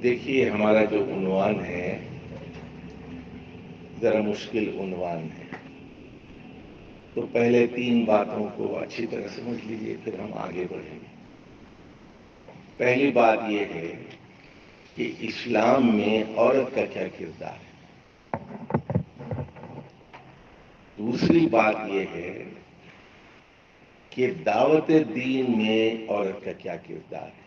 دیکھیے ہمارا جو عنوان ہے ذرا مشکل عنوان ہے، تو پہلے 3 باتوں کو اچھی طرح سمجھ لیجئے، پھر ہم آگے بڑھیں گے۔ پہلی بات یہ ہے کہ اسلام میں عورت کا کیا کردار ہے۔ دوسری بات یہ ہے کہ دعوت دین میں عورت کا کیا کردار ہے،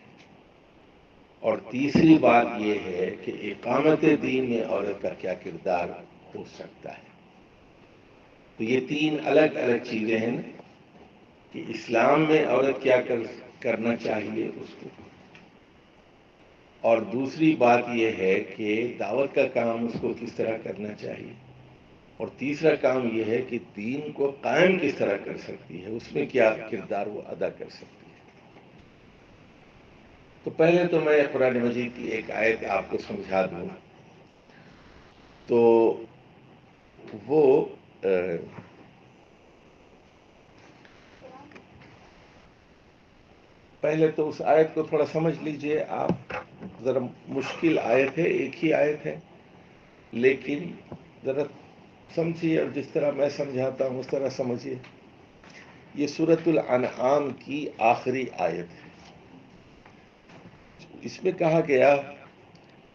اور تیسری بات یہ ہے کہ اقامت دین میں عورت کا کیا کردار ہو سکتا ہے۔ تو یہ 3 الگ الگ چیزیں ہیں کہ اسلام میں عورت کیا کرنا چاہیے اس کو، اور دوسری بات یہ ہے کہ دعوت کا کام اس کو کس طرح کرنا چاہیے، اور تیسرا کام یہ ہے کہ دین کو قائم کس طرح کر سکتی ہے، اس میں کیا کردار وہ ادا کر سکتی ہے۔ تو پہلے تو میں قرآن مجید کی ایک آیت آپ کو سمجھا دوں، تو وہ پہلے تو اس آیت کو تھوڑا سمجھ لیجئے آپ، ذرا مشکل آیت ہے، ایک ہی آیت ہے، لیکن ذرا سمجھیے، اور جس طرح میں سمجھاتا ہوں اس طرح سمجھیے۔ یہ سورۃ الانعام کی آخری آیت ہے۔ اس میں کہا گیا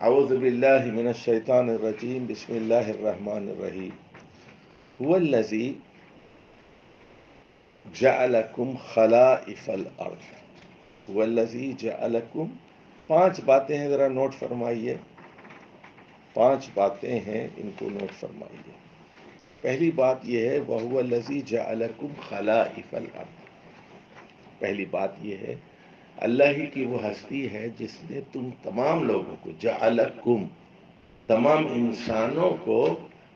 اعوذ باللہ من الشیطان الرجیم بسم اللہ الرحمن الرحیم هو الذی جعلکم خلائف الارض، هو الذی جعلکم، 5 باتیں ہیں، ذرا نوٹ فرمائیے، 5 باتیں ہیں، ان کو نوٹ فرمائیے۔ پہلی بات یہ ہے وَهُوَ الَّذِي جَعَلَكُمْ خَلَائِفَ الْأَرْضِ، پہلی بات یہ ہے اللہ ہی کی وہ ہستی ہے جس نے تم تمام لوگوں کو، جعلکم، تمام انسانوں کو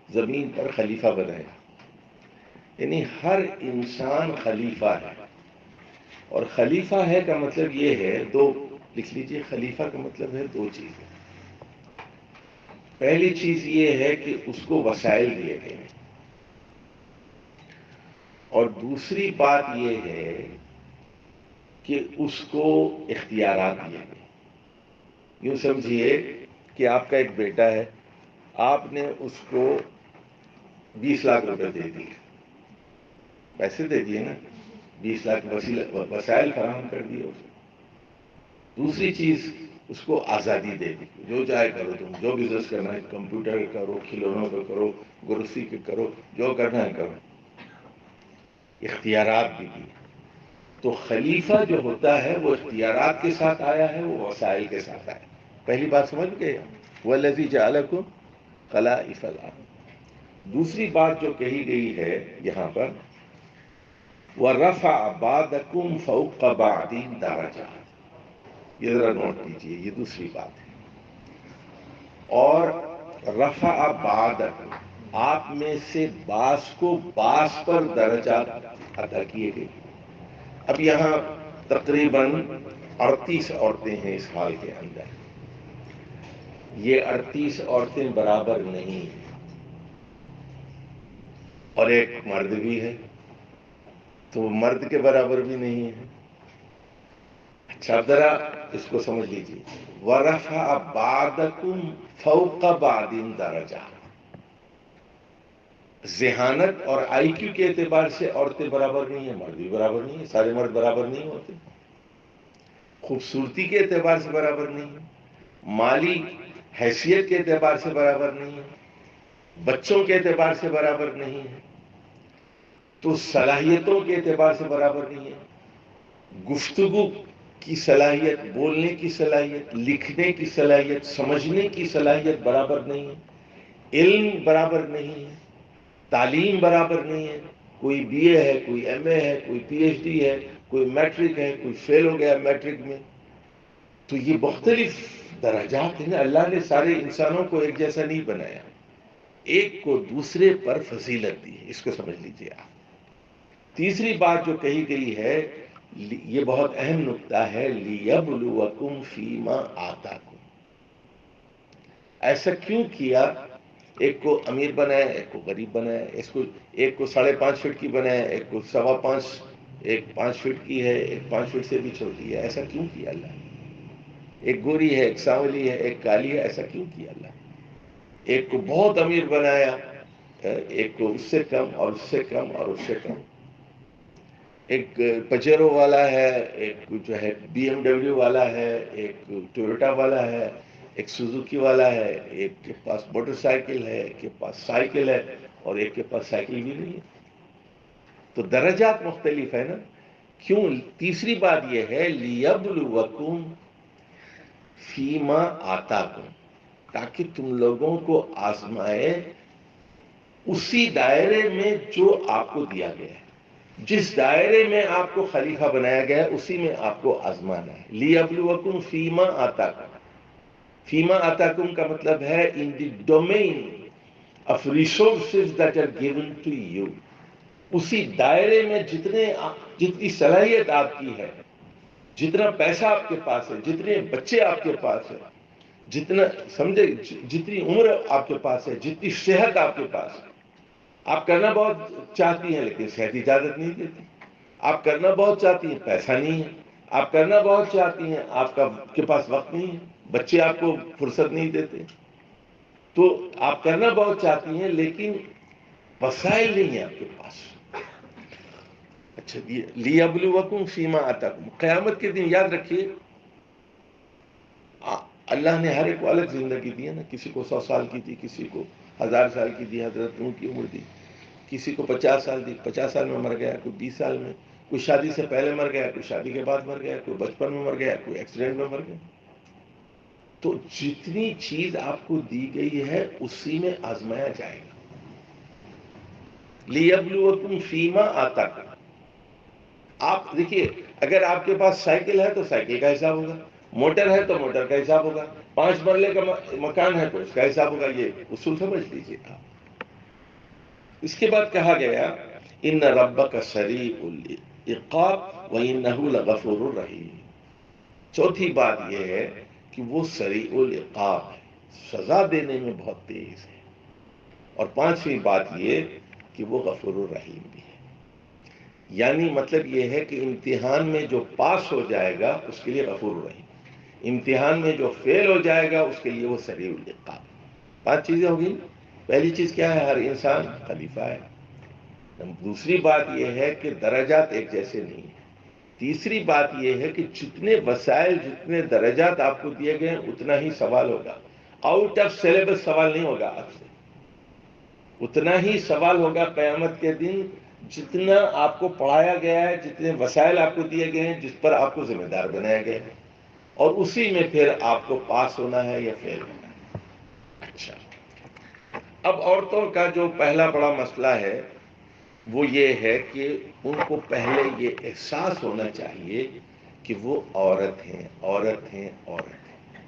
زمین پر خلیفہ بنایا، یعنی ہر انسان خلیفہ ہے۔ اور خلیفہ ہے کا مطلب یہ ہے، 2 لکھ لیجئے، خلیفہ کا مطلب ہے 2 چیزیں۔ پہلی چیز یہ ہے کہ اس کو وسائل دیے گئے، اور دوسری بات یہ ہے کہ اس کو اختیارات دیے گئے۔ یوں سمجھیے کہ آپ کا ایک بیٹا ہے، آپ نے اس کو 20 لاکھ روپے دے دیے، پیسے دے دیے نا، 20 لاکھ وسائل فراہم کر دیے اس کو۔ دوسری چیز اس کو آزادی دے دی، جو چاہے کرو، تم جو بزنس کرنا ہے، کمپیوٹر کا کرو، کھلونوں کا کرو، گروسری کا کرو، جو کرنا ہے کرو، اختیارات بھی دی۔ تو خلیفہ جو ہوتا ہے وہ اختیارات کے ساتھ آیا ہے، وہ وسائل کے ساتھ آیا ہے۔ پہلی بات سمجھ گئے، وَالَّذِي جَعَلَكُمْ خَلَائِفَ الْأَرْضِ۔ دوسری بات جو کہی گئی ہے یہاں پر وَرَفَعَ بَعْضَكُمْ فَوْقَ بَعْضٍ دَرَجَاتٍ، یہ ذرا نوٹ کیجئے، یہ دوسری بات ہے۔ اور رفع بعضکم، آپ میں سے بعض کو بعض پر درجات عطا کیے گئے۔ اب یہاں تقریباً 38 عورتیں ہیں اس حال کے اندر، یہ 38 عورتیں برابر نہیں ہیں، اور ایک مرد بھی ہے تو مرد کے برابر بھی نہیں ہے۔ اچھا ذرا اس کو سمجھ لیجیے، وَرَفَعَ بَعْضَكُمْ فَوْقَ بَعْضٍ دَرَجَاتٍ، ذہانت اور آئی کیو کے اعتبار سے عورتیں برابر نہیں ہیں، مرد بھی برابر نہیں ہیں، سارے مرد برابر نہیں ہوتے، خوبصورتی کے اعتبار سے برابر نہیں ہیں، مالی حیثیت کے اعتبار سے برابر نہیں ہیں، بچوں کے اعتبار سے برابر نہیں ہیں، تو صلاحیتوں کے اعتبار سے برابر نہیں ہیں، گفتگو کی صلاحیت، بولنے کی صلاحیت، لکھنے کی صلاحیت، سمجھنے کی صلاحیت برابر نہیں ہے، علم برابر نہیں ہے، تعلیم برابر نہیں ہے، کوئی بی اے ہے، کوئی ایم اے ہے، کوئی پی ایچ ڈی ہے، کوئی میٹرک ہے، کوئی فیل ہو گیا میٹرک میں، تو یہ مختلف درجات ہیں۔ اللہ نے سارے انسانوں کو ایک جیسا نہیں بنایا، ایک کو دوسرے پر فضیلت دی ہے، اس کو سمجھ لیجیے آپ۔ تیسری بات جو کہی گئی ہے، یہ بہت اہم نکتہ ہے، لِيَبْلُوَكُمْ فِي مَا آتَاكُمْ، ایسا کیوں کیا؟ ایک کو امیر بنایا، ایک کو غریب بنایا، ایک کو 5.5 فٹ کی بنایا، ایک کو 5.25، ایک 5 فٹ کی ہے، ایک 5 فٹ سے بھی چھوٹی ہے، ایسا کیوں کیا اللہ نے؟ ایک گوری ہے، ایک سانولی ہے، ایک کالی ہے. ایسا کیوں کیا اللہ؟ ایک کو بہت امیر بنایا، ایک کو اس سے کم اور اس سے کم اور اس سے کم. ایک پچیرو والا ہے، ایک جو ہے بی ایم ڈبلیو والا ہے، ایک ٹویوٹا والا ہے، ایک سوزوکی والا ہے، ایک کے پاس موٹر سائیکل ہے، ایک کے پاس سائیکل ہے، اور ایک کے پاس سائیکل بھی نہیں ہے. تو درجات مختلف ہے نا. کیوں؟ تیسری بات یہ ہے لیبلوکم فیما آتاکم، تاکہ تم لوگوں کو آزمائے اسی دائرے میں جو آپ کو دیا گیا ہے. جس دائرے میں آپ کو خلیفہ بنایا گیا ہے اسی میں آپ کو آزمانا ہے. لیبلوکم فیما آتاکم. فیما آتاکم کا مطلب ہے in the domain of resources that are given to you. اسی دائرے میں جتنی صلاحیت آپ کی ہے، جتنا پیسہ آپ کے پاس ہے، جتنے بچے آپ کے پاس ہے، جتنا سمجھے جتنی عمر آپ کے پاس ہے، جتنی صحت آپ کے پاس ہے. آپ کرنا بہت چاہتی ہیں لیکن صحت اجازت نہیں دیتی. آپ کرنا بہت چاہتی ہیں، پیسہ نہیں ہے. آپ کرنا بہت چاہتی ہیں، آپ کے پاس وقت نہیں ہے، بچے آپ کو فرصت نہیں دیتے. تو آپ کرنا بہت چاہتی ہیں لیکن وسائل نہیں ہیں آپ کے پاس. اچھا، لیبلوکم فیما آتاکم. قیامت کے دن یاد رکھیے اللہ نے ہر ایک کو الگ زندگی دی ہے نا. کسی کو 100 سال کی دی، کسی کو 1000 سال کی دی. حضرت نوح کی عمر دی، کسی کو 50 سال دی، 50 سال میں مر گیا، کوئی 20 سال میں، کوئی شادی سے پہلے مر گیا، کوئی شادی کے بعد مر گیا، کوئی بچپن میں مر گیا، کوئی ایکسیڈنٹ میں مر گیا. تو جتنی چیز آپ کو دی گئی ہے اسی میں آزمایا جائے گا. لیبلوکم فیما آتاکم. آپ دیکھیے، اگر آپ کے پاس سائیکل ہے تو سائیکل کا حساب ہوگا، موٹر ہے تو موٹر کا حساب ہوگا، 5 مرلے کا مکان ہے تو اس کا حساب ہوگا. یہ اصول سمجھ لیجیے آپ. اس کے بعد کہا گیا ان ربک سریع العقاب وانہ لغفور رحیم. چوتھی بات یہ ہے کہ وہ سریع العقاب ہے، سزا دینے میں بہت تیز ہے. اور پانچویں بات یہ کہ وہ غفور الرحیم بھی ہے. یعنی مطلب یہ ہے کہ امتحان میں جو پاس ہو جائے گا اس کے لیے غفور الرحیم، امتحان میں جو فیل ہو جائے گا اس کے لیے وہ سریع العقاب. 5 چیزیں ہوگی. پہلی چیز کیا ہے؟ ہر انسان خلیفہ ہے. دوسری بات یہ ہے کہ درجات ایک جیسے نہیں ہیں. تیسری بات یہ ہے کہ جتنے وسائل، جتنے درجات آپ کو دیے گئے اتنا ہی سوال ہوگا. آؤٹ آف سلیبس سوال نہیں ہوگا آپ سے. اتنا ہی سوال ہوگا قیامت کے دن جتنا آپ کو پڑھایا گیا ہے، جتنے وسائل آپ کو دیے گئے ہیں، جس پر آپ کو ذمہ دار بنایا گیا ہے، اور اسی میں پھر آپ کو پاس ہونا ہے یا فیل ہونا ہے. اچھا، اب عورتوں کا جو پہلا بڑا مسئلہ ہے وہ یہ ہے کہ ان کو پہلے یہ احساس ہونا چاہیے کہ وہ عورت ہیں، عورت ہیں، عورت ہیں.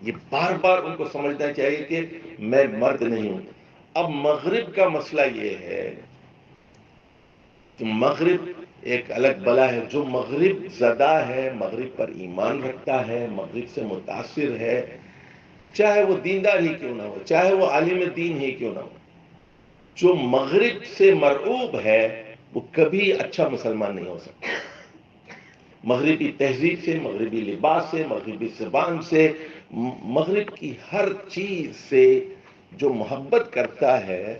یہ بار بار ان کو سمجھنا چاہیے کہ میں مرد نہیں ہوں. اب مغرب کا مسئلہ یہ ہے کہ مغرب ایک الگ بلا ہے. جو مغرب زدہ ہے، مغرب پر ایمان رکھتا ہے، مغرب سے متاثر ہے، چاہے وہ دیندار ہی کیوں نہ ہو، چاہے وہ عالم دین ہی کیوں نہ ہو، جو مغرب سے مرعوب ہے وہ کبھی اچھا مسلمان نہیں ہو سکتا. مغربی تہذیب سے، مغربی لباس سے، مغربی زبان سے، مغرب کی ہر چیز سے جو محبت کرتا ہے،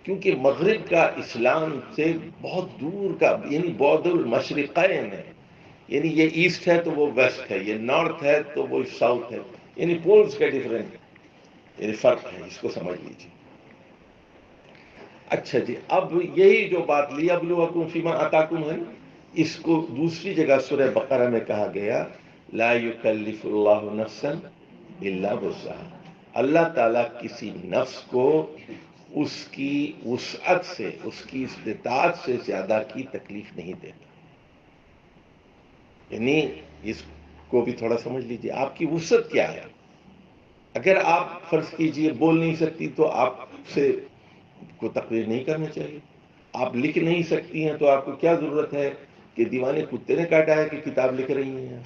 کیونکہ مغرب کا اسلام سے بہت دور کا، یعنی بعد المشرقین ہے. یعنی یہ ایسٹ ہے تو وہ ویسٹ ہے، یہ نارتھ ہے تو وہ ساؤتھ ہے. یعنی پولز کا ڈیفرنٹ یعنی فرق ہے. اس کو سمجھ لیجیے. اچھا جی، اب یہی جو بات لیبلوکم فیما آتاکم ہے، اس کو دوسری جگہ سورہ بقرہ میں کہا گیا لا یکلف اللہ نفسا الا وسعها. اللہ تعالیٰ کسی نفس کو اس کی وسعت سے، اس کی استطاعت سے زیادہ کی تکلیف نہیں دیتا. یعنی اس کو بھی تھوڑا سمجھ لیجیے، آپ کی وسعت کیا ہے. اگر آپ فرض کیجئے بول نہیں سکتی تو آپ سے کو تقریر نہیں کرنا چاہیے. آپ لکھ نہیں سکتی ہیں تو آپ کو کیا ضرورت ہے کہ دیوانے کتے نے کاٹا ہے کہ کتاب لکھ رہی ہیں.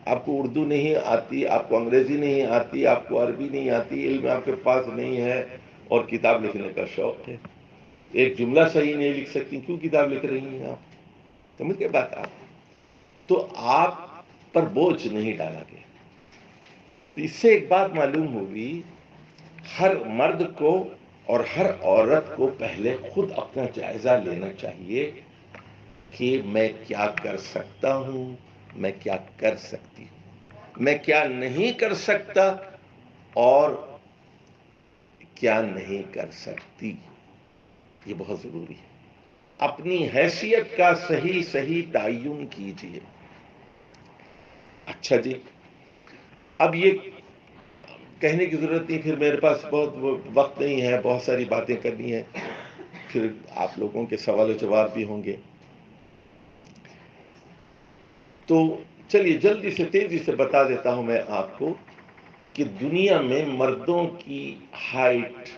آپ کو اردو نہیں آتی، آپ کو انگریزی نہیں آتی، آپ کو عربی نہیں آتی، علم آپ کے پاس نہیں ہے اور کتاب لکھنے کا شوق ہے. ایک جملہ صحیح نہیں لکھ سکتی، کیوں کتاب لکھ رہی ہیں آپ؟ سمجھ کے بات آپ. تو آپ پر بوجھ نہیں ڈالا گیا۔ تو اس سے ایک بات معلوم ہوگی، ہر مرد کو اور ہر عورت کو پہلے خود اپنا جائزہ لینا چاہیے کہ میں کیا کر سکتا ہوں، میں کیا کر سکتی ہوں، میں کیا نہیں کر سکتا اور کیا نہیں کر سکتی۔ یہ بہت ضروری ہے۔ اپنی حیثیت کا صحیح تعین کیجیے۔ اچھا جی، اب یہ کہنے کی ضرورت نہیں، پھر میرے پاس بہت وقت نہیں ہے، بہت ساری باتیں کرنی ہیں، پھر آپ لوگوں کے سوال و جواب بھی ہوں گے۔ تو چلیے جلدی سے تیزی سے بتا دیتا ہوں میں آپ کو کہ دنیا میں مردوں کی ہائٹ،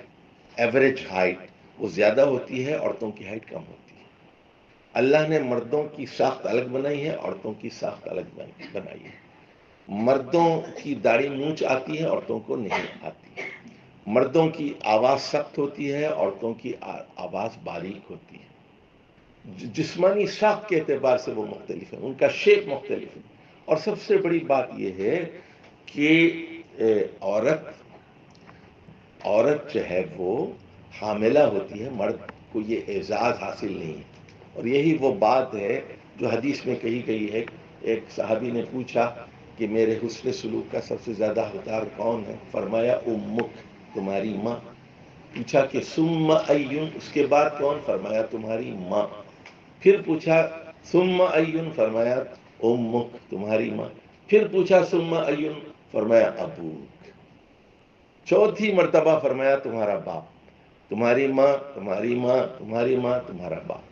ایوریج ہائٹ وہ زیادہ ہوتی ہے، عورتوں کی ہائٹ کم ہوتی ہے۔ اللہ نے مردوں کی ساخت الگ بنائی ہے، عورتوں کی ساخت الگ بنائی ہے۔ مردوں کی داڑھی مونچھ آتی ہے، عورتوں کو نہیں آتی۔ مردوں کی آواز سخت ہوتی ہے، عورتوں کی آواز باریک ہوتی ہے۔ جسمانی ساخت کے اعتبار سے وہ مختلف ہیں، ان کا شیپ مختلف ہے۔ اور سب سے بڑی بات یہ ہے کہ عورت جو ہے وہ حاملہ ہوتی ہے، مرد کو یہ اعزاز حاصل نہیں ہے۔ اور یہی وہ بات ہے جو حدیث میں کہی گئی ہے۔ ایک صحابی نے پوچھا کہ میرے حسن سلوک کا سب سے زیادہ حقدار کون ہے؟ فرمایا امک، تمہاری ماں۔ پوچھا کہ ثم ایون، اس کے بعد کون؟ فرمایا تمہاری ماں۔ پھر پوچھا ثم ایون، فرمایا امک، تمہاری ماں۔ پھر پوچھا ثم ایون، فرمایا ابوک۔ چوتھی مرتبہ فرمایا تمہارا باپ، تمہاری ماں، تمہاری ماں، تمہاری ماں، تمہارا باپ۔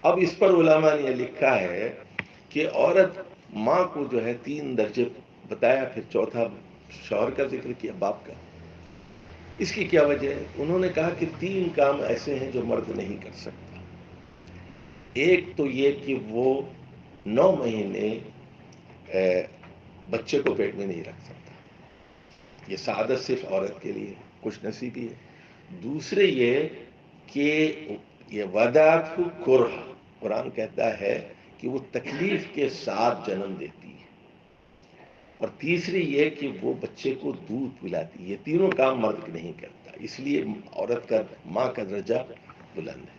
اب اس پر علماء نے یہ لکھا ہے کہ عورت ماں کو جو ہے 3 درجے بتایا، پھر چوتھا شوہر کا ذکر کیا، باپ کا۔ اس کی کیا وجہ ہے؟ انہوں نے کہا کہ 3 کام ایسے ہیں جو مرد نہیں کر سکتا۔ ایک تو یہ کہ وہ 9 مہینے بچے کو پیٹ میں نہیں رکھ سکتا، یہ سعادت صرف عورت کے لیے خوش نصیبی ہے۔ دوسرے یہ کہ یہ وداعت کرہ، قرآن کہتا ہے کہ وہ تکلیف کے ساتھ جنم دیتی ہے۔ اور تیسری یہ کہ وہ بچے کو دودھ پلاتی ہے۔ یہ تینوں کام مرد نہیں کرتا، اس لیے عورت کا، ماں کا درجہ بلند ہے۔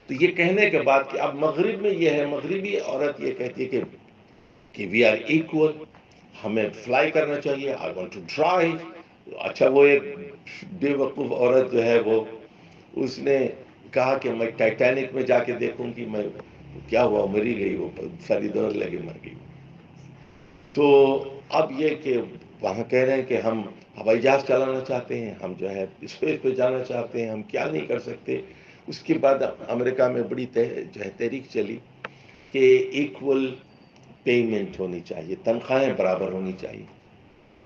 تو یہ کہنے کے بعد کہ اب مغرب میں یہ ہے، مغربی عورت یہ کہتی ہے کہ وی آر ایکول، ہمیں فلائی کرنا چاہیے، آئی وانٹ ٹو ڈرائیو۔ اچھا، وہ ایک بے وقوف عورت جو ہے وہ، اس نے کہا کہ میں ٹائٹینک میں جا کے دیکھوں گی، میں کیا ہوا، مری گئی، وہ ساری دور لگے مر گئی۔ تو اب یہ کہ وہاں کہہ رہے ہیں کہ ہم ہوائی جہاز چلانا چاہتے ہیں، ہم جو ہے اسپیس پہ جانا چاہتے ہیں، ہم کیا نہیں کر سکتے۔ اس کے بعد امریکہ میں بڑی جو ہے تحریک چلی کہ ایکول پیمنٹ ہونی چاہیے، تنخواہیں برابر ہونی چاہیے۔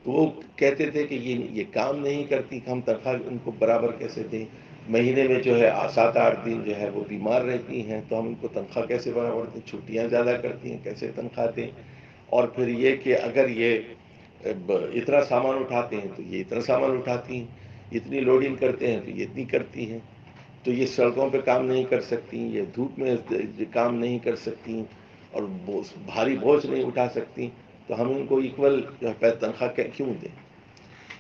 تو وہ کہتے تھے کہ یہ کام نہیں کرتی، ہم تنخواہ ان کو برابر کیسے دیں؟ مہینے میں جو ہے 7-8 دن جو ہے وہ بیمار رہتی ہیں، تو ہم ان کو تنخواہ کیسے برابر دیں؟ چھٹیاں زیادہ کرتی ہیں، کیسے تنخواہ دیں؟ اور پھر یہ کہ اگر یہ اتنا سامان اٹھاتے ہیں تو یہ اتنا سامان اٹھاتی ہیں، اتنی لوڈنگ کرتے ہیں تو یہ اتنی کرتی ہیں، تو یہ سڑکوں پہ کام نہیں کر سکتی، یہ دھوپ میں کام نہیں کر سکتی، اور بھاری بوجھ نہیں اٹھا سکتی، تو ہم ان کو ایکول تنخواہ کیوں دیں؟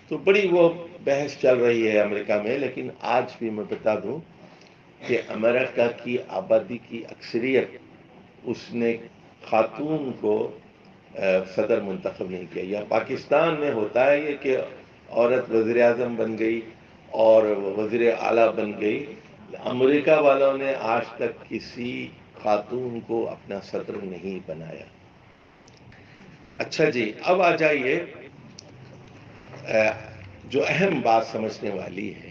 تو بڑی وہ بحث چل رہی ہے امریکہ میں۔ لیکن آج بھی میں بتا دوں کہ امریکہ کی آبادی کی اکثریت اس نے خاتون کو صدر منتخب نہیں کیا۔ یا پاکستان میں ہوتا ہے یہ کہ عورت وزیر اعظم بن گئی اور وزیر اعلیٰ بن گئی، امریکہ والوں نے آج تک کسی خاتون کو اپنا صدر نہیں بنایا۔ اچھا جی، اب آ جائیے جو اہم بات سمجھنے والی ہے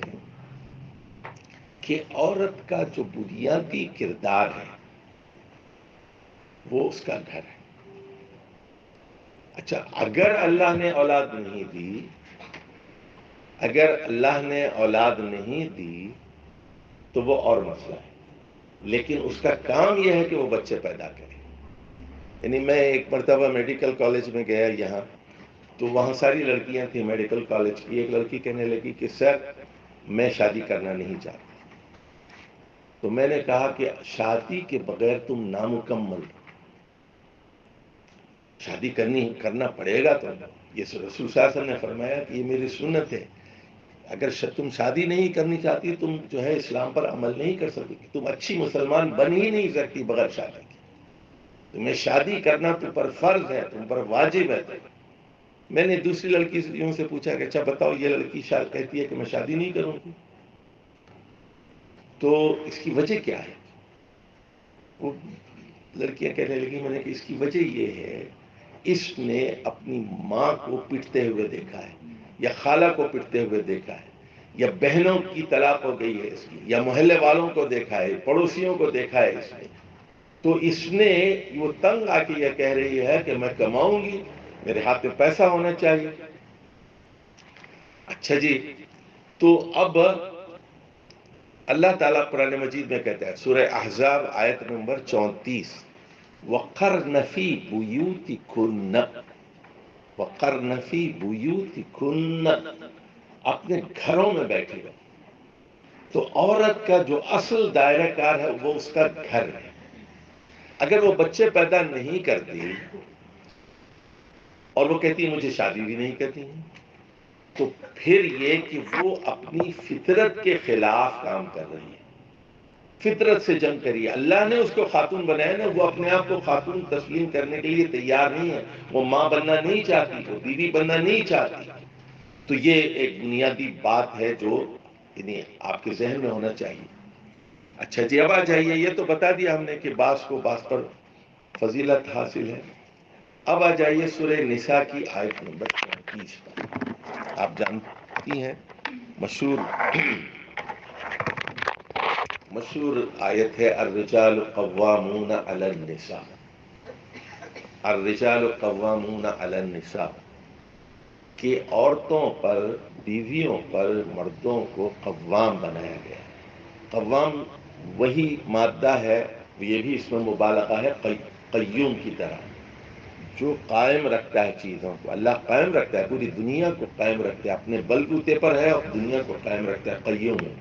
کہ عورت کا جو بنیادی کردار ہے وہ اس کا گھر ہے۔ اچھا، اگر اللہ نے اولاد نہیں دی، اگر اللہ نے اولاد نہیں دی تو وہ اور مسئلہ ہے، لیکن اس کا کام یہ ہے کہ وہ بچے پیدا کرے۔ یعنی میں ایک مرتبہ میڈیکل کالج میں گیا یہاں، تو وہاں ساری لڑکیاں تھیں میڈیکل کالج کی۔ ایک لڑکی کہنے لگی کہ سر میں شادی کرنا نہیں چاہتی۔ تو میں نے کہا کہ شادی کے بغیر تم نامکمل، شادی کرنا پڑے گا. تو یہ رسول صلی اللہ علیہ وسلم نے فرمایا کہ یہ میری سنت ہے. اگر تم شادی نہیں کرنی چاہتی، تم جو ہے اسلام پر عمل نہیں کر سکتی، تم اچھی مسلمان بن ہی نہیں سکتی بغیر شادی کی. تمہیں شادی کرنا تم پر فرض ہے، تم پر واجب ہے. میں نے دوسری لڑکیوں سے پوچھا کہ اچھا بتاؤ، یہ لڑکی کہتی ہے کہ میں شادی نہیں کروں گی، تو اس کی وجہ کیا ہے؟ وہ لڑکیاں کہنے لگی، میں نے کہ اس کی وجہ یہ ہے، اس نے اپنی ماں کو پٹتے ہوئے دیکھا ہے، یا خالہ کو پٹتے ہوئے دیکھا ہے، یا بہنوں کی طلاق ہو گئی ہے اس کی، یا محلے والوں کو دیکھا ہے، پڑوسیوں کو دیکھا ہے اس نے. تو اس نے وہ تنگ آ کے یہ کہہ رہی ہے کہ میں کماؤں گی، میرے ہاتھ میں پیسہ ہونا چاہیے. اچھا جی، تو اب اللہ تعالیٰ قرآن مجید میں کہتا ہے، سورہ احزاب آیت نمبر 34، وَقَرْنَ فِي بُيُوتِكُنَّ، وَقَرْنَ فِي بُيُوتِكُنَّ، اپنے گھروں میں بیٹھی رہو. تو عورت کا جو اصل دائرہ کار ہے وہ اس کا گھر ہے. اگر وہ بچے پیدا نہیں کرتی اور وہ کہتی ہے مجھے شادی بھی نہیں کرتی، تو پھر یہ کہ وہ اپنی فطرت کے خلاف کام کر رہی ہے، فطرت سے جنگ کری. اللہ نے اس کو خاتون بنایا نا، وہ اپنے آپ کو خاتون تسلیم کرنے کے لیے تیار نہیں ہے. وہ ماں بننا نہیں چاہتی، وہ بیوی بننا نہیں چاہتی. تو یہ ایک بنیادی بات ہے جو یعنی آپ کے ذہن میں ہونا چاہیے. اچھا جی، اب آ جائیے، یہ تو بتا دیا ہم نے کہ بعض کو بعض پر فضیلت حاصل ہے. اب آ جائیے سورہ نساء کی آیت نمبر 34 پر. آپ جانتی ہیں مشہور آیت ہے، الرجال قوامون علی النساء، الرجال قوامون علی النساء، کہ عورتوں پر، بیویوں پر مردوں کو قوام بنایا گیا ہے. قوام وہی مادہ ہے، یہ بھی اس میں مبالغہ ہے، قیوم کی طرح، جو قائم رکھتا ہے چیزوں کو. اللہ قائم رکھتا ہے، پوری دنیا کو قائم رکھتا ہے، اپنے بلبوتے پر ہے اور دنیا کو قائم رکھتا ہے، قیوم ہے.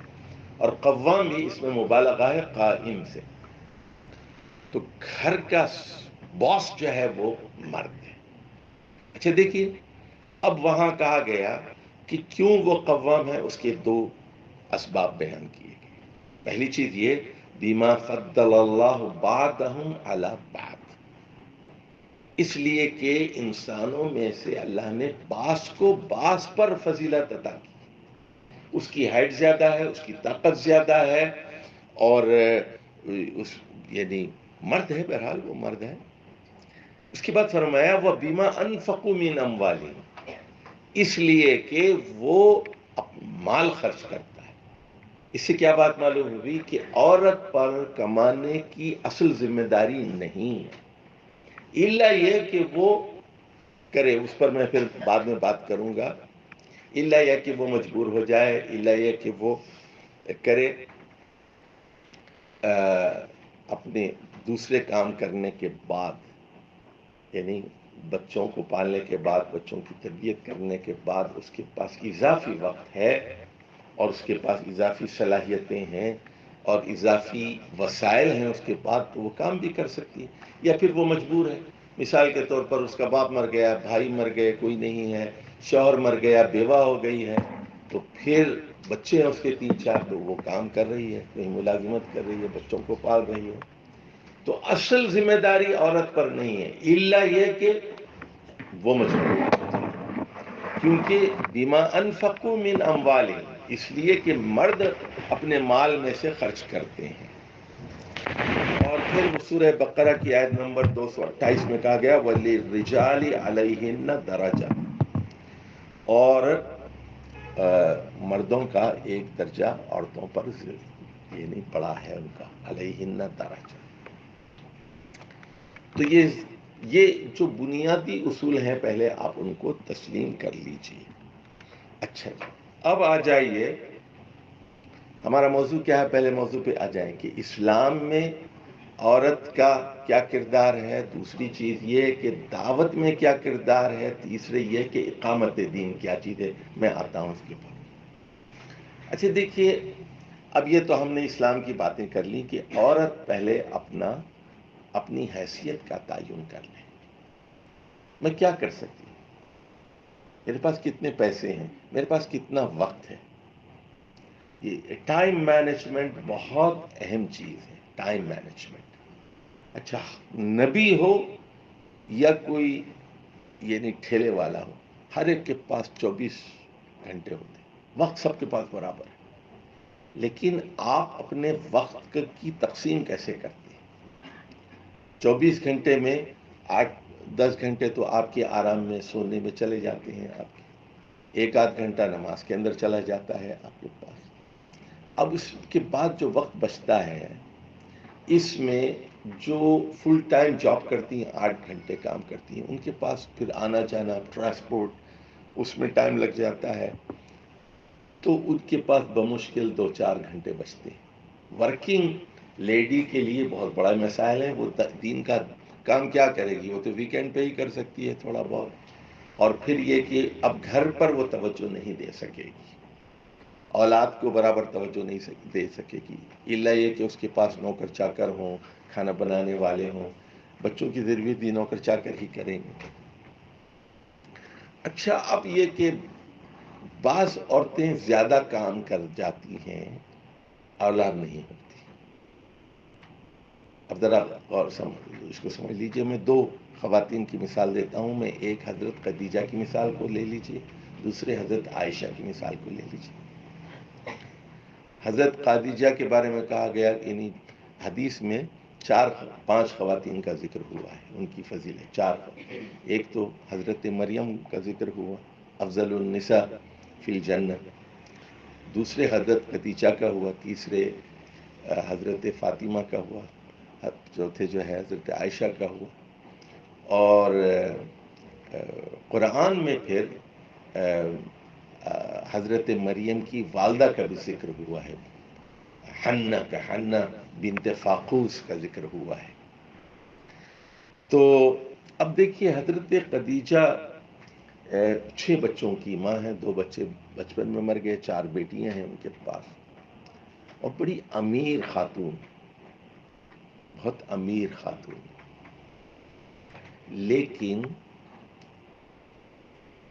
اور قوام بھی اس میں مبالغہ ہے قائم سے. تو گھر کا باس جو ہے وہ مرد ہے. اچھا دیکھیے، اب وہاں کہا گیا کہ کیوں وہ قوام ہے، اس کے دو اسباب بیان کیے گئے. پہلی چیز یہ، بما فضل اللہ بعضهم علی بعض، اس لیے کہ انسانوں میں سے اللہ نے بعض کو بعض پر فضیلت عطا کی. اس کی ہائٹ زیادہ ہے، اس کی طاقت زیادہ ہے، اور اس یعنی مرد ہے، بہرحال وہ مرد ہے. اس کے بعد فرمایا وَبِمَا أَنفَقُوا مِنْ أَمْوَالِهِمْ، اس لیے کہ وہ مال خرچ کرتا ہے. اس سے کیا بات معلوم ہوئی کہ عورت پر کمانے کی اصل ذمہ داری نہیں ہے، الا یہ کہ وہ کرے. اس پر میں پھر بعد میں بات کروں گا. الا یہ کہ وہ مجبور ہو جائے، الا یہ کہ وہ کرے اپنے دوسرے کام کرنے کے بعد، یعنی بچوں کو پالنے کے بعد، بچوں کی تربیت کرنے کے بعد اس کے پاس اضافی وقت ہے اور اس کے پاس اضافی صلاحیتیں ہیں اور اضافی وسائل ہیں اس کے بعد، تو وہ کام بھی کر سکتی ہے. یا پھر وہ مجبور ہے، مثال کے طور پر اس کا باپ مر گیا، بھائی مر گئے، کوئی نہیں ہے، شوہر مر گیا، بیوہ ہو گئی ہے، تو پھر بچے ہیں اس کے 3-4، تو وہ کام کر رہی ہے، کہیں ملازمت کر رہی ہے، بچوں کو پال رہی ہے. تو اصل ذمہ داری عورت پر نہیں ہے، الا یہ کہ وہ مجبور ہے. کیونکہ بما انفقوا من اموالہم، اس لیے کہ مرد اپنے مال میں سے خرچ کرتے ہیں. اور پھر سورہ بقرہ کی آیت نمبر 228 میں کہا گیا وَلِلرِّجَالِ عَلَيْهِنَّ دَرَجَةٌ، اور مردوں کا ایک درجہ عورتوں پر یعنی پڑا ہے ان کا، علیہن درجہ. تو یہ جو بنیادی اصول ہیں پہلے آپ ان کو تسلیم کر لیجئے. اچھا جی، اب آ جائیے، ہمارا موضوع کیا ہے، پہلے موضوع پہ آ جائیں کہ اسلام میں عورت کا کیا کردار ہے، دوسری چیز یہ کہ دعوت میں کیا کردار ہے، تیسرے یہ کہ اقامت دین کیا چیز ہے. میں آتا ہوں اس کے بعد. اچھا دیکھیے، اب یہ تو ہم نے اسلام کی باتیں کر لی کہ عورت پہلے اپنی حیثیت کا تعین کر لے. میں کیا کر سکتی ہوں، میرے پاس کتنے پیسے ہیں، میرے پاس کتنا وقت ہے. یہ ٹائم مینجمنٹ بہت اہم چیز ہے، ٹائم مینجمنٹ. اچھا، نبی ہو یا کوئی یعنی ٹھیلے والا ہو، ہر ایک کے پاس 24 گھنٹے ہوتے ہیں، وقت سب کے پاس برابر ہے. لیکن آپ اپنے وقت کی تقسیم کیسے کرتے ہیں؟ 24 گھنٹے میں 8-10 گھنٹے تو آپ کے آرام میں سونے میں چلے جاتے ہیں، آپ کے 1-8 گھنٹہ نماز کے اندر چلا جاتا ہے آپ کے پاس. اب اس کے بعد جو وقت بچتا ہے، اس میں جو فل ٹائم جاب کرتی ہیں، 8 گھنٹے کام کرتی ہیں، ان کے پاس پھر آنا جانا، ٹرانسپورٹ، اس میں ٹائم لگ جاتا ہے، تو ان کے پاس بمشکل 2-4 گھنٹے بچتے ہیں. ورکنگ لیڈی کے لیے بہت بڑا مسائل ہے. وہ دین کا کام کیا کرے گی؟ وہ تو ویکینڈ پہ ہی کر سکتی ہے تھوڑا بہت. اور پھر یہ کہ اب گھر پر وہ توجہ نہیں دے سکے گی، اولاد کو برابر توجہ نہیں دے سکے گی، الا یہ کہ اس کے پاس نوکر چاکر ہوں، کھانا بنانے والے ہوں. بچوں کی ضرورت بھی نوکر چاکر ہی کریں گے. اچھا، اب یہ کہ بعض عورتیں زیادہ کام کر جاتی ہیں، اولاد نہیں ہوتی. اب ذرا اور اس کو سمجھ لیجئے. میں 2 خواتین کی مثال دیتا ہوں. میں ایک حضرت خدیجہ کی مثال کو لے لیجئے، دوسرے حضرت عائشہ کی مثال کو لے لیجئے. حضرت خدیجہ کے بارے میں کہا گیا، یعنی حدیث میں 4-5 خواتین کا ذکر ہوا ہے، ان کی فضیلت 4. ایک تو حضرت مریم کا ذکر ہوا، افضل النساء فی الجنہ. دوسرے حضرت خدیجہ کا ہوا، تیسرے حضرت فاطمہ کا ہوا، چوتھے جو ہے حضرت عائشہ کا ہوا. اور قرآن میں پھر حضرت مریم کی والدہ کا بھی ذکر ہوا ہے، حنہ بنت فاقوس کا ذکر ہوا ہے. تو اب دیکھیے، حضرت خدیجہ 6 بچوں کی ماں ہے. 2 بچے بچپن میں مر گئے، 4 بیٹیاں ہیں ان کے پاس، اور بڑی امیر خاتون، بہت امیر خاتون. لیکن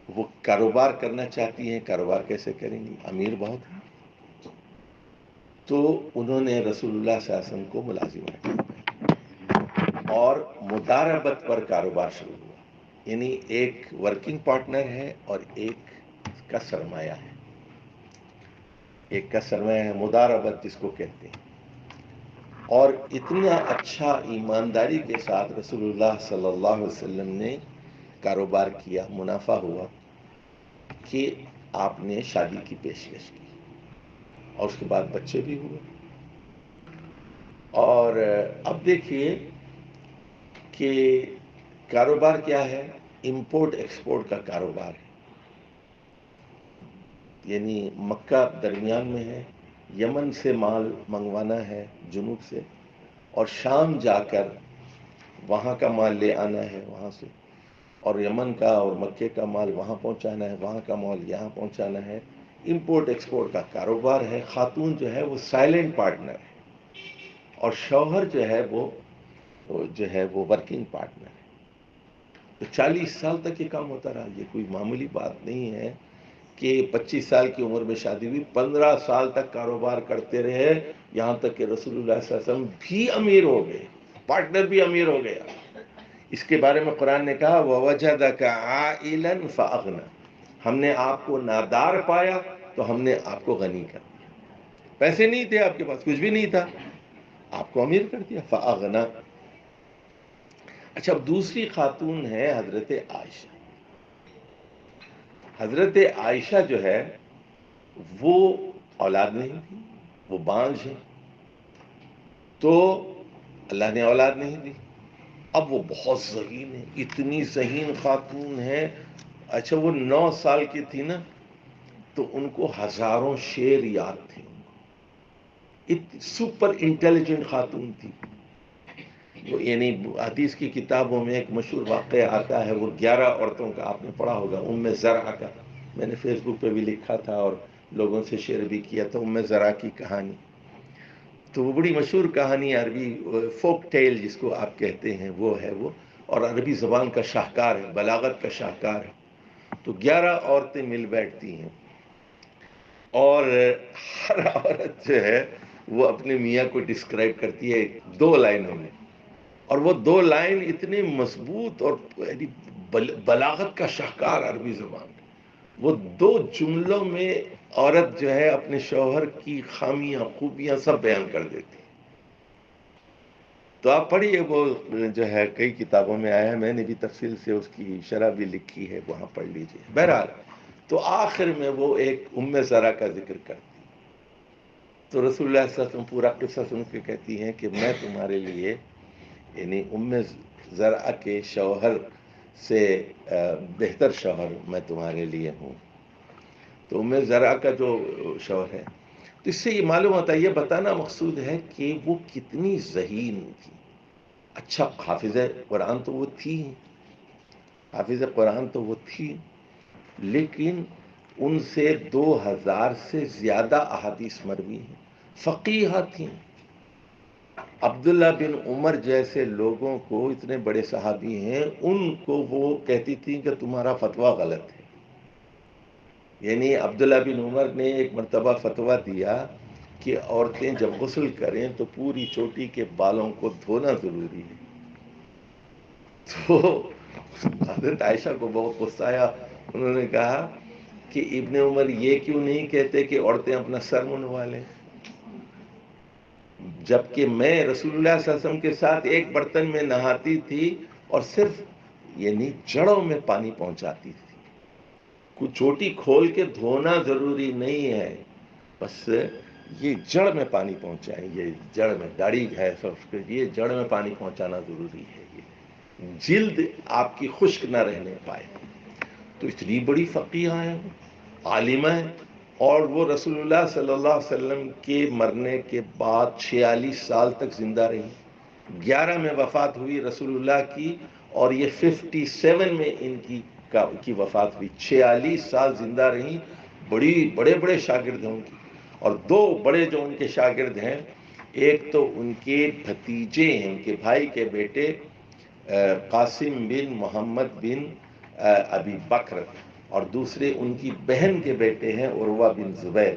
وہ کاروبار کرنا چاہتی ہیں. کاروبار کیسے کریں گی؟ امیر بہت ہیں. تو انہوں نے رسول اللہ صلی اللہ علیہ وسلم کو ملازم رکھا اور مداربت پر کاروبار شروع ہوا. یعنی ایک ورکنگ پارٹنر ہے اور ایک کا سرمایہ ہے. ایک کا سرمایہ ہے، مداربت جس کو کہتے ہیں. اور اتنا اچھا ایمانداری کے ساتھ رسول اللہ صلی اللہ علیہ وسلم نے کاروبار کیا، منافع ہوا، کہ آپ نے شادی کی پیشکش کی، اور اس کے بعد بچے بھی ہوئے. اور اب دیکھیے کہ کاروبار کیا ہے؟ امپورٹ ایکسپورٹ کا کاروبار ہے. یعنی مکہ درمیان میں ہے، یمن سے مال منگوانا ہے جنوب سے، اور شام جا کر وہاں کا مال لے آنا ہے وہاں سے، اور یمن کا اور مکے کا مال وہاں پہنچانا ہے، وہاں کا مال یہاں پہنچانا ہے. امپورٹ ایکسپورٹ کا کاروبار ہے. خاتون جو ہے وہ سائلنٹ پارٹنر ہے، اور شوہر جو ہے وہ ورکنگ پارٹنر ہے. تو 40 سال تک یہ کام ہوتا رہا. یہ کوئی معمولی بات نہیں ہے کہ 25 سال کی عمر میں شادی ہوئی، 15 سال تک کاروبار کرتے رہے، یہاں تک کہ رسول اللہ صلی اللہ علیہ وسلم بھی امیر ہو گئے، پارٹنر بھی امیر ہو گیا. اس کے بارے میں قرآن نے کہا وَوَجَدَكَ عَائِلًا فَأَغْنَى. ہم نے آپ کو نادار پایا تو ہم نے آپ کو غنی کر دیا. پیسے نہیں تھے آپ کے پاس، کچھ بھی نہیں تھا، آپ کو امیر کر دیا. فَأَغْنَى. اچھا، اب دوسری خاتون ہے حضرت عائشہ. حضرت عائشہ جو ہے وہ اولاد نہیں تھی، وہ بانجھ ہے، تو اللہ نے اولاد نہیں دی. اب وہ بہت ذہین ہے، اتنی ذہین خاتون ہے. اچھا، وہ 9 سال کی تھی نا، تو ان کو ہزاروں شعر یاد تھے. سپر انٹیلیجنٹ خاتون تھی. یعنی حدیث کی کتابوں میں ایک مشہور واقعہ آتا ہے، وہ 11 عورتوں کا آپ نے پڑھا ہوگا، ام زرع کا. میں نے فیس بک پہ بھی لکھا تھا اور لوگوں سے شیئر بھی کیا تھا، ام زرع کی کہانی. تو وہ بڑی مشہور کہانی، عربی فوک ٹیل جس کو آپ کہتے ہیں، وہ ہے. وہ اور عربی زبان کا شاہکار ہے، بلاغت کا شاہکار ہے. تو 11 عورتیں مل بیٹھتی ہیں اور ہر عورت جو ہے وہ اپنے میاں کو ڈسکرائب کرتی ہے 2 لائنوں میں، اور وہ 2 لائن اتنے مضبوط اور یعنی بلاغت کا شاہکار عربی زبان. وہ 2 جملوں میں عورت جو ہے اپنے شوہر کی خامیاں خوبیاں سب بیان کر دیتی. تو آپ پڑھیے، وہ جو ہے کئی کتابوں میں آیا ہے، میں نے بھی تفصیل سے اس کی شرح بھی لکھی ہے، وہاں پڑھ لیجیے. بہرحال تو آخر میں وہ ایک ام زرع کا ذکر کرتی. تو رسول اللہ صلی اللہ علیہ وسلم پورا قصہ سن کے کہتی ہیں کہ میں تمہارے لیے یعنی ام زرع کے شوہر سے بہتر شوہر میں تمہارے لیے ہوں. تو ام زرع کا جو شوہر ہے، تو اس سے یہ معلوم ہوتا ہے، یہ بتانا مقصود ہے کہ وہ کتنی ذہین تھی. اچھا حافظ قرآن تو وہ تھی، حافظ قرآن تو وہ تھی، لیکن ان سے 2000 سے زیادہ احادیث مروی ہیں. فقیہ تھیں. عبداللہ بن عمر جیسے لوگوں کو، اتنے بڑے صحابی ہیں، ان کو وہ کہتی تھیں کہ تمہارا فتویٰ غلط ہے. یعنی عبداللہ بن عمر نے ایک مرتبہ فتویٰ دیا کہ عورتیں جب غسل کریں تو پوری چوٹی کے بالوں کو دھونا ضروری ہے. تو حضرت عائشہ کو بہت غصہ آیا. انہوں نے کہا کہ ابن عمر یہ کیوں نہیں کہتے کہ عورتیں اپنا سر منڈوا لیں، جبکہ میں رسول اللہ صلی اللہ علیہ وسلم کے ساتھ ایک برتن میں نہاتی تھی اور صرف یعنی جڑوں میں پانی پہنچاتی تھی. کوئی چوٹی کھول کے دھونا ضروری نہیں ہے، بس یہ جڑ میں پانی پہنچائیں، یہ جڑ میں داڑھی ہے سب، یہ جڑ میں پانی پہنچانا ضروری ہے، یہ جلد آپ کی خشک نہ رہنے پائے. تو اتنی بڑی فقیہ ہیں، عالمہ ہیں، اور وہ رسول اللہ صلی اللہ علیہ وسلم کے مرنے کے بعد 46 سال تک زندہ رہی. 11 میں وفات ہوئی رسول اللہ کی، اور یہ 57 میں ان کی وفات ہوئی. 46 سال زندہ رہی. بڑے بڑے شاگرد ہیں ان کی، اور 2 بڑے جو ان کے شاگرد ہیں، ایک تو ان کے بھتیجے ہیں، ان کے بھائی کے بیٹے قاسم بن محمد بن ابی بکر، اور دوسرے ان کی بہن کے بیٹے ہیں عروہ بن زبیر،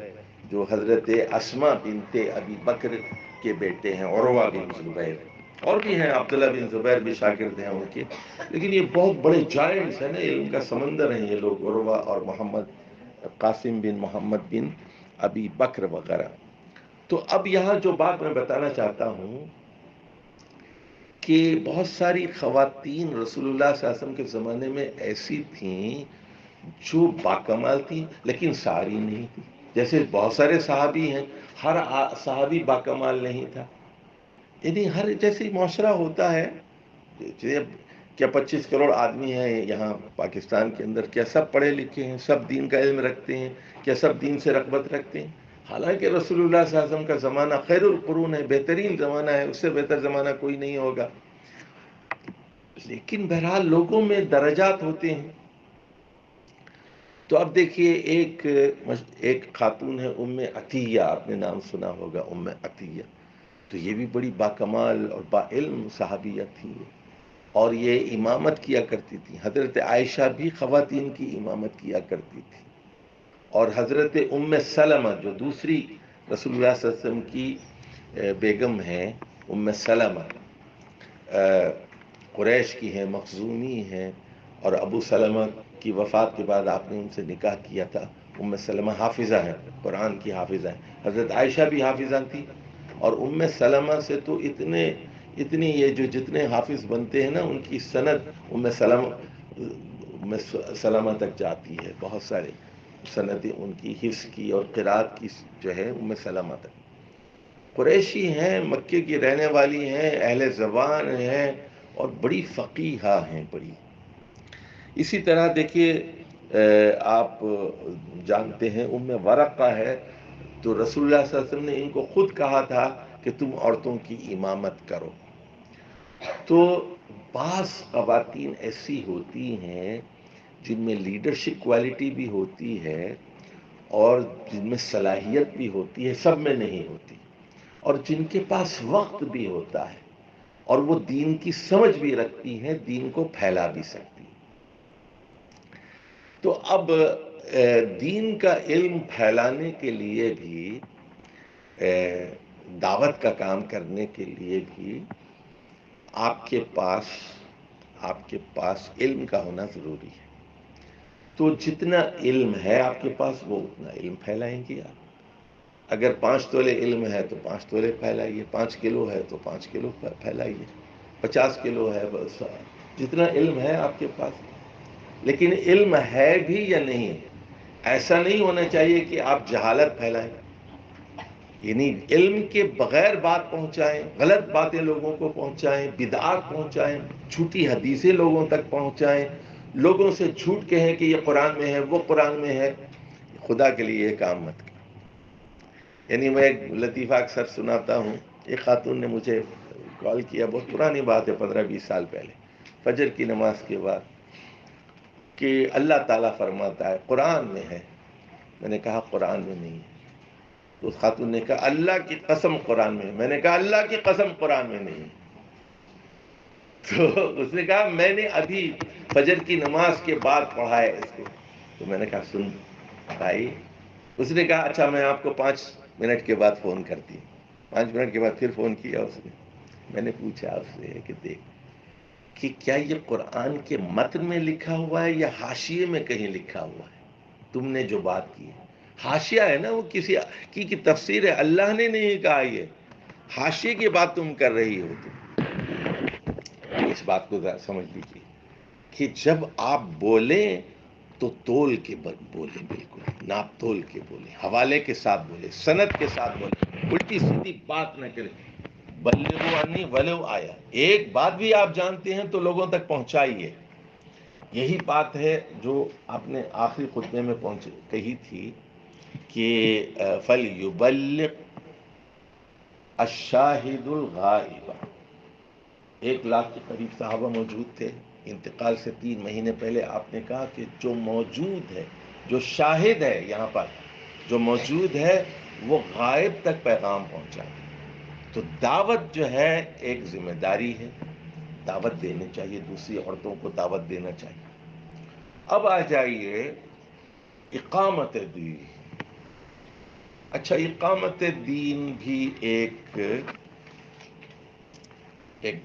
جو حضرت اسماء بنت ابی بکر کے بیٹے ہیں عروہ بن زبیر. اور بھی ہیں، عبداللہ بن زبیر بھی شاگرد ہیں ان کے، لیکن یہ بہت بڑے جائنٹس ہیں نا، علم کا سمندر ہیں یہ لوگ، عروہ اور قاسم بن محمد بن ابی بکر وغیرہ. تو اب یہاں جو بات میں بتانا چاہتا ہوں کہ بہت ساری خواتین رسول اللہ صلی اللہ علیہ وسلم کے زمانے میں ایسی تھیں جو باکمال تھیں، لیکن ساری نہیں تھی. جیسے بہت سارے صحابی ہیں، ہر صحابی باکمال نہیں تھا. یعنی ہر جیسے معاشرہ ہوتا ہے، کیا 25 کروڑ آدمی ہیں یہاں پاکستان کے اندر، کیا سب پڑھے لکھے ہیں، سب دین کا علم رکھتے ہیں، کیا سب دین سے رغبت رکھتے ہیں؟ حالانکہ رسول اللہ صلی اللہ علیہ وسلم کا زمانہ خیر القرون ہے، بہترین زمانہ ہے، اس سے بہتر زمانہ کوئی نہیں ہوگا. لیکن بہرحال لوگوں میں درجات ہوتے ہیں. تو اب دیکھیے ایک خاتون ہے ام عطیہ، آپ نے نام سنا ہوگا ام عطیہ. تو یہ بھی بڑی باکمال اور با علم صحابیہ تھی، اور یہ امامت کیا کرتی تھی. حضرت عائشہ بھی خواتین کی امامت کیا کرتی تھی. اور حضرت ام سلمہ جو دوسری رسول اللہ صلی اللہ علیہ وسلم کی بیگم ہیں، ام سلمہ قریش کی ہیں، مخزومی ہیں، اور ابو سلمہ کی وفات کے بعد آپ نے ان سے نکاح کیا تھا. ام سلمہ حافظہ ہیں، قرآن کی حافظہ ہیں. حضرت عائشہ بھی حافظہ تھی، اور ام سلمہ سے تو اتنی یہ جو جتنے حافظ بنتے ہیں نا، ان کی سند ام سلمہ تک جاتی ہے. بہت سارے سندیں ان کی حفظ کی اور قرات کی جو ہے ام سلمہ تک. قریشی ہیں، مکے کی رہنے والی ہیں، اہل زبان ہیں، اور بڑی فقیہہ ہیں بڑی. اسی طرح دیکھیے آپ جانتے ہیں ام ورقہ ہے، تو رسول اللہ صلی اللہ علیہ وسلم نے ان کو خود کہا تھا کہ تم عورتوں کی امامت کرو. تو بعض خواتین ایسی ہوتی ہیں جن میں لیڈرشپ کوالٹی بھی ہوتی ہے، اور جن میں صلاحیت بھی ہوتی ہے، سب میں نہیں ہوتی، اور جن کے پاس وقت بھی ہوتا ہے اور وہ دین کی سمجھ بھی رکھتی ہیں، دین کو پھیلا بھی سکتی ہیں۔ تو اب دین کا علم پھیلانے کے لیے بھی، دعوت کا کام کرنے کے لیے بھی آپ کے پاس علم کا ہونا ضروری ہے۔ تو جتنا علم ہے آپ کے پاس، وہ اتنا علم پھیلائیں گے آپ۔ اگر 5 تولے علم ہے تو 5 تولے پھیلائیے، 5 کلو ہے تو 5 کلو پھیلائیے، 50 کلو ہے، بس جتنا علم ہے آپ کے پاس۔ لیکن علم ہے بھی یا نہیں، ایسا نہیں ہونا چاہیے کہ آپ جہالت پھیلائیں، یعنی علم کے بغیر بات پہنچائیں، غلط باتیں لوگوں کو پہنچائیں، بدعات پہنچائیں، جھوٹی حدیثیں لوگوں تک پہنچائیں، لوگوں سے جھوٹ کہیں کہ یہ قرآن میں ہے، وہ قرآن میں ہے۔ خدا کے لیے یہ کام مت کریں۔ یعنی میں ایک لطیفہ اکثر سناتا ہوں، ایک خاتون نے مجھے کال کیا، بہت پرانی بات ہے، 15-20 سال پہلے، فجر کی نماز کے بعد، کہ اللہ تعالیٰ فرماتا ہے قرآن میں ہے۔ میں نے کہا قرآن میں نہیں ہے۔ تو اس خاتون نے کہا اللہ کی قسم قرآن میں ہے۔ میں نے کہا اللہ کی قسم قرآن میں نہیں ہے۔ تو اس نے کہا میں نے ابھی فجر کی نماز کے بعد پڑھا ہے اس کو۔ تو میں نے کہا سن بھائی، اس نے کہا اچھا میں آپ کو 5 منٹ کے بعد فون کرتی ہوں۔ 5 منٹ کے بعد پھر فون کیا اس نے۔ میں نے پوچھا اس سے کہ دیکھ کہ کیا یہ قرآن کے متن میں لکھا ہوا ہے یا حاشیے میں کہیں لکھا ہوا ہے؟ تم نے جو بات کی ہے حاشیہ ہے نا، وہ کسی کی تفسیر ہے، اللہ نے نہیں کہا، یہ حاشیے کی بات تم کر رہی ہو۔ تم اس بات کو سمجھ لیجیے کہ جب آپ بولیں تو تول کے بولیں، بالکل ناپ تول کے بولیں، حوالے کے ساتھ بولیں، سند کے ساتھ بولیں، الٹی سیدھی بات نہ کریں۔ بلغوا عنی ولو آیا، ایک بات بھی آپ جانتے ہیں تو لوگوں تک پہنچائیے۔ یہی بات ہے جو آپ نے آخری خطبے میں کہی تھی کہ فَلْيُبَلِّغْ الشَّاهِدُ الْغَائِبَ۔ 1 لاکھ کے قریب صحابہ موجود تھے۔ انتقال سے 3 مہینے پہلے آپ نے کہا کہ جو موجود ہے، جو شاہد ہے، یہاں پر جو موجود ہے وہ غائب تک پیغام پہنچائے۔ تو دعوت جو ہے ایک ذمہ داری ہے، دعوت دینی چاہیے، دوسری عورتوں کو دعوت دینا چاہیے۔ اب آ جائیے اقامت دین۔ اچھا، اقامت دین بھی ایک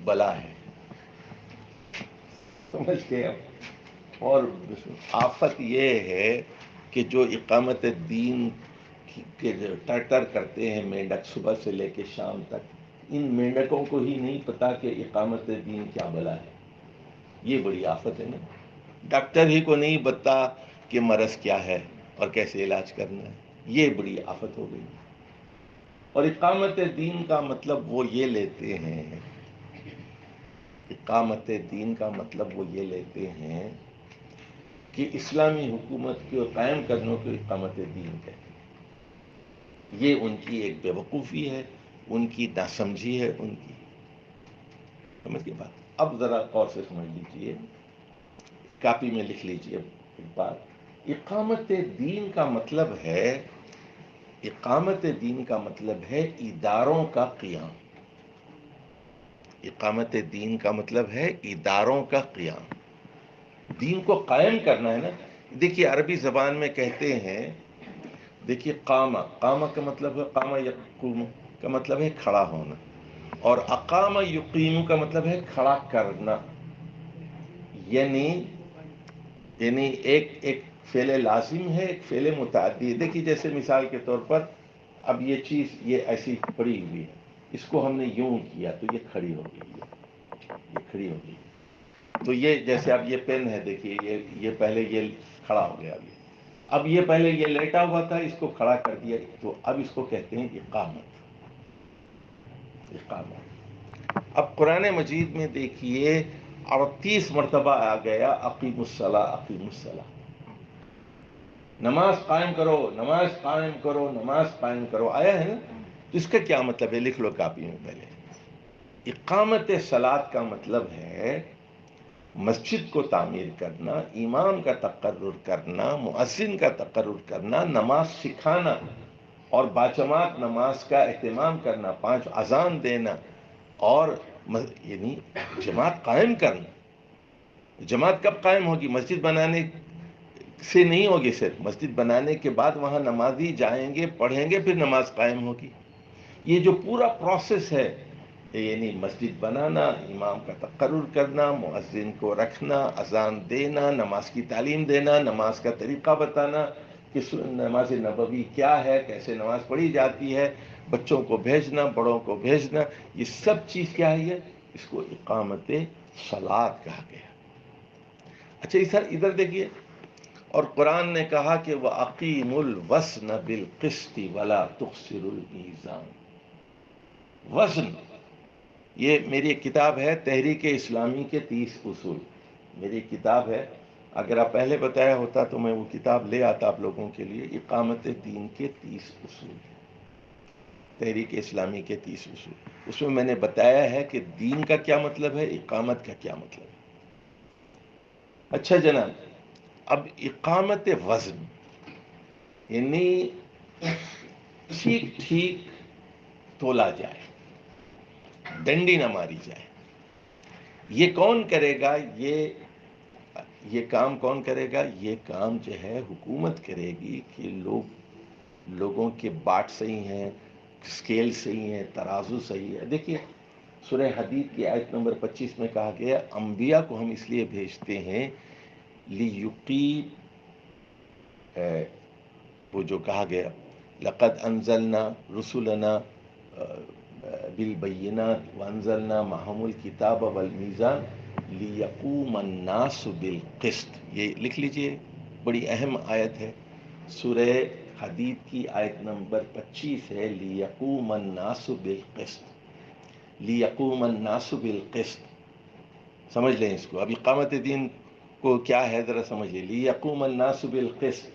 بلا ہے، سمجھ گئے آپ؟ اور آفت یہ ہے کہ جو اقامت دین کے ٹر کرتے ہیں مینڈک صبح سے لے کے شام تک، ان مینڈکوں کو ہی نہیں پتا کہ اقامت دین کیا بلا ہے۔ یہ بڑی آفت ہے نا۔ ڈاکٹر ہی کو نہیں بتا کہ مرض کیا ہے اور کیسے علاج کرنا ہے، یہ بڑی آفت ہو گئی۔ اور اقامت دین کا مطلب وہ یہ لیتے ہیں، اقامت دین کا مطلب وہ یہ لیتے ہیں کہ اسلامی حکومت کو قائم کرنے کو اقامت دین کہتے ہیں۔ یہ ان کی ایک بے وقوفی ہے، ان کی ناسمجھی ہے، ان کی سمجھ کے بات۔ اب ذرا غور سے سمجھ لیجئے، کاپی میں لکھ لیجئے ایک بات۔ اقامت دین کا مطلب ہے، اقامت دین کا مطلب ہے اداروں کا قیام۔ اقامت دین کا مطلب ہے اداروں کا قیام، دین کو قائم کرنا ہے نا۔ دیکھیے عربی زبان میں کہتے ہیں، دیکھیے قامہ کا مطلب ہے، قامہ یقوم کا مطلب ہے کھڑا ہونا، اور اقامہ یقیم کا مطلب ہے کھڑا کرنا۔ یعنی ایک فعل لازم ہے، ایک فعل متعدی ہے۔ دیکھیے جیسے مثال کے طور پر اب یہ چیز یہ ایسی پڑی ہوئی ہے، اس کو ہم نے یوں کیا تو یہ کھڑی ہو گئی، یہ کھڑی ہو گئی۔ تو یہ جیسے اب یہ پین ہے، دیکھیے یہ پہلے یہ کھڑا ہو گیا، اب یہ پہلے یہ لیٹا ہوا تھا، اس کو کھڑا کر دیا، تو اب اس کو کہتے ہیں اقامت۔ اب قرآن مجید میں دیکھیے 38 مرتبہ آ گیا اقیم الصلاۃ، اقیم الصلاۃ، نماز قائم کرو، نماز قائم کرو، نماز قائم کرو، آیا ہے نا؟ تو اس کا کیا مطلب ہے؟ لکھ لو کاپی میں پہلے۔ اقامت صلاۃ کا مطلب ہے مسجد کو تعمیر کرنا، امام کا تقرر کرنا، مؤذن کا تقرر کرنا، نماز سکھانا اور باجماعت نماز کا اہتمام کرنا، 5 اذان دینا، اور یعنی جماعت قائم کرنا. جماعت کب قائم ہوگی؟ مسجد بنانے سے نہیں ہوگی. صرف مسجد بنانے کے بعد وہاں نمازی جائیں گے، پڑھیں گے، پھر نماز قائم ہوگی. یہ جو پورا پروسیس ہے، یعنی مسجد بنانا، امام کا تقرر کرنا، مؤذن کو رکھنا، اذان دینا، نماز کی تعلیم دینا، نماز کا طریقہ بتانا کہ نماز نبوی کیا ہے، کیسے نماز پڑھی جاتی ہے، بچوں کو بھیجنا، بڑوں کو بھیجنا، یہ سب چیز کیا ہے؟ اس کو اقامت صلاۃ کہا گیا. اچھا سر ادھر دیکھیے، اور قرآن نے کہا کہ وَأَقِيمُوا الْوَزْنَ بِالْقِسْطِ وَلَا تُخْسِرُوا الْمِيزَانَ. وزن، یہ میری ایک کتاب ہے تحریک اسلامی کے 30 اصول. میری ایک کتاب ہے، اگر آپ پہلے بتایا ہوتا تو میں وہ کتاب لے آتا آپ لوگوں کے لیے. اقامت دین کے 30 اصول، تحریک اسلامی کے 30 اصول. اس میں نے بتایا ہے کہ دین کا کیا مطلب ہے، اقامت کا کیا مطلب ہے. اچھا جناب، اب اقامت وزن یعنی ٹھیک ٹھیک تولا جائے، ڈنڈی نہ ماری جائے. یہ کون کرے گا؟ یہ کام کون کرے گا؟ یہ کام جو ہے حکومت کرے گی کہ لوگوں کے باٹ صحیح ہیں، اسکیل صحیح ہیں، ترازو صحیح ہے. دیکھیے سورہ حدید کی آیت نمبر 25 میں کہا گیا انبیاء کو ہم اس لیے بھیجتے ہیں لیقیم، وہ جو کہا گیا لقد انزلنا رسلنا بالبینات وانزلنا معهم الکتاب والمیزان لیقوم الناس بالقسط. یہ لکھ لیجئے، بڑی اہم آیت ہے. سورہ حدید کی آیت نمبر 25 ہے لیقوم الناس بالقسط. لیقوم الناس بالقسط، سمجھ لیں اس کو. اب اقامت دین کو کیا ہے ذرا سمجھ لیں. لیقوم الناس بالقسط،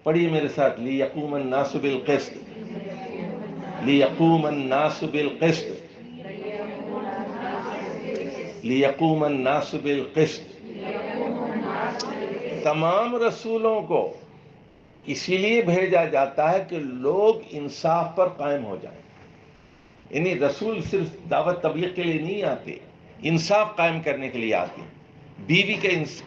پڑھیے میرے ساتھ، لیقوم الناس بالقسط. لیقوم الناس بالقسط، لیقوم الناس بالقسط. تمام رسولوں کو اسی لیے بھیجا جاتا ہے کہ لوگ انصاف پر قائم ہو جائیں. یعنی رسول صرف دعوت تبلیغ کے لیے نہیں آتے، انصاف قائم کرنے کے لیے آتے ہیں. بیوی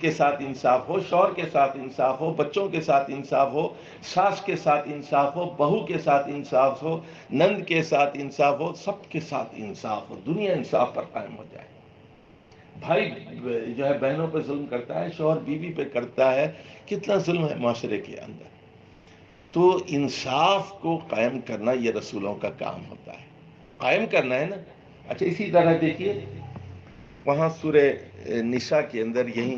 کے ساتھ انصاف ہو، شوہر کے ساتھ انصاف ہو، بچوں کے ساتھ انصاف ہو، ساس کے ساتھ انصاف ہو، بہو کے ساتھ انصاف ہو، نند کے ساتھ انصاف ہو، سب کے ساتھ انصاف ہو، دنیا انصاف پر قائم ہو جائے. بھائی جو ہے بہنوں پہ ظلم کرتا ہے، شوہر بیوی پہ کرتا ہے، کتنا ظلم ہے معاشرے کے اندر. تو انصاف کو قائم کرنا یہ رسولوں کا کام ہوتا ہے، قائم کرنا ہے نا. اچھا اسی طرح دیکھیے وہاں سورہ نساء کے اندر یہی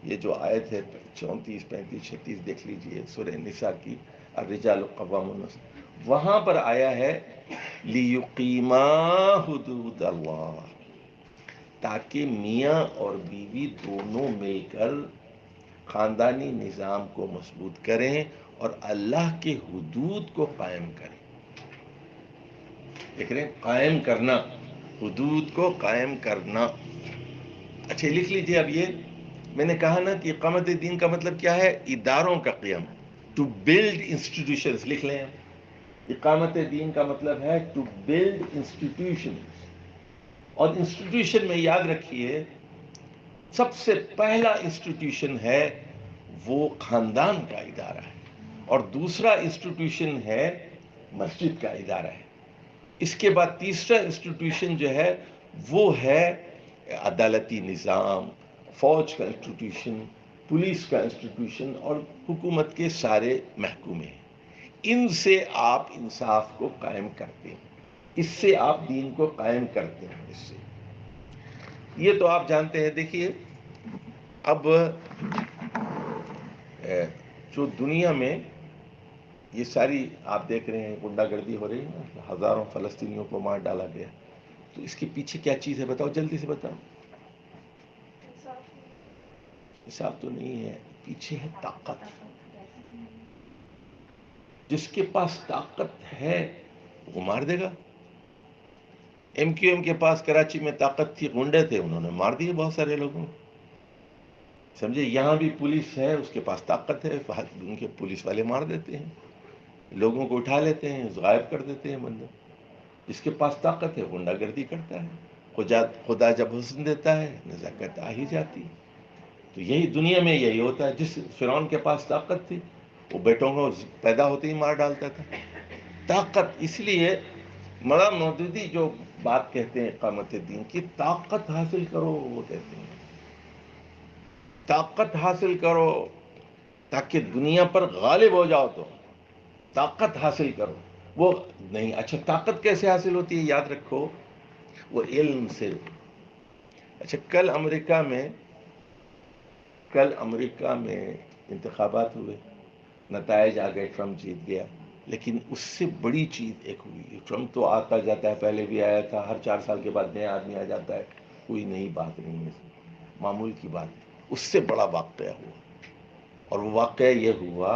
یہ جو آیت ہے 34 35 36 دیکھ لیجئے سورہ نساء کی، الرجال قوامون، وہاں پر آیا ہے لیقیما حدود اللہ، تاکہ میاں اور بیوی دونوں مل کر خاندانی نظام کو مضبوط کریں اور اللہ کے حدود کو قائم کریں. دیکھ رہے ہیں، قائم کرنا، حدود کو قائم کرنا. اچھا لکھ لیجئے. اب یہ میں نے کہا نا کہ اقامت دین کا مطلب کیا ہے؟ اداروں کا قیام، ٹو بلڈ انسٹیٹیوشنز. لکھ لیں، اقامت دین کا مطلب ہے ٹو بلڈ انسٹیٹیوشنز. اور انسٹیٹیوشن میں یاد رکھیے سب سے پہلا انسٹیٹیوشن ہے وہ خاندان کا ادارہ ہے، اور دوسرا انسٹیٹیوشن ہے مسجد کا ادارہ ہے. اس کے بعد تیسرا انسٹیٹیوشن جو ہے وہ ہے عدالتی نظام، فوج کا انسٹیٹیوشن، پولیس کا انسٹیٹیوشن اور حکومت کے سارے محکومے. ان سے آپ انصاف کو قائم کرتے ہیں، اس سے آپ دین کو قائم کرتے ہیں. اس سے یہ تو آپ جانتے ہیں. دیکھیے اب جو دنیا میں یہ ساری آپ دیکھ رہے ہیں غنڈہ گردی ہو رہی ہے نا، ہزاروں فلسطینیوں کو مار ڈالا گیا، تو اس کے پیچھے کیا چیز ہے بتاؤ، جلدی سے بتاؤ. حساب تو نہیں ہے، پیچھے ہے طاقت. جس کے پاس طاقت ہے وہ مار دے گا. ایم کیو ایم کے پاس کراچی میں طاقت تھی، غنڈے تھے، انہوں نے مار دیے بہت سارے لوگوں کو. سمجھے، یہاں بھی پولیس ہے، اس کے پاس طاقت ہے، ان کے پولیس والے مار دیتے ہیں، لوگوں کو اٹھا لیتے ہیں، غائب کر دیتے ہیں بندہ. جس کے پاس طاقت ہے غنڈہ گردی کرتا ہے. خدا جب حسن دیتا ہے نزاکت آ ہی جاتی. تو یہی دنیا میں یہی ہوتا ہے. جس فرعون کے پاس طاقت تھی وہ بیٹوں کو پیدا ہوتے ہی مار ڈالتا تھا. طاقت اس لیے مولانا مودودی جو بات کہتے ہیں اقامت دین کی، طاقت حاصل کرو، وہ کہتے ہیں طاقت حاصل کرو تاکہ دنیا پر غالب ہو جاؤ. تو طاقت حاصل کرو وہ نہیں. اچھا طاقت کیسے حاصل ہوتی ہے؟ یاد رکھو وہ علم سے. اچھا کل امریکہ میں انتخابات ہوئے، نتائج آ گئے، ٹرمپ جیت گیا. لیکن اس سے بڑی چیز ایک ہوئی. ٹرمپ تو آتا جاتا ہے، پہلے بھی آیا تھا، ہر 4 سال کے بعد نیا آدمی آ جاتا ہے، کوئی نئی بات نہیں ہے، معمول کی بات. اس سے بڑا واقعہ ہوا، اور وہ واقعہ یہ ہوا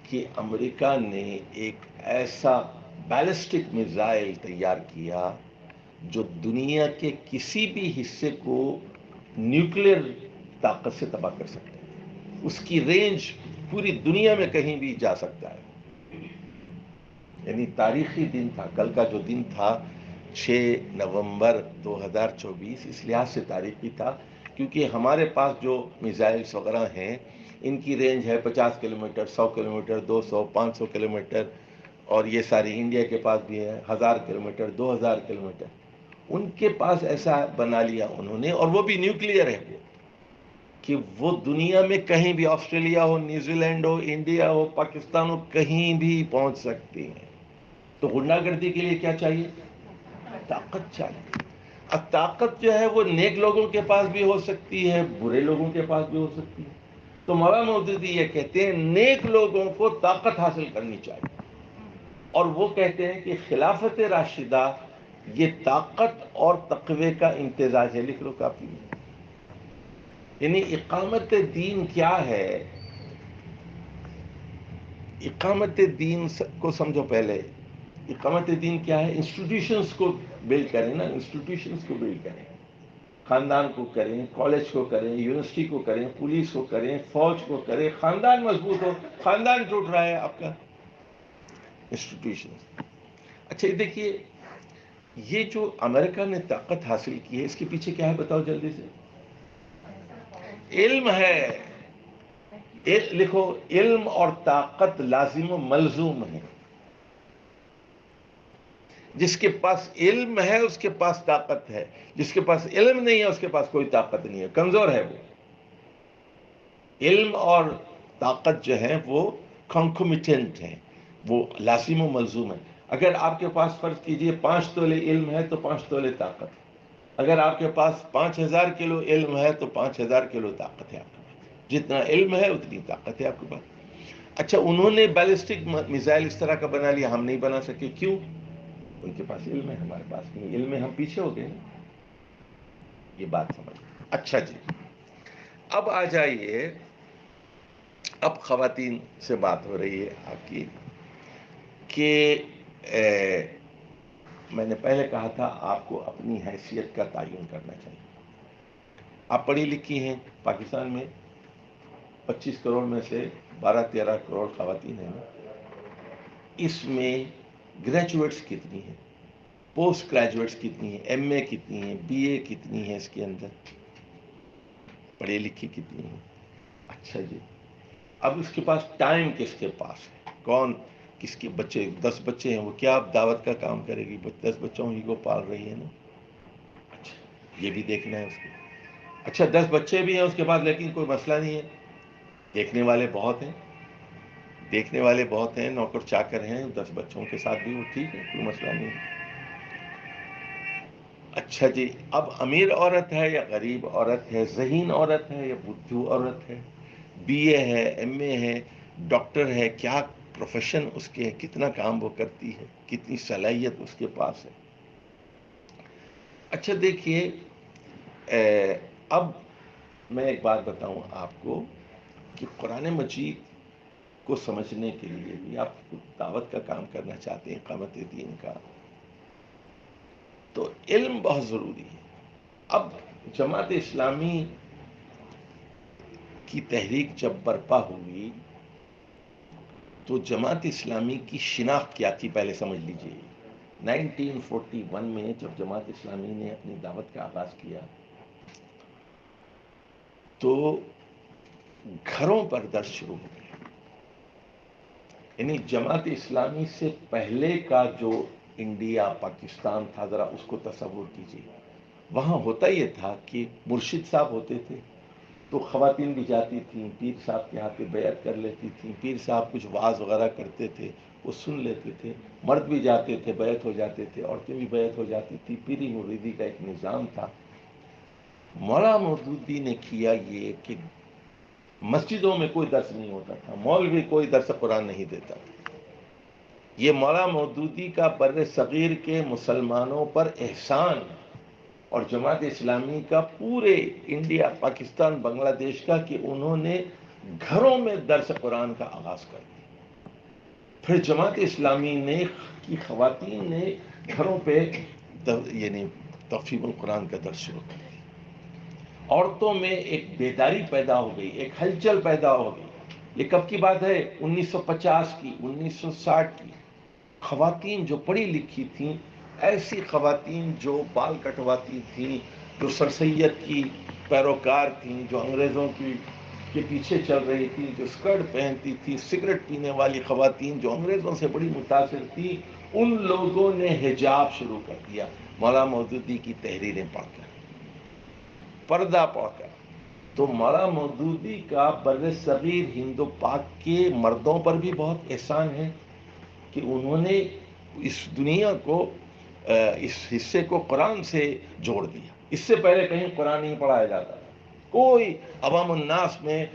کہ امریکہ نے ایک ایسا بیلسٹک میزائل تیار کیا جو دنیا کے کسی بھی حصے کو نیوکلیر طاقت سے تباہ کر سکتا ہے. اس کی رینج پوری دنیا میں کہیں بھی جا سکتا ہے. یعنی تاریخی دن تھا کل کا، جو دن تھا 6 نومبر 2024، اس لحاظ سے تاریخی تھا کیونکہ ہمارے پاس جو میزائلس وغیرہ ہیں ان کی رینج ہے 50 کلومیٹر، 100 کلومیٹر، 200، 500 کلومیٹر، اور یہ ساری انڈیا کے پاس بھی ہے 1000 کلومیٹر، 2000 کلومیٹر. ان کے پاس ایسا بنا لیا انہوں نے، اور وہ بھی نیوکلیئر ہے کہ وہ دنیا میں کہیں بھی، آسٹریلیا ہو، نیوزی لینڈ ہو، انڈیا ہو، پاکستان ہو، کہیں بھی پہنچ سکتی ہیں. تو غنڈہ گردی کے لیے کیا چاہیے؟ طاقت چاہیے. اب طاقت جو ہے وہ نیک لوگوں کے پاس بھی ہو سکتی ہے، برے لوگوں کے پاس بھی ہو سکتی ہے. تو مولانا مودودی یہ کہتے ہیں نیک لوگوں کو طاقت حاصل کرنی چاہیے، اور وہ کہتے ہیں کہ خلافت راشدہ یہ طاقت اور تقوی کا امتزاج ہے. لکھ لو کافی میں. یعنی اقامت دین کیا ہے؟ اقامت دین کو سمجھو پہلے. اقامت دین کیا ہے؟ انسٹیٹیوشنز کو بلڈ کریں نا، انسٹیٹیوشنز کو بلڈ کریں، خاندان کو کریں، کالج کو کریں، یونیورسٹی کو کریں، پولیس کو کریں، فوج کو کریں. خاندان مضبوط ہو، خاندان ٹوٹ رہا ہے آپ کا، انسٹیٹیوشن. اچھا دیکھیے یہ جو امریکہ نے طاقت حاصل کی ہے اس کے پیچھے کیا ہے بتاؤ جلدی سے؟ علم ہے. لکھو علم اور طاقت لازم و ملزوم ہے. جس کے پاس علم ہے اس کے پاس طاقت ہے، جس کے پاس علم نہیں ہے اس کے پاس کوئی طاقت نہیں ہے، کمزور ہے وہ. علم اور طاقت جو ہے وہ کنکومیٹنٹ ہیں، وہ لازم و ملزوم ہے. اگر آپ کے پاس فرض کیجئے 5 تولے علم ہے تو 5 تولے طاقت ہے. اگر آپ کے پاس 5000 کلو علم ہے تو 5000 کلو طاقت ہے آپ کے پاس. جتنا علم ہے اتنی طاقت ہے آپ کے پاس. اچھا انہوں نے بیلسٹک میزائل اس طرح کا بنا لیا، ہم نہیں بنا سکے. کیوں؟ ان کے پاس علم ہے، ہمارے پاس نہیں. علم میں ہم پیچھے ہو گئے. یہ بات سمجھ. اچھا جی اب آ جائیے، اب خواتین سے بات ہو رہی ہے آپ کی کہ میں نے پہلے کہا تھا آپ کو اپنی حیثیت کا تعین کرنا چاہیے. آپ پڑھی لکھی ہیں، پاکستان میں 25 کروڑ میں سے 12-13 کروڑ خواتین ہیں. اس میں گریجویٹس کتنی ہیں، پوسٹ گریجویٹس کتنی ہیں، ایم اے کتنی ہیں، بی اے کتنی ہیں، اس کے اندر پڑھی لکھی کتنی ہیں؟ اچھا جی اب اس کے پاس ٹائم کس کے پاس ہے؟ کون کس کے بچے؟ 10 بچے ہیں، وہ کیا دعوت کا کام کرے گی؟ 10 بچوں ہی کو پال رہی ہے نا. اچھا یہ بھی دیکھنا ہے اس کو. اچھا 10 بچے بھی ہیں اس کے بعد، لیکن کوئی مسئلہ نہیں ہے، دیکھنے والے بہت ہیں، دیکھنے والے بہت ہیں، نوکر چاکر ہیں 10 بچوں کے ساتھ بھی، وہ ٹھیک ہے، کوئی مسئلہ نہیں ہے. اچھا جی اب امیر عورت ہے یا غریب عورت ہے، ذہین عورت ہے یا بدھو عورت ہے، بی اے ہے، ایم اے ہے، ڈاکٹر ہے، کیا پروفیشن اس کے ہے، کتنا کام وہ کرتی ہے، کتنی صلاحیت اس کے پاس ہے. اچھا دیکھیے اب میں ایک بات بتاؤں آپ کو کہ قرآن مجید کو سمجھنے کے لیے بھی آپ دعوت کا کام کرنا چاہتے ہیں، اقامت دین کا، تو علم بہت ضروری ہے. اب جماعت اسلامی کی تحریک جب برپا ہوئی تو جماعت اسلامی کی شناخت کیا تھی پہلے سمجھ لیجئے. 1941 میں جب جماعت اسلامی نے اپنی دعوت کا آغاز کیا تو گھروں پر درس شروع ہو گئے. یعنی جماعت اسلامی سے پہلے کا جو انڈیا پاکستان تھا ذرا اس کو تصور کیجیے. وہاں ہوتا یہ تھا کہ مرشد صاحب ہوتے تھے تو خواتین بھی جاتی تھیں, پیر صاحب کے ہاتھ پہ بیعت کر لیتی تھیں, پیر صاحب کچھ وعظ وغیرہ کرتے تھے وہ سن لیتے تھے, مرد بھی جاتے تھے بیعت ہو جاتے تھے, عورتیں بھی بیعت ہو جاتی تھی. پیری مریدی کا ایک نظام تھا. مولانا مودودی نے کیا یہ کہ مسجدوں میں کوئی درس نہیں ہوتا تھا, مولوی کوئی درس قرآن نہیں دیتا تھا. یہ مولانا مودودی کا بر صغیر کے مسلمانوں پر احسان اور جماعت اسلامی کا پورے انڈیا پاکستان بنگلہ دیش کا کہ انہوں نے گھروں میں درس قرآن کا آغاز کر دیا. پھر جماعت اسلامی نے کی خواتین نے گھروں پہ یعنی تفہیم القرآن کا درس شروع کر دیا. عورتوں میں ایک بیداری پیدا ہو گئی, ایک ہلچل پیدا ہو گئی. یہ کب کی بات ہے؟ 1950 کی, 1960 کی. خواتین جو پڑھی لکھی تھیں, ایسی خواتین جو بال کٹواتی تھیں, جو سر سید کی پیروکار تھیں, جو انگریزوں کے پیچھے چل رہی تھی, جو اسکرٹ پہنتی تھی, سگریٹ پینے والی خواتین جو انگریزوں سے بڑی متاثر تھی, ان لوگوں نے حجاب شروع کر دیا مولانا مودودی کی تحریریں پڑھ کر, پردہ پڑھ کر. تو مولانا مودودی کا بر صغیر ہند و پاک کے مردوں پر بھی بہت احسان ہے کہ انہوں نے اس دنیا کو, اس حصے کو قرآن سے جوڑ دیا. اس سے پہلے کہیں قرآن نہیں پڑھایا جاتا تھا. کوئی عوام الناس میں,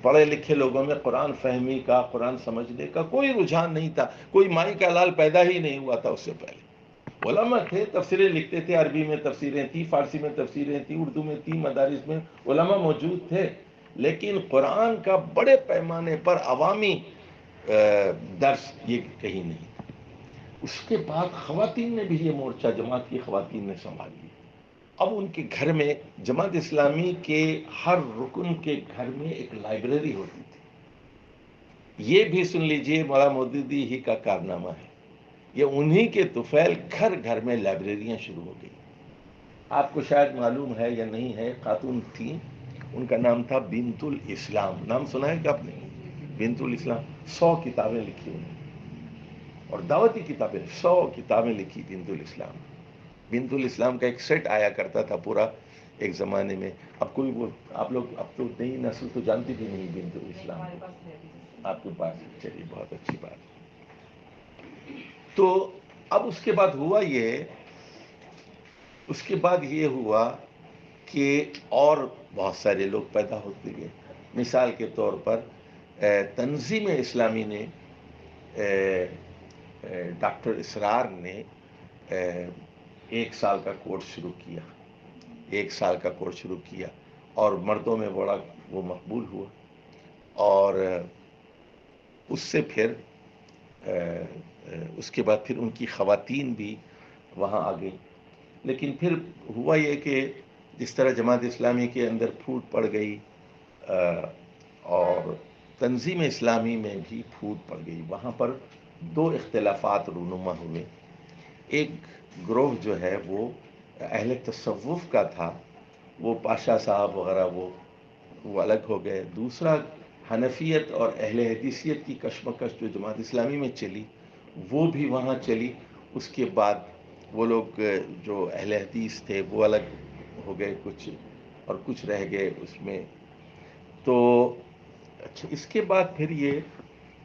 پڑھے لکھے لوگوں میں قرآن فہمی کا, قرآن سمجھنے کا کوئی رجحان نہیں تھا. کوئی مائی کا لال پیدا ہی نہیں ہوا تھا اس سے پہلے. علماء تھے, تفسیریں لکھتے تھے, عربی میں تفسیریں تھیں, فارسی میں تفسیریں تھیں, اردو میں تھیں, مدارس میں علماء موجود تھے, لیکن قرآن کا بڑے پیمانے پر عوامی درس یہ کہیں نہیں. اس کے بعد خواتین نے بھی یہ مورچہ جماعت کی خواتین نے سنبھال لیا. اب ان کے گھر میں, جماعت اسلامی کے ہر رکن کے گھر میں ایک لائبریری ہوتی تھی. یہ بھی سن لیجئے مولانا مودودی ہی کا کارنامہ ہے. یہ انہی کے طفیل گھر گھر میں لائبریریاں شروع ہو گئی. آپ کو شاید معلوم ہے یا نہیں ہے, خاتون تھیں, ان کا نام تھا بنت الاسلام. نام سنا ہے کہ آپ نے؟ بنت الاسلام. 100 کتابیں لکھی انہوں نے, اور دعوتی کتابیں 100 کتابیں لکھی بنت الاسلام. بنت الاسلام کا ایک سیٹ آیا کرتا تھا پورا ایک زمانے میں. اب کوئی وہ, آپ لوگ اب تو نئی نسل تو جانتی بھی نہیں بنت الاسلام. آپ کے پاس, چلیے بہت اچھی بات. تو اب اس کے بعد ہوا یہ, اس کے بعد یہ ہوا کہ اور بہت سارے لوگ پیدا ہوتے گئے. مثال کے طور پر تنظیم اسلامی نے, ڈاکٹر اسرار نے 1 سال کا کورس شروع کیا. 1 سال کا کورس شروع کیا اور مردوں میں بڑا وہ مقبول ہوا. اور اس سے پھر اس کے بعد پھر ان کی خواتین بھی وہاں آ گئی. لیکن پھر ہوا یہ کہ جس طرح جماعت اسلامی کے اندر پھوٹ پڑ گئی, اور تنظیم اسلامی میں بھی پھوٹ پڑ گئی. وہاں پر 2 اختلافات رونما ہوئے. ایک گروہ جو ہے وہ اہل تصوف کا تھا, وہ پاشا صاحب وغیرہ وہ الگ ہو گئے. دوسرا حنفیت اور اہل حدیثیت کی کشمکش جو جماعت اسلامی میں چلی وہ بھی وہاں چلی. اس کے بعد وہ لوگ جو اہل حدیث تھے وہ الگ ہو گئے کچھ, اور کچھ رہ گئے اس میں. تو اچھا, اس کے بعد پھر یہ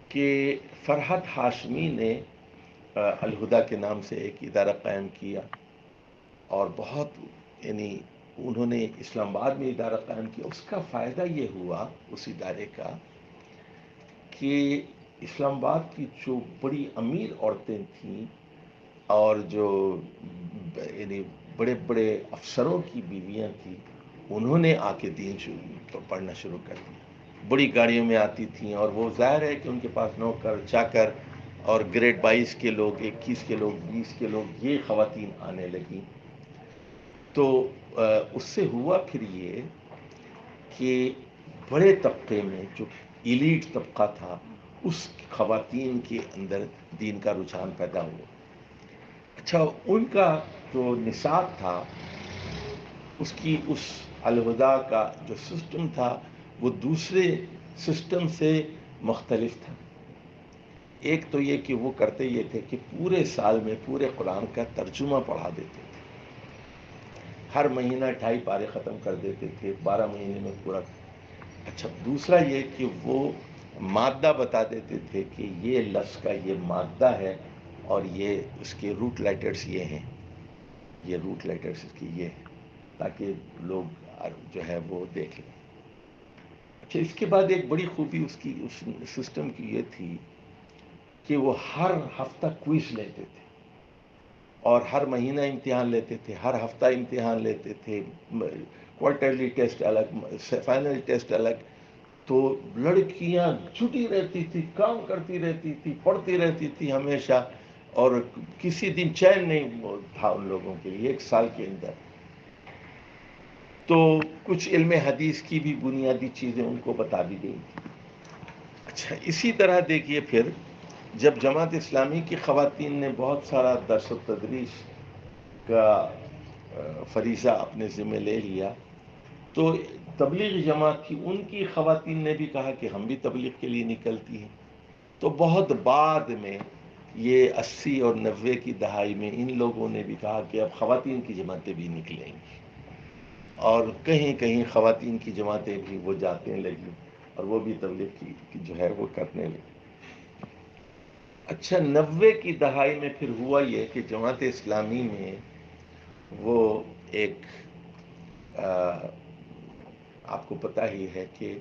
کہ فرحت ہاشمی نے الہدیٰ کے نام سے ایک ادارہ قائم کیا, اور بہت یعنی انہوں نے اسلام آباد میں ادارہ قائم کیا. اس کا فائدہ یہ ہوا اس ادارے کا کہ اسلام آباد کی جو بڑی امیر عورتیں تھیں اور جو یعنی بڑے بڑے افسروں کی بیویاں تھیں, انہوں نے آ کے دین پڑھنا شروع کر دیا. بڑی گاڑیوں میں آتی تھیں, اور وہ ظاہر ہے کہ ان کے پاس نوکر چاکر اور گریڈ 22 کے لوگ, 21 کے لوگ, 20 کے لوگ, یہ خواتین آنے لگیں. تو اس سے ہوا پھر یہ کہ بڑے طبقے میں جو ایلیٹ طبقہ تھا اس خواتین کے اندر دین کا رجحان پیدا ہوا. اچھا، ان کا جو نصاب تھا، اس کی اس الہدا کا جو سسٹم تھا وہ دوسرے سسٹم سے مختلف تھا۔ ایک تو یہ کہ وہ کرتے یہ تھے کہ پورے سال میں پورے قرآن کا ترجمہ پڑھا دیتے تھے، ہر مہینہ 2.5 پارے ختم کر دیتے تھے، 12 مہینے میں پورا۔ اچھا، دوسرا یہ کہ وہ مادہ بتا دیتے تھے کہ یہ لفظ کا یہ مادہ ہے اور یہ اس کے روٹ لیٹرز یہ ہیں، یہ روٹ لیٹرز اس کی یہ ہیں، تاکہ لوگ جو ہے وہ دیکھ لیں۔ اچھا، اس کے بعد ایک بڑی خوبی اس کی اس سسٹم کی یہ تھی کہ وہ ہر ہفتہ کوئز لیتے تھے اور ہر مہینہ امتحان لیتے تھے، ہر ہفتہ امتحان لیتے تھے، کوارٹرلی ٹیسٹ الگ، فائنل ٹیسٹ الگ۔ تو لڑکیاں جٹی رہتی تھی، کام کرتی رہتی تھی، پڑھتی رہتی تھی ہمیشہ، اور کسی دن چین نہیں تھا ان لوگوں کے لیے ایک سال کے اندر۔ تو کچھ علم حدیث کی بھی بنیادی چیزیں ان کو بتا دی گئی تھی۔ اچھا، اسی طرح دیکھیے پھر جب جماعت اسلامی کی خواتین نے بہت سارا درس و تدریس کا فریضہ اپنے ذمہ لے لیا، تو تبلیغ جماعت کی ان کی خواتین نے بھی کہا کہ ہم بھی تبلیغ کے لیے نکلتی ہیں۔ تو بہت بعد میں یہ 80 اور 90 کی دہائی میں ان لوگوں نے بھی کہا کہ اب خواتین کی جماعتیں بھی نکلیں گی، اور کہیں کہیں خواتین کی جماعتیں بھی وہ جاتے لگی اور وہ بھی تبلیغ کی جو ہے وہ کرنے لگی۔ اچھا، 90 کی دہائی میں پھر ہوا یہ کہ جماعت اسلامی میں وہ ایک آپ کو پتہ ہی ہے کہ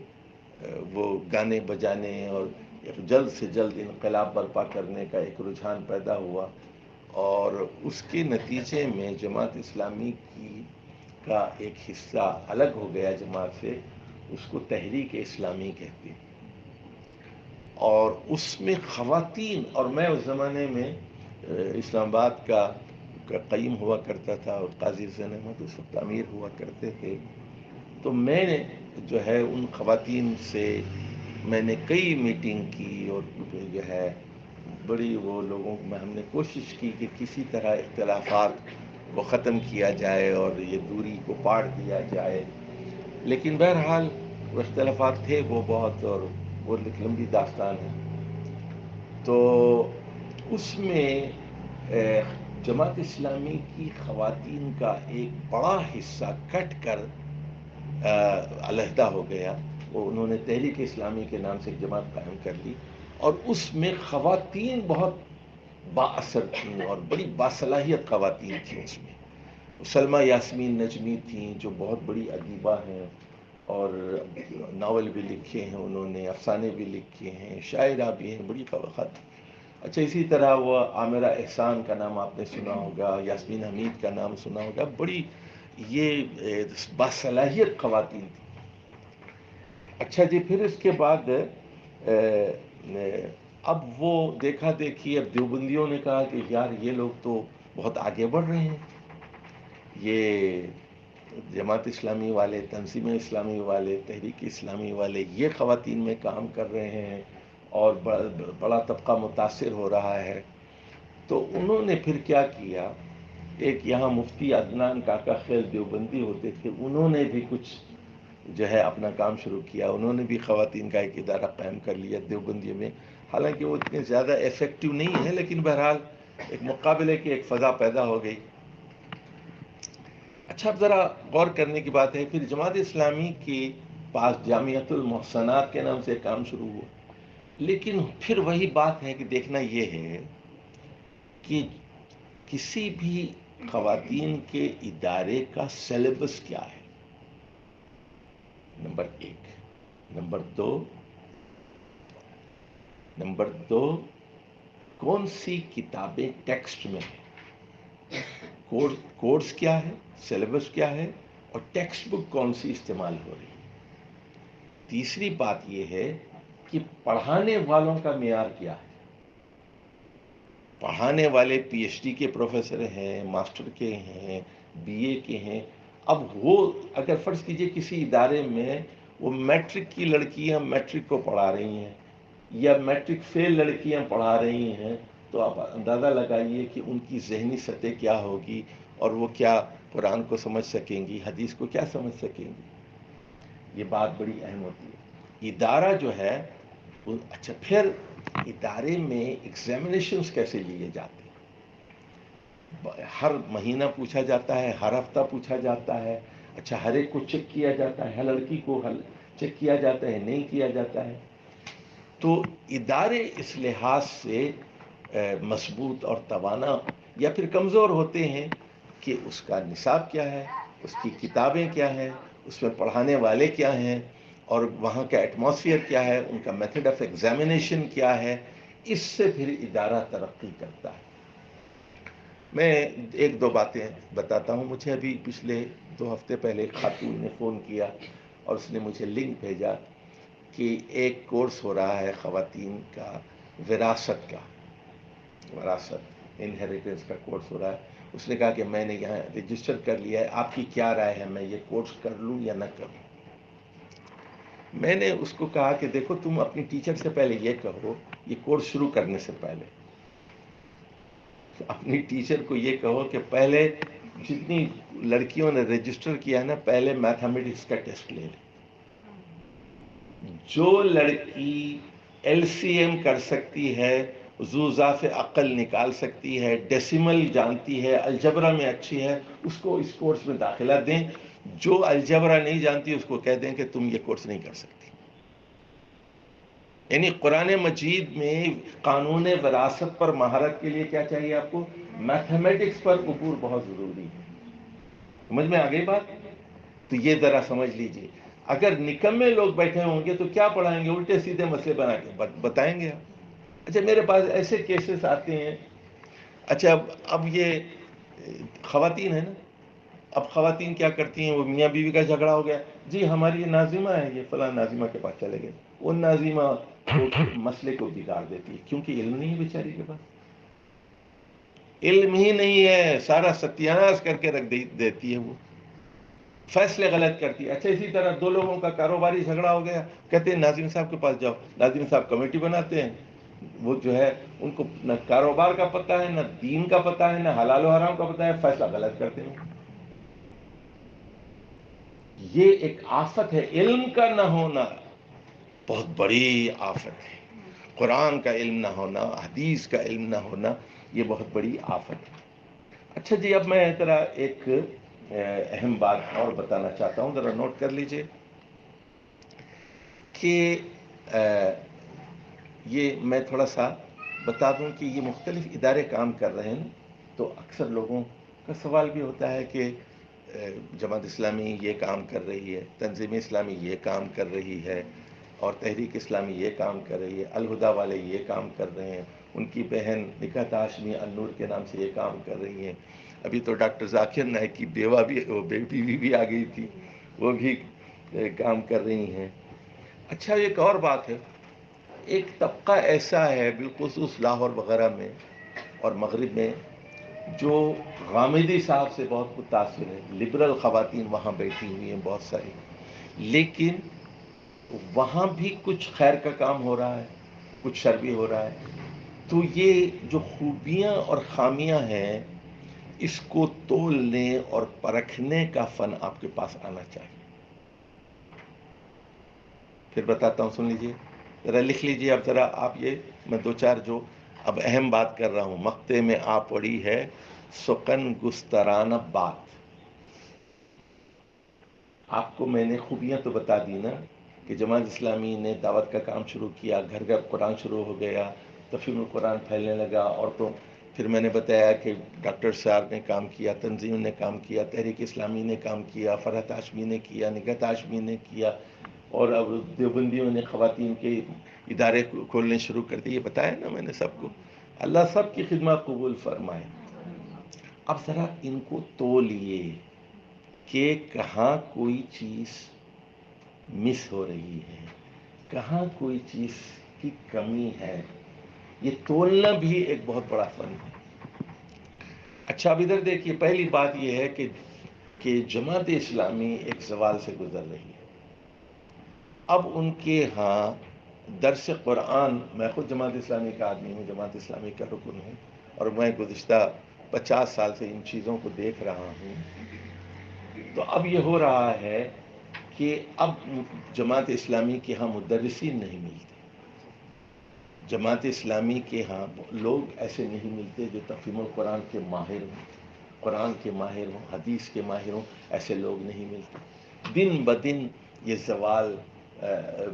وہ گانے بجانے اور جلد سے جلد انقلاب برپا کرنے کا ایک رجحان پیدا ہوا، اور اس کے نتیجے میں جماعت اسلامی کا ایک حصہ الگ ہو گیا جماعت سے، اس کو تحریک اسلامی کہتے ہیں، اور اس میں خواتین، اور میں اس زمانے میں اسلام آباد کا قیم ہوا کرتا تھا اور قاضی حسین احمد اس وقت امیر ہوا کرتے تھے، تو میں نے جو ہے ان خواتین سے میں نے کئی میٹنگ کی، اور جو ہے بڑی وہ لوگوں میں ہم نے کوشش کی کہ کسی طرح اختلافات کو ختم کیا جائے اور یہ دوری کو پاڑ دیا جائے، لیکن بہرحال وہ اختلافات تھے وہ بہت، اور وہ لمبی داستان ہے۔ تو اس میں جماعت اسلامی کی خواتین کا ایک بڑا حصہ کٹ کر علیحدہ ہو گیا، وہ انہوں نے تحریک اسلامی کے نام سے ایک جماعت قائم کر لی، اور اس میں خواتین بہت با اثر تھیں اور بڑی باصلاحیت خواتین تھیں۔ اس میں سلمہ یاسمین نجمی تھیں جو بہت بڑی ادیبہ ہیں، اور ناول بھی لکھے ہیں انہوں نے، افسانے بھی لکھے ہیں، شاعرہ بھی ہیں، بڑی خط۔ اچھا، اسی طرح وہ عامرہ احسان کا نام آپ نے سنا ہوگا، یاسمین حمید کا نام سنا ہوگا، بڑی یہ باصلاحیت خواتین تھیں۔ اچھا جی، پھر اس کے بعد اب وہ دیکھا دیکھی، اب دیوبندیوں نے کہا کہ یار یہ لوگ تو بہت آگے بڑھ رہے ہیں، یہ جماعت اسلامی والے، تنظیم اسلامی والے، تحریک اسلامی والے یہ خواتین میں کام کر رہے ہیں اور بڑا طبقہ متاثر ہو رہا ہے۔ تو انہوں نے پھر کیا کیا، ایک یہاں مفتی عدنان کاکا خیل دیوبندی ہوتے تھے، انہوں نے بھی کچھ جو ہے اپنا کام شروع کیا، انہوں نے بھی خواتین کا ایک ادارہ قائم کر لیا دیوبندی میں، حالانکہ وہ اتنے زیادہ ایفیکٹو نہیں ہے، لیکن بہرحال ایک مقابلے کی ایک فضا پیدا ہو گئی۔ اچھا، اب ذرا غور کرنے کی بات ہے، پھر جماعت اسلامی کے پاس جامعۃ المحسنات کے نام سے کام شروع ہوا، لیکن پھر وہی بات ہے کہ دیکھنا یہ ہے کہ کسی بھی خواتین کے ادارے کا سلیبس کیا ہے، نمبر 1۔ نمبر دو کون سی کتابیں ٹیکسٹ میں ہیں، کورس کیا ہے، سلیبس کیا ہے، اور ٹیکسٹ بک کون سی استعمال ہو رہی ہے۔ تیسری بات یہ ہے کہ پڑھانے والوں کا معیار کیا ہے، پڑھانے والے پی ایچ ڈی کے پروفیسر ہیں، ماسٹر کے ہیں، بی اے کے ہیں۔ اب وہ اگر فرض کیجئے کسی ادارے میں وہ میٹرک کی لڑکیاں میٹرک کو پڑھا رہی ہیں یا میٹرک فیل لڑکیاں پڑھا رہی ہیں، تو آپ اندازہ لگائیے کہ ان کی ذہنی سطح کیا ہوگی اور وہ کیا قرآن کو سمجھ سکیں گی، حدیث کو کیا سمجھ سکیں گی. یہ بات بڑی اہم ہوتی ہے. ادارہ جو ہے اچھا، پھر ادارے میں ایگزامینیشنز کیسے لیے جاتے ہیں؟ ہر مہینہ پوچھا جاتا ہے، ہر ہفتہ پوچھا جاتا ہے. اچھا، ہر ایک کو چیک کیا جاتا ہے، ہر لڑکی کو چیک کیا جاتا ہے، نہیں کیا جاتا ہے. تو ادارے اس لحاظ سے مضبوط اور توانا یا پھر کمزور ہوتے ہیں کہ اس کا نصاب کیا ہے، اس کی کتابیں کیا ہیں، اس میں پڑھانے والے کیا ہیں، اور وہاں کا ایٹماسفیئر کیا ہے، ان کا میتھڈ آف ایگزامینیشن کیا ہے. اس سے پھر ادارہ ترقی کرتا ہے. میں ایک دو باتیں بتاتا ہوں. مجھے ابھی پچھلے 2 ہفتے پہلے ایک خاتون نے فون کیا اور اس نے مجھے لنک بھیجا کہ ایک کورس ہو رہا ہے خواتین کا، وراثت انہیریٹنس کا کورس ہو رہا ہے. اس نے کہا کہ میں نے یہاں رجسٹر کر لیا ہے، آپ کی کیا رائے ہے، میں یہ کورس کر لوں یا نہ کروں؟ میں نے اس کو کہا کہ دیکھو، تم اپنی ٹیچر سے پہلے یہ کہو، یہ کورس شروع کرنے سے پہلے اپنی ٹیچر کو یہ کہو کہ پہلے جتنی لڑکیوں نے رجسٹر کیا ہے نا، پہلے میتھمیٹکس کا ٹیسٹ لے لیں. جو لڑکی ایل سی ایم کر سکتی ہے، ذو ضعف عقل نکال سکتی ہے، ڈیسیمل جانتی ہے، الجبرا میں اچھی ہے، اس کو اس کورس میں داخلہ دیں. جو الجبرا نہیں جانتی اس کو کہہ دیں کہ تم یہ کورس نہیں کر سکتی. یعنی قرآن مجید میں قانون وراثت پر مہارت کے لیے کیا چاہیے آپ کو؟ میتھمیٹکس پر عبور بہت ضروری ہے. سمجھ میں آ گئی بات؟ تو یہ ذرا سمجھ لیجئے. اگر نکمے لوگ بیٹھے ہوں گے تو کیا پڑھائیں گے؟ الٹے سیدھے مسئلے بنا کے بتائیں گے. اچھا، میرے پاس ایسے کیسز آتے ہیں. اچھا، اب یہ خواتین ہیں نا، اب خواتین کیا کرتی ہیں؟ وہ میاں بیوی کا جھگڑا ہو گیا، جی ہماری یہ ناظمہ ہے، یہ فلاں ناظمہ کے پاس چلے گئے. وہ ناظمہ مسئلے کو بگاڑ دیتی ہے، کیونکہ علم نہیں ہے بیچاری کے پاس. علم ہی نہیں ہے، سارا ستیاناش کر کے رکھ دیتی ہے. وہ فیصلے غلط کرتی ہے. اچھا، اسی طرح 2 لوگوں کا کاروباری جھگڑا ہو گیا، کہتے ہیں ناظم صاحب کے پاس جاؤ. ناظم صاحب کمیٹی بناتے ہیں. وہ جو ہے ان کو نہ کاروبار کا پتہ ہے، نہ دین کا پتہ ہے، نہ حلال و حرام کا پتہ ہے، فیصلہ غلط کرتے ہیں. یہ ایک آفت ہے. علم کا نہ ہونا بہت بڑی آفت ہے. قرآن کا علم نہ ہونا، حدیث کا علم نہ ہونا، یہ بہت بڑی آفت ہے. اچھا جی، اب میں ذرا ایک اہم بات اور بتانا چاہتا ہوں، ذرا نوٹ کر لیجئے کہ یہ میں تھوڑا سا بتا دوں کہ یہ مختلف ادارے کام کر رہے ہیں. تو اکثر لوگوں کا سوال بھی ہوتا ہے کہ جماعت اسلامی یہ کام کر رہی ہے، تنظیم اسلامی یہ کام کر رہی ہے، اور تحریک اسلامی یہ کام کر رہی ہے، الہدا والے یہ کام کر رہے ہیں، ان کی بہن نکہت ہاشمی النور کے نام سے یہ کام کر رہی ہیں. ابھی تو ڈاکٹر ذاکر نائک کی بیوی بھی آ گئی تھی، وہ بھی کام کر رہی ہیں. اچھا، ایک اور بات ہے. ایک طبقہ ایسا ہے بالخصوص لاہور وغیرہ میں اور مغرب میں جو غامدی صاحب سے بہت متاثر ہے. لبرل خواتین وہاں بیٹھی ہوئی ہیں بہت ساری، لیکن وہاں بھی کچھ خیر کا کام ہو رہا ہے، کچھ شر بھی ہو رہا ہے. تو یہ جو خوبیاں اور خامیاں ہیں، اس کو تولنے اور پرکھنے کا فن آپ کے پاس آنا چاہیے. پھر بتاتا ہوں، سن لیجئے، ذرا لکھ لیجئے. اب ذرا آپ یہ میں 2-4 جو اب اہم بات کر رہا ہوں. مقطع میں آ پڑی ہے سخن گسترانہ بات. آپ کو میں نے خوبیاں تو بتا دی نا، کہ جماعت اسلامی نے دعوت کا کام شروع کیا، گھر گھر قرآن شروع ہو گیا، تفہیم القرآن پھیلنے لگا عورتوں. پھر میں نے بتایا کہ ڈاکٹر صاحب نے کام کیا، تنظیم نے کام کیا، تحریک اسلامی نے کام کیا، فرحت ہاشمی نے کیا، نگہت ہاشمی نے کیا، اور اب دیوبندیوں نے خواتین کے ادارے کھولنے شروع کر دیے. یہ بتایا نا میں نے سب کو. اللہ سب کی خدمات قبول فرمائے. اب ذرا ان کو تولیے کہ کہاں کوئی چیز مس ہو رہی ہے، کہاں کوئی چیز کی کمی ہے. یہ تولنا بھی ایک بہت بڑا فن ہے. اچھا، اب ادھر دیکھیے. پہلی بات یہ ہے کہ جماعت اسلامی ایک زوال سے گزر رہی ہے. اب ان کے ہاں درس قرآن، میں خود جماعت اسلامی کا آدمی ہوں، جماعت اسلامی کا رکن ہوں، اور میں گزشتہ 50 سال سے ان چیزوں کو دیکھ رہا ہوں. تو اب یہ ہو رہا ہے کہ اب جماعت اسلامی کے ہاں مدرسین نہیں ملتے، جماعت اسلامی کے ہاں لوگ ایسے نہیں ملتے جو تفہیم القرآن کے ماہر ہوں، قرآن کے ماہر ہوں، حدیث کے ماہر ہوں، ایسے لوگ نہیں ملتے. دن بدن یہ زوال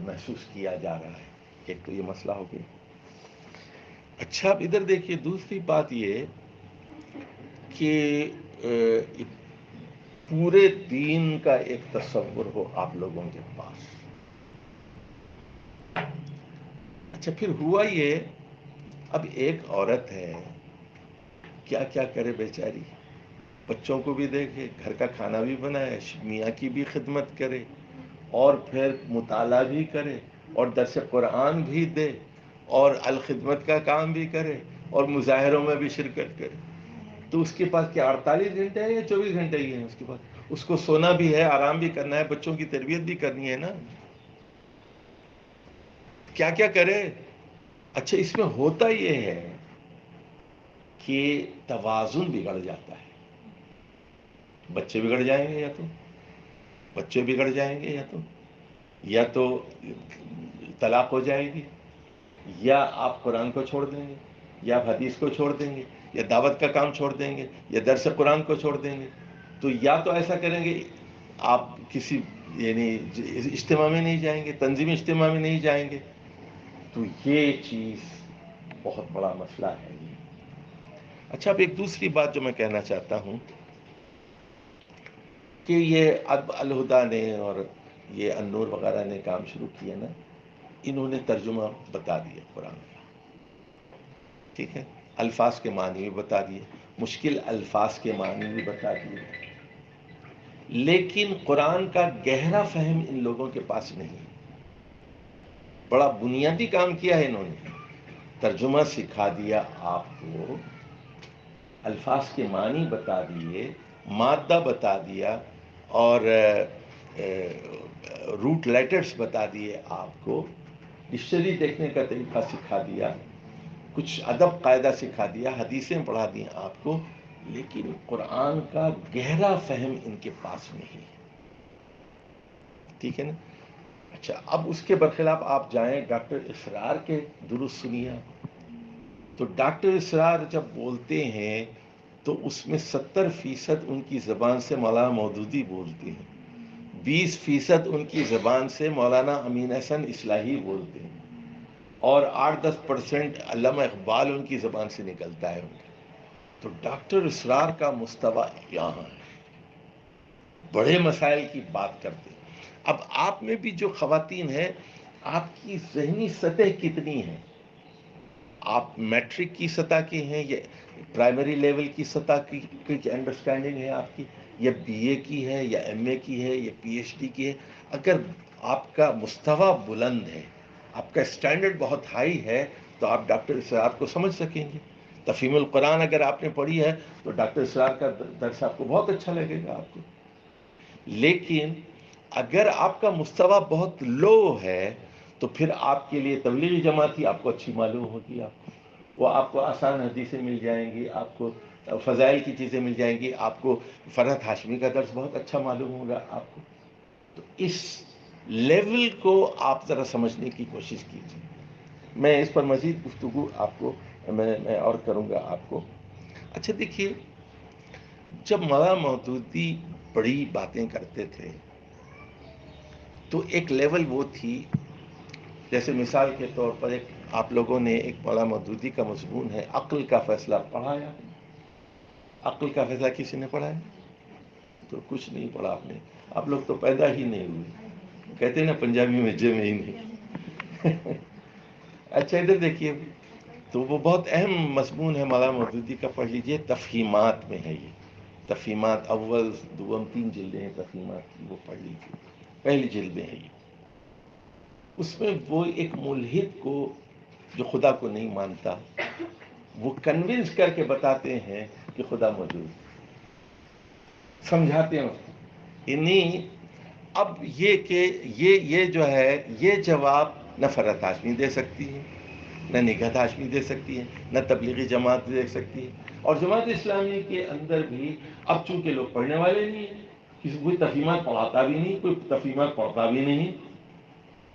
محسوس کیا جا رہا ہے. ایک تو یہ مسئلہ ہو گیا. اچھا اب ادھر دیکھیے، دوسری بات یہ کہ پورے دین کا ایک تصور ہو آپ لوگوں کے پاس. اچھا پھر ہوا یہ، اب ایک عورت ہے، کیا کیا کرے بیچاری، بچوں کو بھی دیکھے، گھر کا کھانا بھی بنائے، میاں کی بھی خدمت کرے، اور پھر مطالعہ بھی کرے، اور درس قرآن بھی دے، اور الخدمت کا کام بھی کرے، اور مظاہروں میں بھی شرکت کرے. تو اس کے پاس کیا 48 گھنٹے ہیں یا 24 گھنٹے ہی ہیں اس کے پاس؟ اس کو سونا بھی ہے، آرام بھی کرنا ہے، بچوں کی تربیت بھی کرنی ہے نا. کیا کیا کرے. اچھا اس میں ہوتا یہ ہے کہ توازن بگڑ جاتا ہے. بچے بگڑ جائیں گے، بچے بگڑ جائیں گے، یا تو طلاق ہو جائے گی، یا آپ قرآن کو چھوڑ دیں گے، یا آپ حدیث کو چھوڑ دیں گے، یا دعوت کا کام چھوڑ دیں گے، یا درس قرآن کو چھوڑ دیں گے. تو یا تو ایسا کریں گے آپ کسی یعنی اجتماع میں نہیں جائیں گے، تنظیمی اجتماع میں نہیں جائیں گے. تو یہ چیز بہت بڑا مسئلہ ہے. اچھا اب ایک دوسری بات جو میں کہنا چاہتا ہوں کہ یہ اب الہدیٰ نے اور یہ النور وغیرہ نے کام شروع کیا نا، انہوں نے ترجمہ بتا دیا قرآن کا. ٹھیک ہے، الفاظ کے معنی بھی بتا دیے، مشکل الفاظ کے معنی بھی بتا دیے، لیکن قرآن کا گہرا فہم ان لوگوں کے پاس نہیں. بڑا بنیادی کام کیا ہے انہوں نے، ترجمہ سکھا دیا آپ کو، الفاظ کے معنی بتا دیے، مادہ بتا دیا، اور روٹ لیٹرز بتا دیے آپ کو، ڈکشنری دیکھنے کا طریقہ سکھا دیا، کچھ ادب قاعدہ سکھا دیا، حدیثیں پڑھا دی آپ کو، لیکن قرآن کا گہرا فہم ان کے پاس نہیں ہے. ٹھیک ہے نا. اچھا اب اس کے برخلاف آپ جائیں ڈاکٹر اسرار کے درست سنیے. تو ڈاکٹر اسرار جب بولتے ہیں تو اس میں 70% ان کی زبان سے مولانا مودودی بولتے ہیں، 20% ان کی زبان سے مولانا امین احسن اصلاحی بولتے ہیں، اور 8-10% علامہ اقبال ان کی زبان سے نکلتا ہے. تو ڈاکٹر اسرار کا مستوی یہاں ہے، بڑے مسائل کی بات کرتے ہیں. اب آپ میں بھی جو خواتین ہیں، آپ کی ذہنی سطح کتنی ہے؟ آپ میٹرک کی سطح کی ہیں، یا پرائمری لیول کی سطح کی انڈرسٹینڈنگ ہے آپ کی، یا بی اے کی ہے، یا ایم اے کی ہے، یا پی ایچ ڈی کی ہے؟ اگر آپ کا مستوی بلند ہے، آپ کا اسٹینڈرڈ بہت ہائی ہے، تو آپ ڈاکٹر اسرار کو سمجھ سکیں گے. تفہیم القرآن اگر آپ نے پڑھی ہے تو ڈاکٹر اسرار کا درس آپ کو بہت اچھا لگے گا آپ کو. لیکن اگر آپ کا مستوی بہت لو ہے تو پھر آپ کے لیے تبلیغی جماعت ہی آپ کو اچھی معلوم ہوگی. وہ آپ کو آسان حدیثیں مل جائیں گی، آپ کو فضائل کی چیزیں مل جائیں گی، آپ کو فرحت ہاشمی کا درس بہت اچھا معلوم ہوگا آپ کو. تو اس لیول کو آپ ذرا سمجھنے کی کوشش کیجیے. میں اس پر مزید گفتگو آپ کو میں اور کروں گا آپ کو. اچھا دیکھیے، جب مولانا مودودی بڑی باتیں کرتے تھے تو ایک لیول وہ تھی، جیسے مثال کے طور پر ایک آپ لوگوں نے ایک مولانا مودودی کا مضمون ہے عقل کا فیصلہ پڑھایا. عقل کا فیصلہ کسی نے پڑھا ہے؟ تو کچھ نہیں پڑھا آپ نے، آپ لوگ تو پیدا ہی نہیں ہوئے، کہتے ہیں نا پنجابی میں جے میں ہی نہیں. اچھا ادھر دیکھیے، تو وہ بہت اہم مضمون ہے مولانا مودودی کا، پڑھ لیجئے. تفہیمات میں ہے یہ، تفہیمات اول دوم 3 جلدیں ہیں تفہیمات کی، وہ پڑھ لیجئے، پہلی جلد میں ہے یہ. اس میں وہ ایک ملحد کو جو خدا کو نہیں مانتا، وہ کنونس کر کے بتاتے ہیں کہ خدا موجود ہے، سمجھاتے ہیں اس کو. اب یہ کہ یہ جو ہے، یہ جواب نہ فرحت ہاشمی دے سکتی ہے، نہ نگہت ہاشمی دے سکتی ہے، نہ تبلیغی جماعت دے سکتی ہے. اور جماعت اسلامی کے اندر بھی اب چونکہ لوگ پڑھنے والے نہیں ہیں، کسی کوئی تفہیمات پڑھاتا بھی نہیں، کوئی تفہیمات پڑھتا بھی نہیں.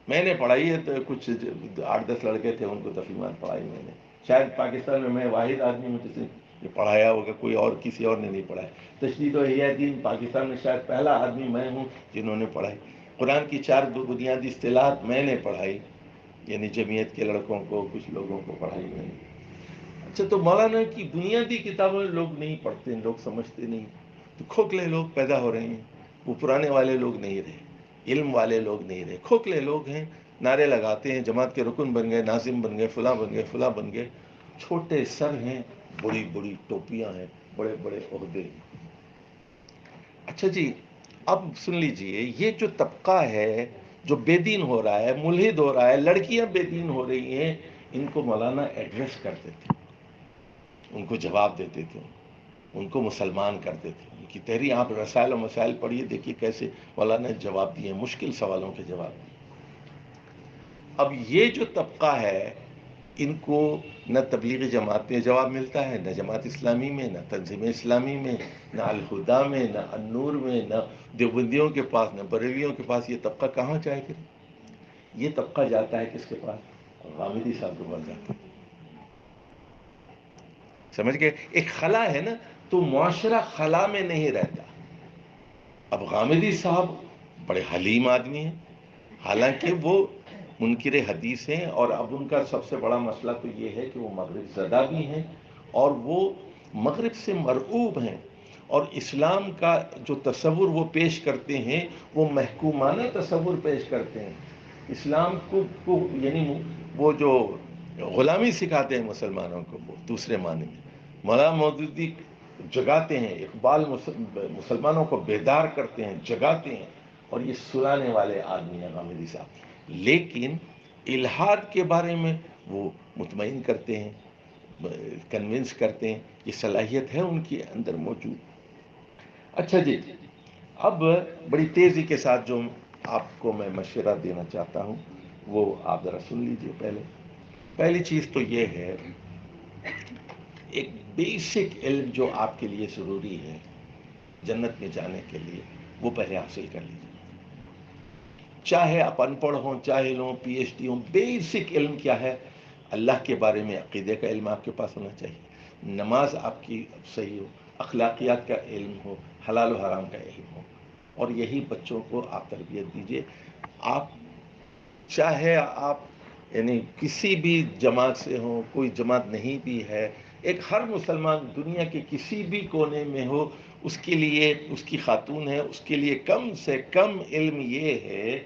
میں نے پڑھائی ہے تو کچھ 8-10 لڑکے تھے، ان کو تفہیمات پڑھائی میں نے. شاید پاکستان میں واحد آدمی ہوں جسے یہ پڑھایا ہوگا، کوئی اور کسی اور نے نہیں پڑھایا. تشدید و احیاء دین پاکستان میں شاید پہلا آدمی میں ہوں جنہوں نے پڑھائی. قرآن کی 4 بنیادی اصطلاحات میں نے پڑھائی، یعنی جمعیت کے لڑکوں کو، کچھ لوگوں کو پڑھائی میں نے. اچھا، تو مولانا کی بنیادی کتابیں لوگ نہیں پڑھتے، لوگ سمجھتے نہیں، تو کھوکھلے لوگ پیدا ہو رہے ہیں. وہ پرانے والے لوگ نہیں رہے، علم والے لوگ نہیں رہے، کھوکھلے لوگ ہیں. نعرے لگاتے ہیں، جماعت کے رکن بن گئے، ناظم بن گئے، فلاں بن گئے، فلاں بن گئے. چھوٹے سر ہیں، بڑی بڑی ٹوپیاں ہیں، بڑے بڑے عہدے ہیں. اچھا جی، اب سن لیجئے، یہ جو طبقہ ہے جو بے دین ہو رہا ہے، ملحد ہو رہا ہے، لڑکیاں بے دین ہو رہی ہیں، ان کو مولانا ایڈریس کرتے تھے، ان کو جواب دیتے تھے، ان کو مسلمان کرتے تھے. ان کی تحریر آپ رسائل و مسائل پڑھیے، دیکھیے کیسے مولانا نے جواب دیے، مشکل سوالوں کے جواب دیے. اب یہ جو طبقہ ہے، ان کو نہ تبلیغی جماعت میں جواب ملتا ہے، نہ جماعت اسلامی میں، نہ تنظیم اسلامی میں، نہ الہدیٰ میں، نہ النور میں، نہ دیوبندیوں کے پاس، نہ بریلیوں کے پاس. یہ طبقہ کہاں جائے پھر؟ یہ طبقہ جاتا ہے کس کے پاس؟ غامدی صاحب کے پاس جاتا ہے. سمجھ گئے؟ ایک خلا ہے نا، تو معاشرہ خلا میں نہیں رہتا. اب غامدی صاحب بڑے حلیم آدمی ہیں، حالانکہ وہ منکر حدیث ہیں، اور اب ان کا سب سے بڑا مسئلہ تو یہ ہے کہ وہ مغرب زدہ بھی ہیں، اور وہ مغرب سے مرعوب ہیں، اور اسلام کا جو تصور وہ پیش کرتے ہیں وہ محکومانہ تصور پیش کرتے ہیں. اسلام کو یعنی وہ جو غلامی سکھاتے ہیں مسلمانوں کو، وہ دوسرے معنی میں. مولانا مودودی جگاتے ہیں، اقبال مسلمانوں کو بیدار کرتے ہیں، جگاتے ہیں، اور یہ سلانے والے آدمی ہیں غامدی صاحب. لیکن الہاد کے بارے میں وہ مطمئن کرتے ہیں، کنونس کرتے ہیں، یہ صلاحیت ہے ان کے اندر موجود. اچھا جی، اب بڑی تیزی کے ساتھ جو آپ کو میں مشورہ دینا چاہتا ہوں وہ آپ ذرا سن لیجئے. پہلی چیز تو یہ ہے، ایک بیسک علم جو آپ کے لیے ضروری ہے جنت میں جانے کے لیے، وہ پہلے حاصل کر لیجیے. چاہے آپ ان پڑھ ہوں، چاہے لوں پی ایچ ڈی ہوں، بیسک علم کیا ہے؟ اللہ کے بارے میں عقیدے کا علم آپ کے پاس ہونا چاہیے، نماز آپ کی صحیح ہو، اخلاقیات کا علم ہو، حلال و حرام کا علم ہو. اور یہی بچوں کو آپ تربیت دیجیے. آپ چاہے آپ یعنی کسی بھی جماعت سے ہوں، کوئی جماعت نہیں بھی ہے، ایک ہر مسلمان دنیا کے کسی بھی کونے میں ہو، اس کے لیے، اس کی خاتون ہے، اس کے لیے کم سے کم علم یہ ہے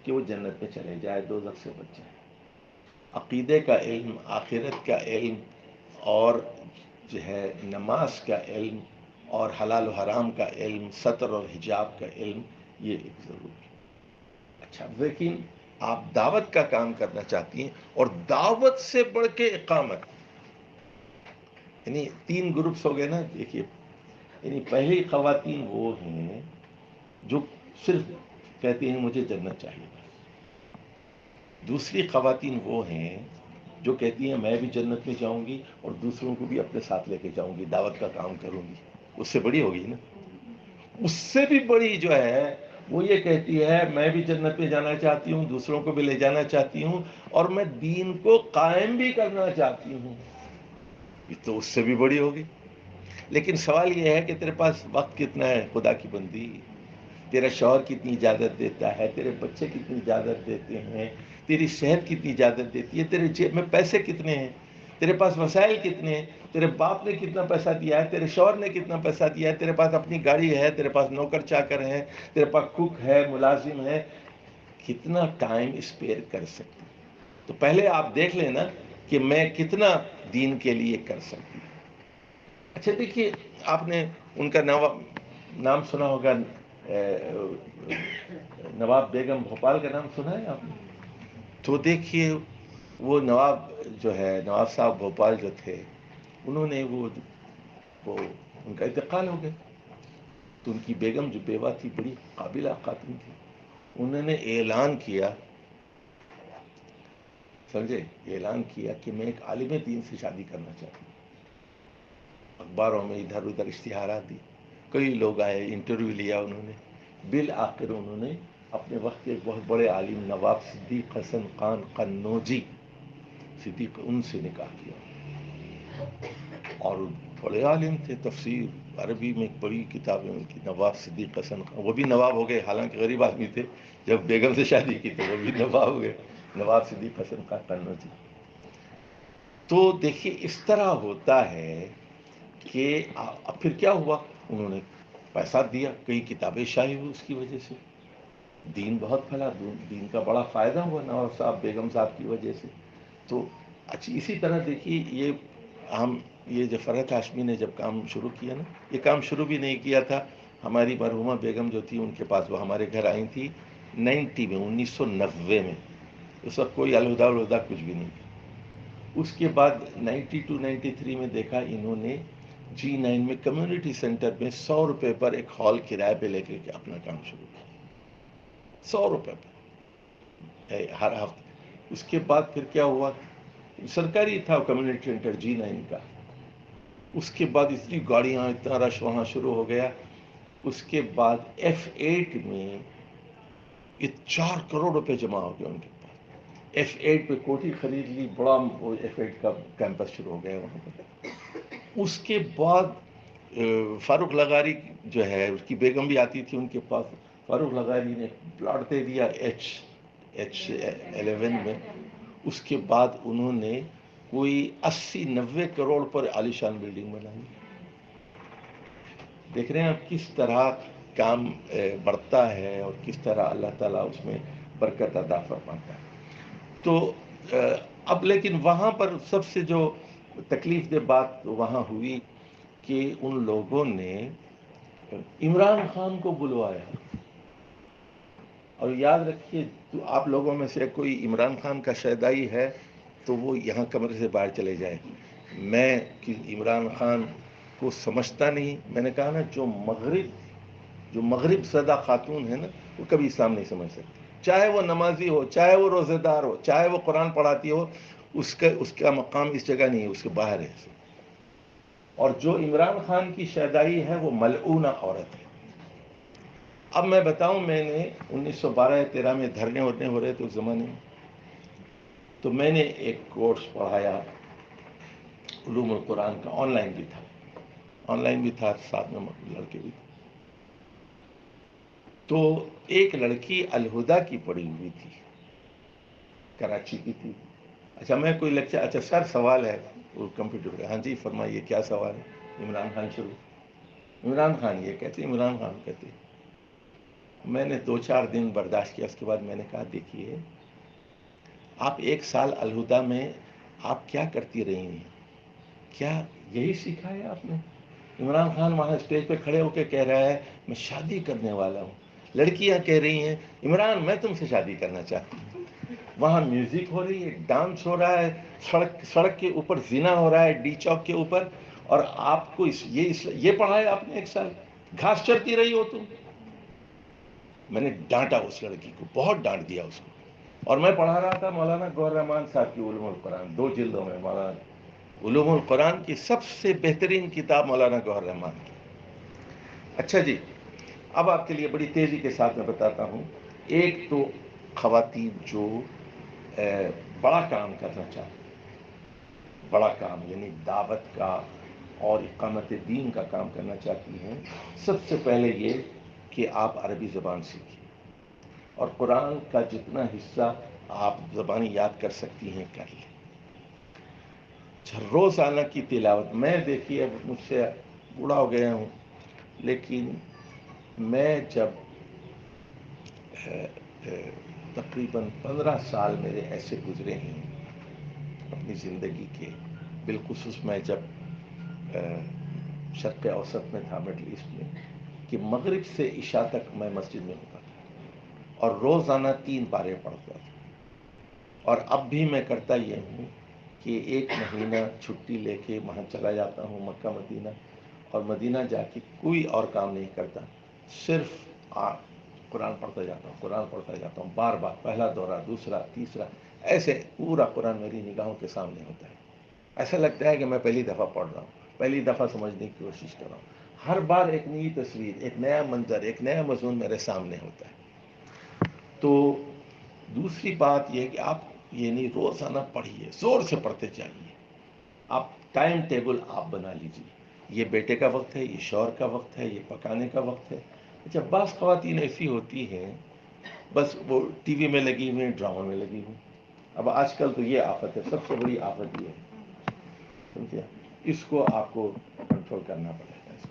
کہ وہ جنت میں چلے جائے، دوزخ سے بچ جائے. عقیدے کا علم، آخرت کا علم، اور جو ہے نماز کا علم، اور حلال و حرام کا علم، ستر اور حجاب کا علم، یہ ایک ضروری ہے. اچھا، لیکن آپ دعوت کا کام کرنا چاہتی ہیں، اور دعوت سے بڑھ کے اقامت، یعنی 3 گروپس ہو گئے نا. دیکھیے، یعنی پہلی خواتین وہ ہیں جو صرف کہتی ہیں مجھے جنت چاہیے بس. دوسری خواتین وہ ہیں جو کہتی ہیں میں بھی جنت میں جاؤں گی اور دوسروں کو بھی اپنے ساتھ لے کے جاؤں گی، دعوت کا کام کروں گی. اس سے بڑی ہوگی نا. اس سے بھی بڑی جو ہے وہ یہ کہتی ہے میں بھی جنت میں جانا چاہتی ہوں، دوسروں کو بھی لے جانا چاہتی ہوں، اور میں دین کو قائم بھی کرنا چاہتی ہوں. یہ تو اس سے بھی بڑی ہوگی. لیکن سوال یہ ہے کہ تیرے پاس وقت کتنا ہے خدا کی بندی؟ تیرا شوہر کتنی اجازت دیتا ہے؟ تیرے بچے کتنی اجازت دیتے ہیں؟ تیری صحت کتنی اجازت دیتی ہے؟ تیرے جیب میں پیسے کتنے ہیں؟ تیرے پاس وسائل کتنے ہیں؟ تیرے باپ نے کتنا پیسہ دیا ہے؟ تیرے شوہر نے کتنا پیسہ دیا ہے؟ تیرے پاس اپنی گاڑی ہے؟ تیرے پاس نوکر چاکر ہیں؟ تیرے پاس کوک ہے، ملازم ہے؟ کتنا ٹائم اسپیئر کر سکتی؟ تو پہلے آپ دیکھ لیں نا کہ میں کتنا دین کے لیے کر سکتی ہوں. اچھا دیکھیے، آپ نے ان کا نام سنا ہوگا، نواب بیگم بھوپال کا نام سنا ہے آپ نے؟ تو دیکھیے، وہ نواب جو ہے، نواب صاحب بھوپال جو تھے، انہوں نے وہ ان کا انتقال ہو گیا. تو ان کی بیگم جو بیوہ تھی، بڑی قابلہ خاتون تھی، انہوں نے اعلان کیا سمجھے، یہ اعلان کیا کہ میں ایک عالم دین سے شادی کرنا چاہتا ہوں. اخباروں میں ادھر ادھر اشتہارات دی، کئی لوگ آئے، انٹرویو لیا انہوں نے. بالآخر انہوں نے اپنے وقت کے ایک بہت بڑے عالم نواب صدیق حسن خان قنوجی، صدیق، ان سے نکاح کیا. اور بڑے عالم تھے، تفسیر عربی میں ایک بڑی کتاب ہے ان کی، نواب صدیق حسن خان. وہ بھی نواب ہو گئے، حالانکہ غریب آدمی تھے. جب بیگم سے شادی کی تو وہ بھی نواب ہو گئے، نواب صدیق حسن خان قنوجی. تو دیکھیے اس طرح ہوتا ہے کہ اب پھر کیا ہوا، انہوں نے پیسہ دیا، کئی کتابیں شائع ہوئی اس کی وجہ سے، دین بہت پھیلا، دین کا بڑا فائدہ ہوا نواب صاحب بیگم صاحب کی وجہ سے. تو اچھی اسی طرح دیکھیے یہ جو فرحت ہاشمی نے جب کام شروع کیا نا، یہ کام شروع بھی نہیں کیا تھا. ہماری مرحومہ بیگم جو تھی ان کے پاس، وہ ہمارے گھر آئی تھی 1990 میں. اس وقت کوئی الہدا کچھ بھی نہیں تھا. اس کے بعد 92-93 میں دیکھا انہوں نے G9 میں کمیونٹی سینٹر میں 100 روپے پر ایک ہال کرائے پہ لے کے اپنا کام شروع کیا. 100 روپے پر ہر ہفتے. اس کے بعد پھر کیا ہوا، سرکاری تھا کمیونٹی سینٹر G9 کا. اس کے بعد اتنی گاڑیاں، اتنا رش وہاں شروع ہو گیا. اس کے بعد F8 میں یہ 4 کروڑ روپے جمع ہو گئے ان کے پاس. F8 پہ کوٹھی خرید لی، بڑا F8 کا کیمپس شروع ہو گیا وہاں پر. اس کے بعد فاروق لغاری جو ہے، اس کی بیگم بھی آتی تھی ان کے پاس. فاروق لغاری نے پلاٹ دے دیا H11 میں. اس کے بعد انہوں نے کوئی 80-90 کروڑ پر عالیشان بلڈنگ بنائی. دیکھ رہے ہیں آپ کس طرح کام بڑھتا ہے اور کس طرح اللہ تعالیٰ اس میں برکت عطا فرماتا ہے. تو اب لیکن وہاں پر سب سے جو تکلیف دہ بات وہاں ہوئی کہ ان لوگوں نے عمران خان کو بلوایا. اور یاد رکھیے، تو آپ لوگوں میں سے کوئی عمران خان کا شیدائی ہے تو وہ یہاں کمرے سے باہر چلے جائے. میں عمران خان کو سمجھتا نہیں. میں نے کہا نا، جو مغرب زدہ خاتون ہے نا، وہ کبھی اسلام نہیں سمجھ سکتی. چاہے وہ نمازی ہو، چاہے وہ روزے دار ہو، چاہے وہ قرآن پڑھاتی ہو، اس کا مقام اس جگہ نہیں ہے، اس کے باہر ہے. اور جو عمران خان کی شیدائی ہے وہ ملعونہ عورت ہے. اب میں بتاؤں، میں نے 1912-13 میں دھرنے ورنے ہو رہے تھے اس زمانے میں، تو میں نے ایک کورس پڑھایا علوم القرآن کا. آن لائن بھی تھا، ساتھ میں لڑکے بھی تھے. تو ایک لڑکی الہدا کی پڑھی ہوئی تھی، کراچی کی تھی. اچھا میں کوئی لیکچر، اچھا سر سوال ہے وہ کمپیوٹر کا. ہاں جی فرمائیے، کیا سوال ہے؟ عمران خان شروع. عمران خان یہ کہتے، عمران خان کہتے. میں نے 2-4 دن برداشت کیا. اس کے بعد میں نے کہا دیکھیے، آپ 1 سال الہدا میں آپ کیا کرتی رہی ہیں؟ کیا یہی سیکھا ہے آپ نے؟ عمران خان وہاں اسٹیج پہ کھڑے ہو کے کہہ رہا ہے میں شادی کرنے والا ہوں. لڑکیاں کہہ رہی ہیں عمران میں تم سے شادی کرنا چاہتی ہوں. وہاں میوزک ہو رہی ہے، ڈانس ہو رہا ہے، سڑک کے اوپر زنا ہو رہا ہے، ڈی چوک کے اوپر، اور آپ کو یہ پڑھا ہے آپ نے 1 سال؟ گھاس چرتی رہی ہو تم. میں نے ڈانٹا اس لڑکی کو، بہت ڈانٹ دیا اس کو. اور میں پڑھا رہا تھا مولانا گوہر رحمان صاحب کی علوم القرآن، 2 جلدوں میں. مولانا علوم القرآن کی سب سے بہترین کتاب مولانا گوہر رحمان کی. اچھا جی، اب آپ کے لیے بڑی تیزی کے ساتھ میں بتاتا ہوں. ایک تو خواتین جو بڑا کام کرنا چاہتی ہیں، بڑا کام یعنی دعوت کا اور اقامت دین کا کام کرنا چاہتی ہیں، سب سے پہلے یہ کہ آپ عربی زبان سیکھیں اور قرآن کا جتنا حصہ آپ زبانی یاد کر سکتی ہیں کر لیں. روزانہ کی تلاوت. میں دیکھیے اب مجھ سے بوڑھا ہو گیا ہوں، لیکن میں جب تقریباً 15 سال میرے ایسے گزرے ہیں اپنی زندگی کے، بالخصوص میں جب شرق اوسط میں تھا، مڈل ایسٹ میں، کہ مغرب سے عشاء تک میں مسجد میں ہوتا تھا اور روزانہ 3 پارے پڑھتا تھا. اور اب بھی میں کرتا یہ ہوں کہ 1 مہینہ چھٹی لے کے وہاں چلا جاتا ہوں مکہ مدینہ، اور مدینہ جا کے کوئی اور کام نہیں کرتا، صرف قرآن پڑھتا جاتا ہوں، قرآن پڑھتا جاتا ہوں بار بار، پہلا دورہ، دوسرا، تیسرا. ایسے پورا قرآن میری نگاہوں کے سامنے ہوتا ہے. ایسا لگتا ہے کہ میں پہلی دفعہ پڑھ رہا ہوں، پہلی دفعہ سمجھنے کی کوشش کر رہا ہوں. ہر بار ایک نئی تصویر، ایک نیا منظر، ایک نیا مضمون میرے سامنے ہوتا ہے. تو دوسری بات یہ کہ آپ یعنی روزانہ پڑھیے، زور سے پڑھتے چاہیے. آپ ٹائم ٹیبل آپ بنا لیجیے، یہ بیٹے کا وقت ہے، یہ شوہر کا وقت ہے، یہ پکانے کا وقت ہے. اچھا، بعض خواتین ایسی ہوتی ہیں بس وہ ٹی وی میں لگی ہوئی ہیں، ڈراموں میں لگی ہوئی. اب آج کل تو یہ آفت ہے، سب سے بڑی آفت یہ ہے، سمجھے؟ اس کو آپ کو کنٹرول کرنا پڑے گا.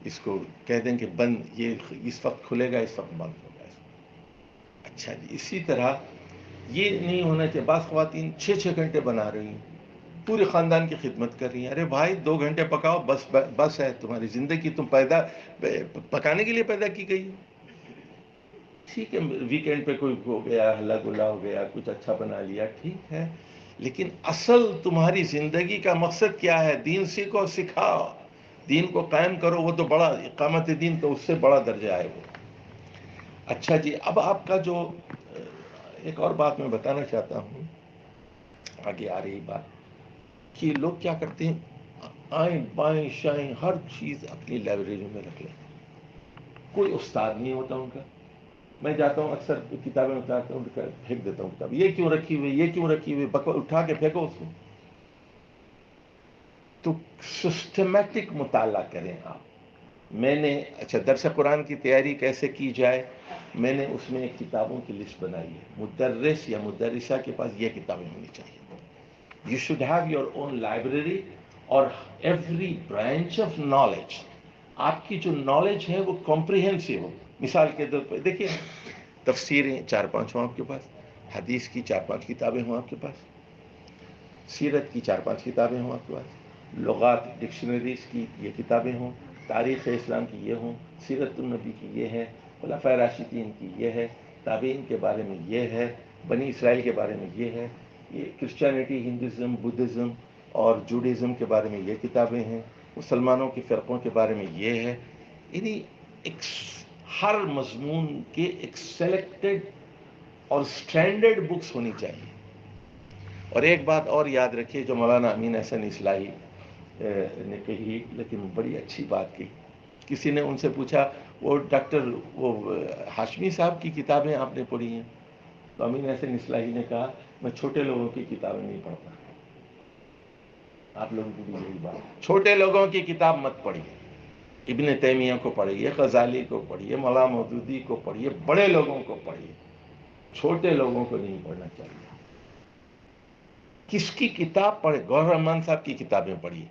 اس کو کہہ دیں کہ بند، یہ اس وقت کھلے گا، اس وقت بند ہوگا. اچھا جی، اسی طرح یہ نہیں ہونا چاہیے. بعض خواتین 6 گھنٹے بنا رہی ہیں، پورے خاندان کی خدمت کر رہی ہیں. ارے بھائی 2 گھنٹے پکاؤ، بس ہے تمہاری زندگی. تم پکانے کے لیے پیدا کی گئی ہو. ٹھیک ہے، ویکینڈ پہ کوئی ہو گیا، ہلا گلا ہو گیا، کچھ اچھا بنا لیا، ٹھیک ہے. لیکن اصل تمہاری زندگی کا مقصد کیا ہے؟ دین سیکھو، سکھاؤ، دین کو قائم کرو. وہ تو بڑا اقامت دین، تو اس سے بڑا درجہ ہے وہ. اچھا جی، اب آپ کا جو ایک اور بات میں بتانا چاہتا ہوں، آگے آ رہی بات، کہ لوگ کیا کرتے ہیں، آئیں بائیں شائیں ہر چیز اپنی لائبریری میں رکھ لیتے ہیں. کوئی استاد نہیں ہوتا ان کا. میں جاتا ہوں اکثر کتابیں اٹھاتا ہوں، پھینک دیتا ہوں کتاب. یہ کیوں رکھی ہوئی، یہ کیوں رکھی ہوئی، اٹھا کے پھینکو اس کو. تو سسٹمیٹک مطالعہ کریں آپ. میں نے اچھا درس قرآن کی تیاری کیسے کی جائے، میں نے اس میں کتابوں کی لسٹ بنائی ہے. مدرس یا مدرسہ کے پاس یہ کتابیں ہونی چاہیے. You should have your own library. اور ایوری برانچ آف نالج، آپ کی جو نالج ہے وہ کمپریہنسو ہو. مثال کے طور پہ دیکھیے، تفسیریں 4-5 ہوں آپ کے پاس، حدیث کی 4-5 کتابیں ہوں آپ کے پاس، سیرت کی 4-5 کتابیں ہوں آپ کے پاس، لغات ڈکشنریز کی یہ کتابیں ہوں، تاریخ اسلام کی یہ ہوں، سیرت النبی کی یہ ہے، خلفائے راشدین کی یہ ہے، تابعین کے بارے میں یہ ہے، بنی اسرائیل کے بارے میں یہ ہے، یہ کرسچینٹی، ہندوازم، بدھزم اور جوڈیزم کے بارے میں یہ کتابیں ہیں، مسلمانوں کے فرقوں کے بارے میں یہ ہے. یعنی ہر مضمون کے ایک سلیکٹڈ اور سٹینڈرڈ بکس ہونی چاہیے. اور ایک بات اور یاد رکھیے جو مولانا امین احسن اصلاحی نے کہی، لیکن بڑی اچھی بات کی. کسی نے ان سے پوچھا، وہ ڈاکٹر وہ ہاشمی صاحب کی کتابیں آپ نے پڑھی ہیں؟ تو امین احسن اصلاحی نے کہا، میں چھوٹے لوگوں کی کتابیں نہیں پڑھتا. آپ لوگوں کو بھی یہی بات، چھوٹے لوگوں کی کتاب مت پڑھیے. ابن تیمیہ کو پڑھیے، غزالی کو پڑھیے، مولانا مودودی کو پڑھیے، بڑے لوگوں کو پڑھیے، چھوٹے لوگوں کو نہیں پڑھنا چاہیے. کس کی کتاب پڑھے؟ گوہر رحمان صاحب کی کتابیں پڑھیے.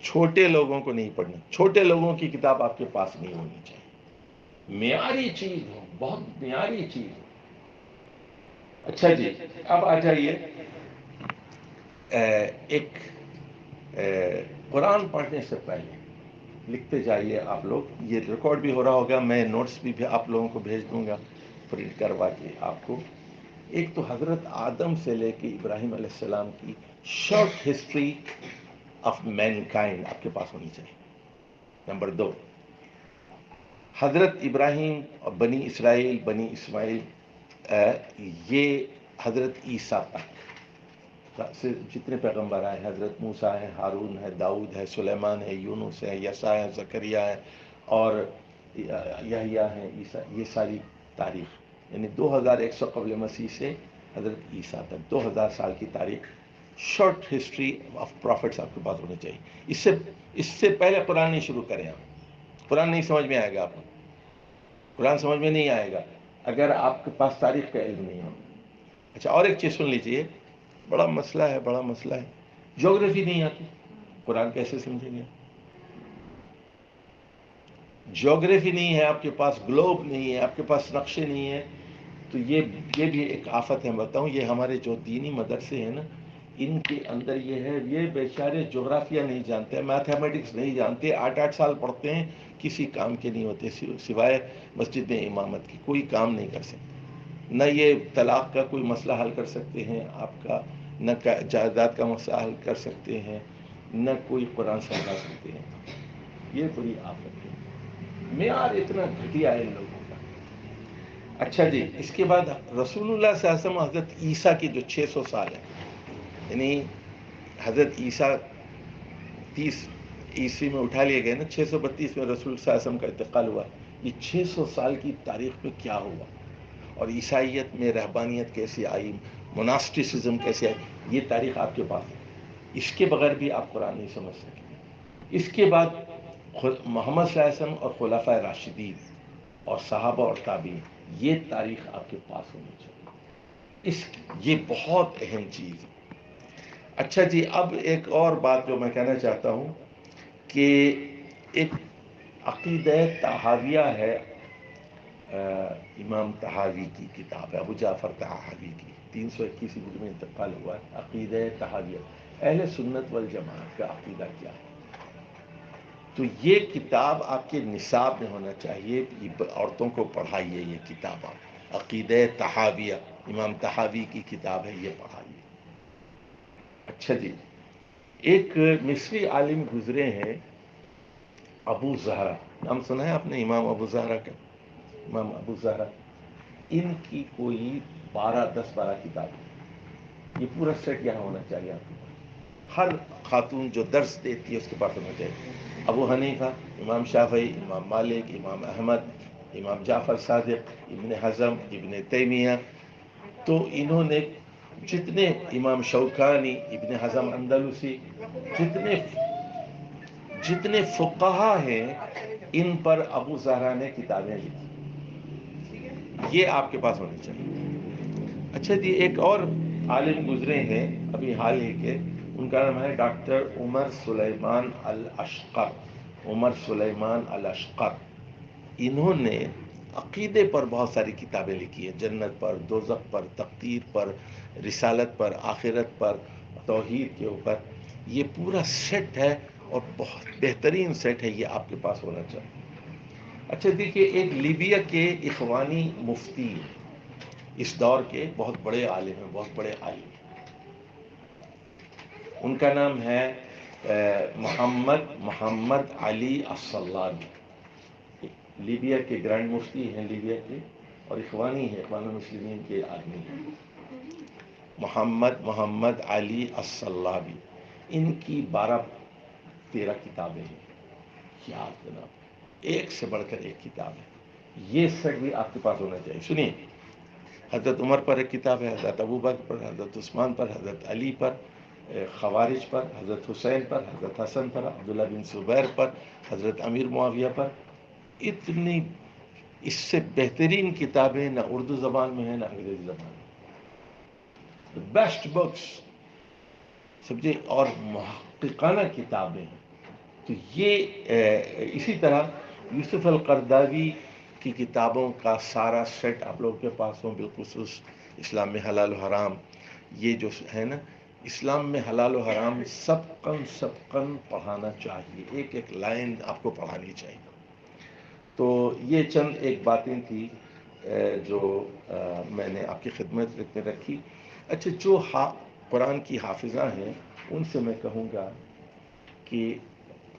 چھوٹے لوگوں کو نہیں پڑھنا. چھوٹے لوگوں کی کتاب آپ کے پاس نہیں ہونی چاہیے. معیاری چیز ہو، بہت معیاری چیز ہو. اچھا جی، اب آ جائیے، ایک قرآن پڑھنے سے پہلے لکھتے جائیے آپ لوگ. یہ ریکارڈ بھی ہو رہا ہوگا، میں نوٹس بھی آپ لوگوں کو بھیج دوں گا پرنٹ کروا کے آپ کو. ایک تو حضرت آدم سے لے کے ابراہیم علیہ السلام کی short history of mankind آپ کے پاس ہونی چاہیے. نمبر 2، حضرت ابراہیم اور بنی اسرائیل، بنی اسماعیل، یہ حضرت عیسیٰ تک سے جتنے پیغمبر آئے، حضرت موسیٰ ہے، ہارون ہے، داؤد ہے، سلیمان ہے، یونس ہے، یسع ہے، زکریا ہے، اور یحییٰ ہے، عیسیٰ، یہ ساری تاریخ یعنی 2100 قبل مسیح سے حضرت عیسیٰ تک 2000 سال کی تاریخ، شارٹ ہسٹری آف پروفٹس آپ کے پاس ہونی چاہیے. اس سے پہلے قرآن نہیں شروع کریں آپ. قرآن نہیں سمجھ میں آئے گا آپ کو. قرآن سمجھ میں نہیں آئے گا اگر آپ کے پاس تاریخ کا علم نہیں ہو. اچھا، اور ایک چیز سن لیجیے، بڑا مسئلہ ہے، بڑا مسئلہ ہے. جیوگرافی نہیں آتی، قرآن کیسے سمجھیں گے؟ جیوگرافی نہیں ہے آپ کے پاس، گلوب نہیں ہے آپ کے پاس، نقشے نہیں ہے، تو یہ بھی ایک آفت ہے. بتاؤں، یہ ہمارے جو دینی مدرسے ہیں نا، ان کے اندر یہ ہے، یہ بیچارے جغرافیہ نہیں جانتے، میتھمیٹکس نہیں جانتے، 8 سال پڑھتے ہیں، کسی کام کے نہیں ہوتے سوائے مسجد میں امامت کی. کوئی کام نہیں کر سکتے. نہ یہ طلاق کا کوئی مسئلہ حل کر سکتے ہیں آپ کا، نہ جائیداد کا مسئلہ حل کر سکتے ہیں، نہ کوئی قرآن سمجھا سکتے ہیں. یہ بڑی آفت ہے. معیار اتنا گھٹیا ہے ان لوگوں کا. اچھا جی، اس کے بعد رسول اللہ صلی اللہ علیہ وسلم حضرت عیسیٰ کی جو 600 سال ہے، یعنی حضرت عیسیٰ 30 عیسوی میں اٹھا لیے گئے نا، 632 میں رسول صلی اللہ علیہ وسلم کا انتقال ہوا. یہ 600 سال کی تاریخ میں کیا ہوا، اور عیسائیت میں رہبانیت کیسے آئی، مناسٹسزم کیسے آئی، یہ تاریخ آپ کے پاس ہے. اس کے بغیر بھی آپ قرآن نہیں سمجھ سکیں. اس کے بعد محمد صلی اللہ علیہ وسلم اور خلفائے راشدین اور صحابہ اور تابعین، یہ تاریخ آپ کے پاس ہونی چاہیے. یہ بہت اہم چیز ہے. اچھا جی، اب ایک اور بات جو میں کہنا چاہتا ہوں کہ ایک عقیدہ طحاویہ ہے، امام طحاوی کی کتاب ہے، ابو جعفر طحاوی کی، 321 ہجری میں انتقال ہوا ہے. عقیدہ طحاویہ، اہل سنت والجماعت کا عقیدہ کیا ہے. تو یہ کتاب آپ کے نصاب میں ہونا چاہیے، عورتوں کو پڑھائیے یہ کتاب. آپ عقیدہ طحاویہ، امام طحاوی کی کتاب ہے، یہ پڑھائیے. اچھا جی، ایک مصری عالم گزرے ہیں، ابو زہرا، نام سنا ہے آپ نے امام ابو زہرا کا؟ امام ابو زہرا، ان کی کوئی 12 کتابیں. یہ پورا سیٹ یہاں ہونا چاہیے آپ کے پاس. ہر خاتون جو درس دیتی ہے اس کے پاس ہونا چاہیے. ابو حنیفہ، امام شافعی، امام مالک، امام احمد، امام جعفر صادق، ابن حزم، ابن تیمیہ، تو انہوں نے جتنے، امام شوکانی، ابن حزم اندلسی، جتنے فقہا ہیں ان پر ابو زہرا نے کتابیں لکھی. یہ آپ کے پاس ہونی چاہیے. اچھا جی، ایک اور عالم گزرے ہیں ابھی حال ہی کے، ان کا نام ہے ڈاکٹر عمر سلیمان الاشقر. عمر سلیمان الاشقر، انہوں نے عقیدے پر بہت ساری کتابیں لکھی ہیں، جنت پر، دوزخ پر، تقدیر پر، رسالت پر، آخرت پر، توحید کے اوپر. یہ پورا سیٹ ہے اور بہت بہترین سیٹ ہے، یہ آپ کے پاس ہونا چاہیے. اچھا دیکھیے، ایک لیبیا کے اخوانی مفتی ہیں، اس دور کے بہت بڑے عالم ہیں، بہت بڑے عالم ہیں. ان کا نام ہے محمد علی الصلابی. لیبیا کے گرینڈ مفتی ہیں لیبیا کے، اور اخوانی ہیں، اخوان المسلمین کے آدمی ہیں. محمد علی الصلابی، ان کی 12-13 کتابیں ہیں. کیا جناب، ایک سے بڑھ کر ایک کتاب ہے. یہ سیٹ بھی آپ کے پاس ہونا چاہیے. سنیے، حضرت عمر پر ایک کتاب ہے، حضرت ابو بکر پر، حضرت عثمان پر، حضرت علی پر، خوارج پر، حضرت حسین پر، حضرت حسن پر، عبداللہ بن زبیر پر، حضرت امیر معاویہ پر. اتنی اس سے بہترین کتابیں نہ اردو زبان میں ہیں نہ انگریزی زبان میں. بیسٹ بکس سمجھے، اور محققانہ کتابیں ہیں. تو یہ اسی طرح یوسف القرداوی کی کتابوں کا سارا سیٹ آپ لوگوں کے پاس ہوں، بالخصوص اسلام میں حلال و حرام. یہ جو ہے نا، اسلام میں حلال و حرام سبقن پڑھانا چاہیے، ایک ایک لائن آپ کو پڑھانی چاہیے. تو یہ چند ایک باتیں تھی جو میں نے آپ کی خدمت میں رکھی. اچھا، جو قرآن کی حافظہ ہیں ان سے میں کہوں گا کہ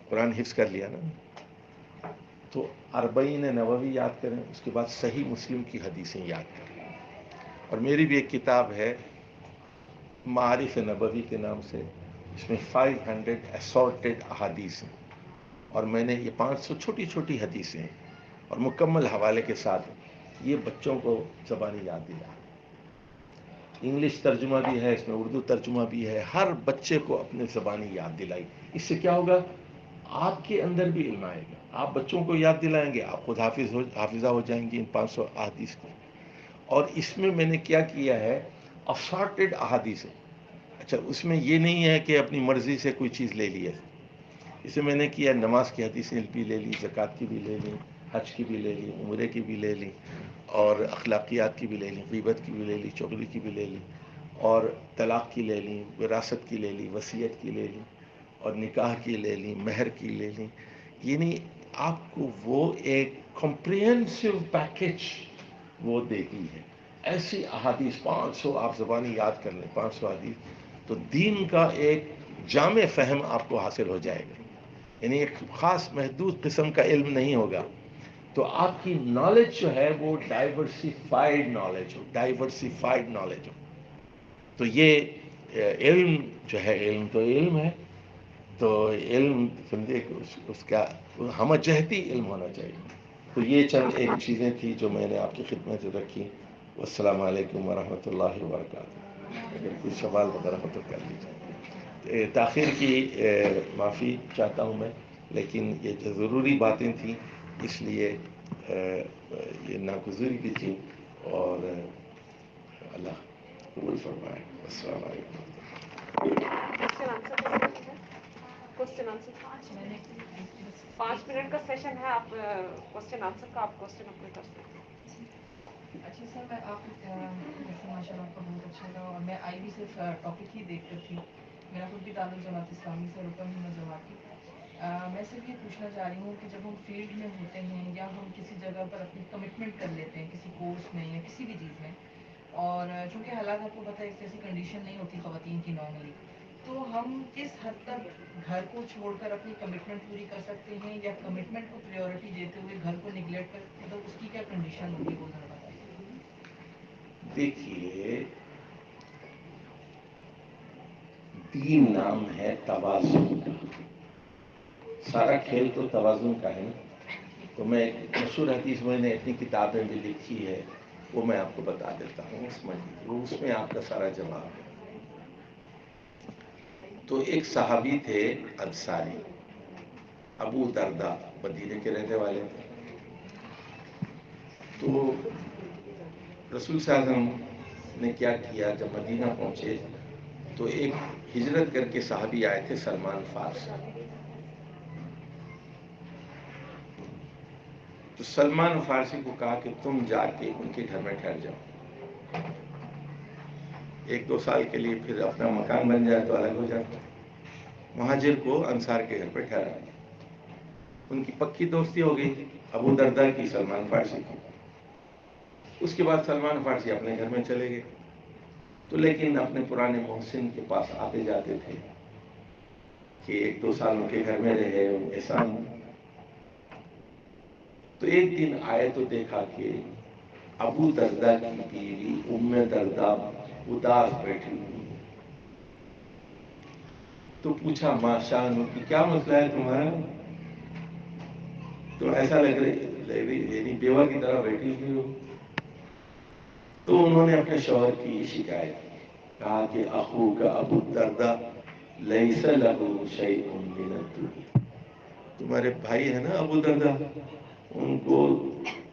قرآن حفظ کر لیا نا، تو 40 نووی یاد کریں، اس کے بعد صحیح مسلم کی حدیثیں یاد کریں. اور میری بھی ایک کتاب ہے معارف نبوی کے نام سے، اس میں 500 اسورٹڈ احادیث ہیں، اور میں نے یہ 500 چھوٹی چھوٹی حدیثیں ہیں اور مکمل حوالے کے ساتھ یہ بچوں کو زبانی یاد دلا. انگلش ترجمہ بھی ہے اس میں، اردو ترجمہ بھی ہے. ہر بچے کو اپنے زبانی یاد دلائی. اس سے کیا ہوگا، آپ کے اندر بھی علم آئے گا. آپ بچوں کو یاد دلائیں گے، آپ خود حافظہ ہو جائیں گے ان 500 احادیث کی. اور اس میں میں نے کیا ہے، اسارٹڈ احادیث ہے. اچھا، اس میں یہ نہیں ہے کہ اپنی مرضی سے کوئی چیز لے لی ہے. اسے میں نے کیا، نماز کی حدیثیں بھی لے لی، زکوٰۃ کی بھی لے لی، حج کی بھی لے لی، عمرے کی بھی لے لی، اور اخلاقیات کی بھی لے لی، غیبت کی بھی لے لی، چغلی کی بھی لے لی، اور طلاق کی لے لی، وراثت کی لے لی، وصیت کی لے لی، اور نکاح کی لے لی، مہر کی لے لی. یعنی آپ کو وہ ایک کمپریہنسو پیکج وہ دیتی ہے. ایسی احادیث 500 آپ زبانی یاد کر لیں، 500 حدیث، تو دین کا ایک جامع فہم آپ کو حاصل ہو جائے گا. یعنی ایک خاص محدود قسم کا علم نہیں ہوگا. تو آپ کی نالج جو ہے وہ ڈائیورسفائڈ نالج ہو. تو یہ علم جو ہے، علم تو علم ہے، تو علم سمجھے اس کا ہمہ جہتی علم ہونا چاہیے. تو یہ چند ایک چیزیں تھیں جو میں نے آپ کی خدمت سے رکھی. السلام علیکم ورحمۃ اللہ وبرکاتہ. اگر کوئی سوال وغیرہ ہو تو کر لیجیے. تاخیر کی معافی چاہتا ہوں میں، لیکن یہ جو ضروری باتیں تھیں اس لیے یہ ناگزیر کی تھی، اور اللہ قبول فرمائے. السلام علیکم. کوشچن آنسر 5 منٹ کا سیشن ہے. آپ کوشچن آنسر کا آپ کوشچن اپنے کر سکتے ہیں. اچھا سر، میں آپ جیسے ماشاء اللہ آپ کا بہت اچھا لگا، اور میں آئی بھی صرف ٹاپک ہی دیکھ کر تھی. میرا خود بھی تعلق جماعت اسلامی سے، رکن ہوں میں جماعت کی. میں صرف یہ پوچھنا چاہ رہی ہوں کہ جب ہم فیلڈ میں ہوتے ہیں یا ہم کسی جگہ پر اپنی کمٹمنٹ کر لیتے ہیں کسی کورس میں یا کسی بھی چیز میں، اور چونکہ حالات آپ کو پتہ ہے ایک ایسی کنڈیشن نہیں ہوتی خواتین کی نارملی، تو ہم کس حد تک گھر کو چھوڑ کر اپنی کمٹمنٹ پوری کر سکتے ہیں، یا کمٹمنٹ کو پریورٹی دیتے ہوئے گھر کو نگلیکٹ کر، مطلب اس کی کیا کنڈیشن ہوگی وہ ذرا بتائیے. دیکھیے، دین نام ہے توازن کا. سارا کھیل تو توازن کا ہے نا. تو میں ایک مشہور حدیث میں نے اپنی کتابیں بھی لکھی ہے، وہ میں آپ کو بتا دیتا ہوں. اس میں آپ کا سارا جواب ہے. تو ایک صحابی تھے انصاری، ابو دردہ، مدینے کے رہنے والے تھے. تو رسول صلی اللہ علیہ وسلم نے کیا کیا، جب مدینہ پہنچے تو ایک ہجرت کر کے صحابی آئے تھے، سلمان فارسی. تو سلمان فارسی کو کہا کہ تم جا کے ان کے گھر میں ٹھہر جاؤ، 1-2 سال کے لیے، پھر اپنا مکان بن جائے تو الگ ہو جائے. مہاجر کو انصار کے گھر پہ ٹھہرا. ان کی پکی دوستی ہو گئی، ابو دردہ کی، سلمان فارسی کی. اس کے بعد سلمان فارسی اپنے گھر میں چلے گئے. تو لیکن اپنے پرانے محسن کے پاس آتے جاتے تھے کہ 1-2 سال ان کے گھر میں رہے، ان کے سامنے. تو ایک دن آئے تو دیکھا کہ ابو دردہ کی بیوی ام دردہ اداس بیٹھی ہوئی. تو پوچھا ماشاء اللہ کی کیا مسئلہ ہے تمہارا؟ تو ایسا لگ رہی یعنی بیوہ کی طرح بیٹھی ہوئی ہو. تو انہوں نے اپنے شوہر کی شکایت کی، کہا کہ اخو کا ابو دردہ لیس لہ شیء من الدنیا، تمہارے بھائی ہے نا ابو دردہ، ان کو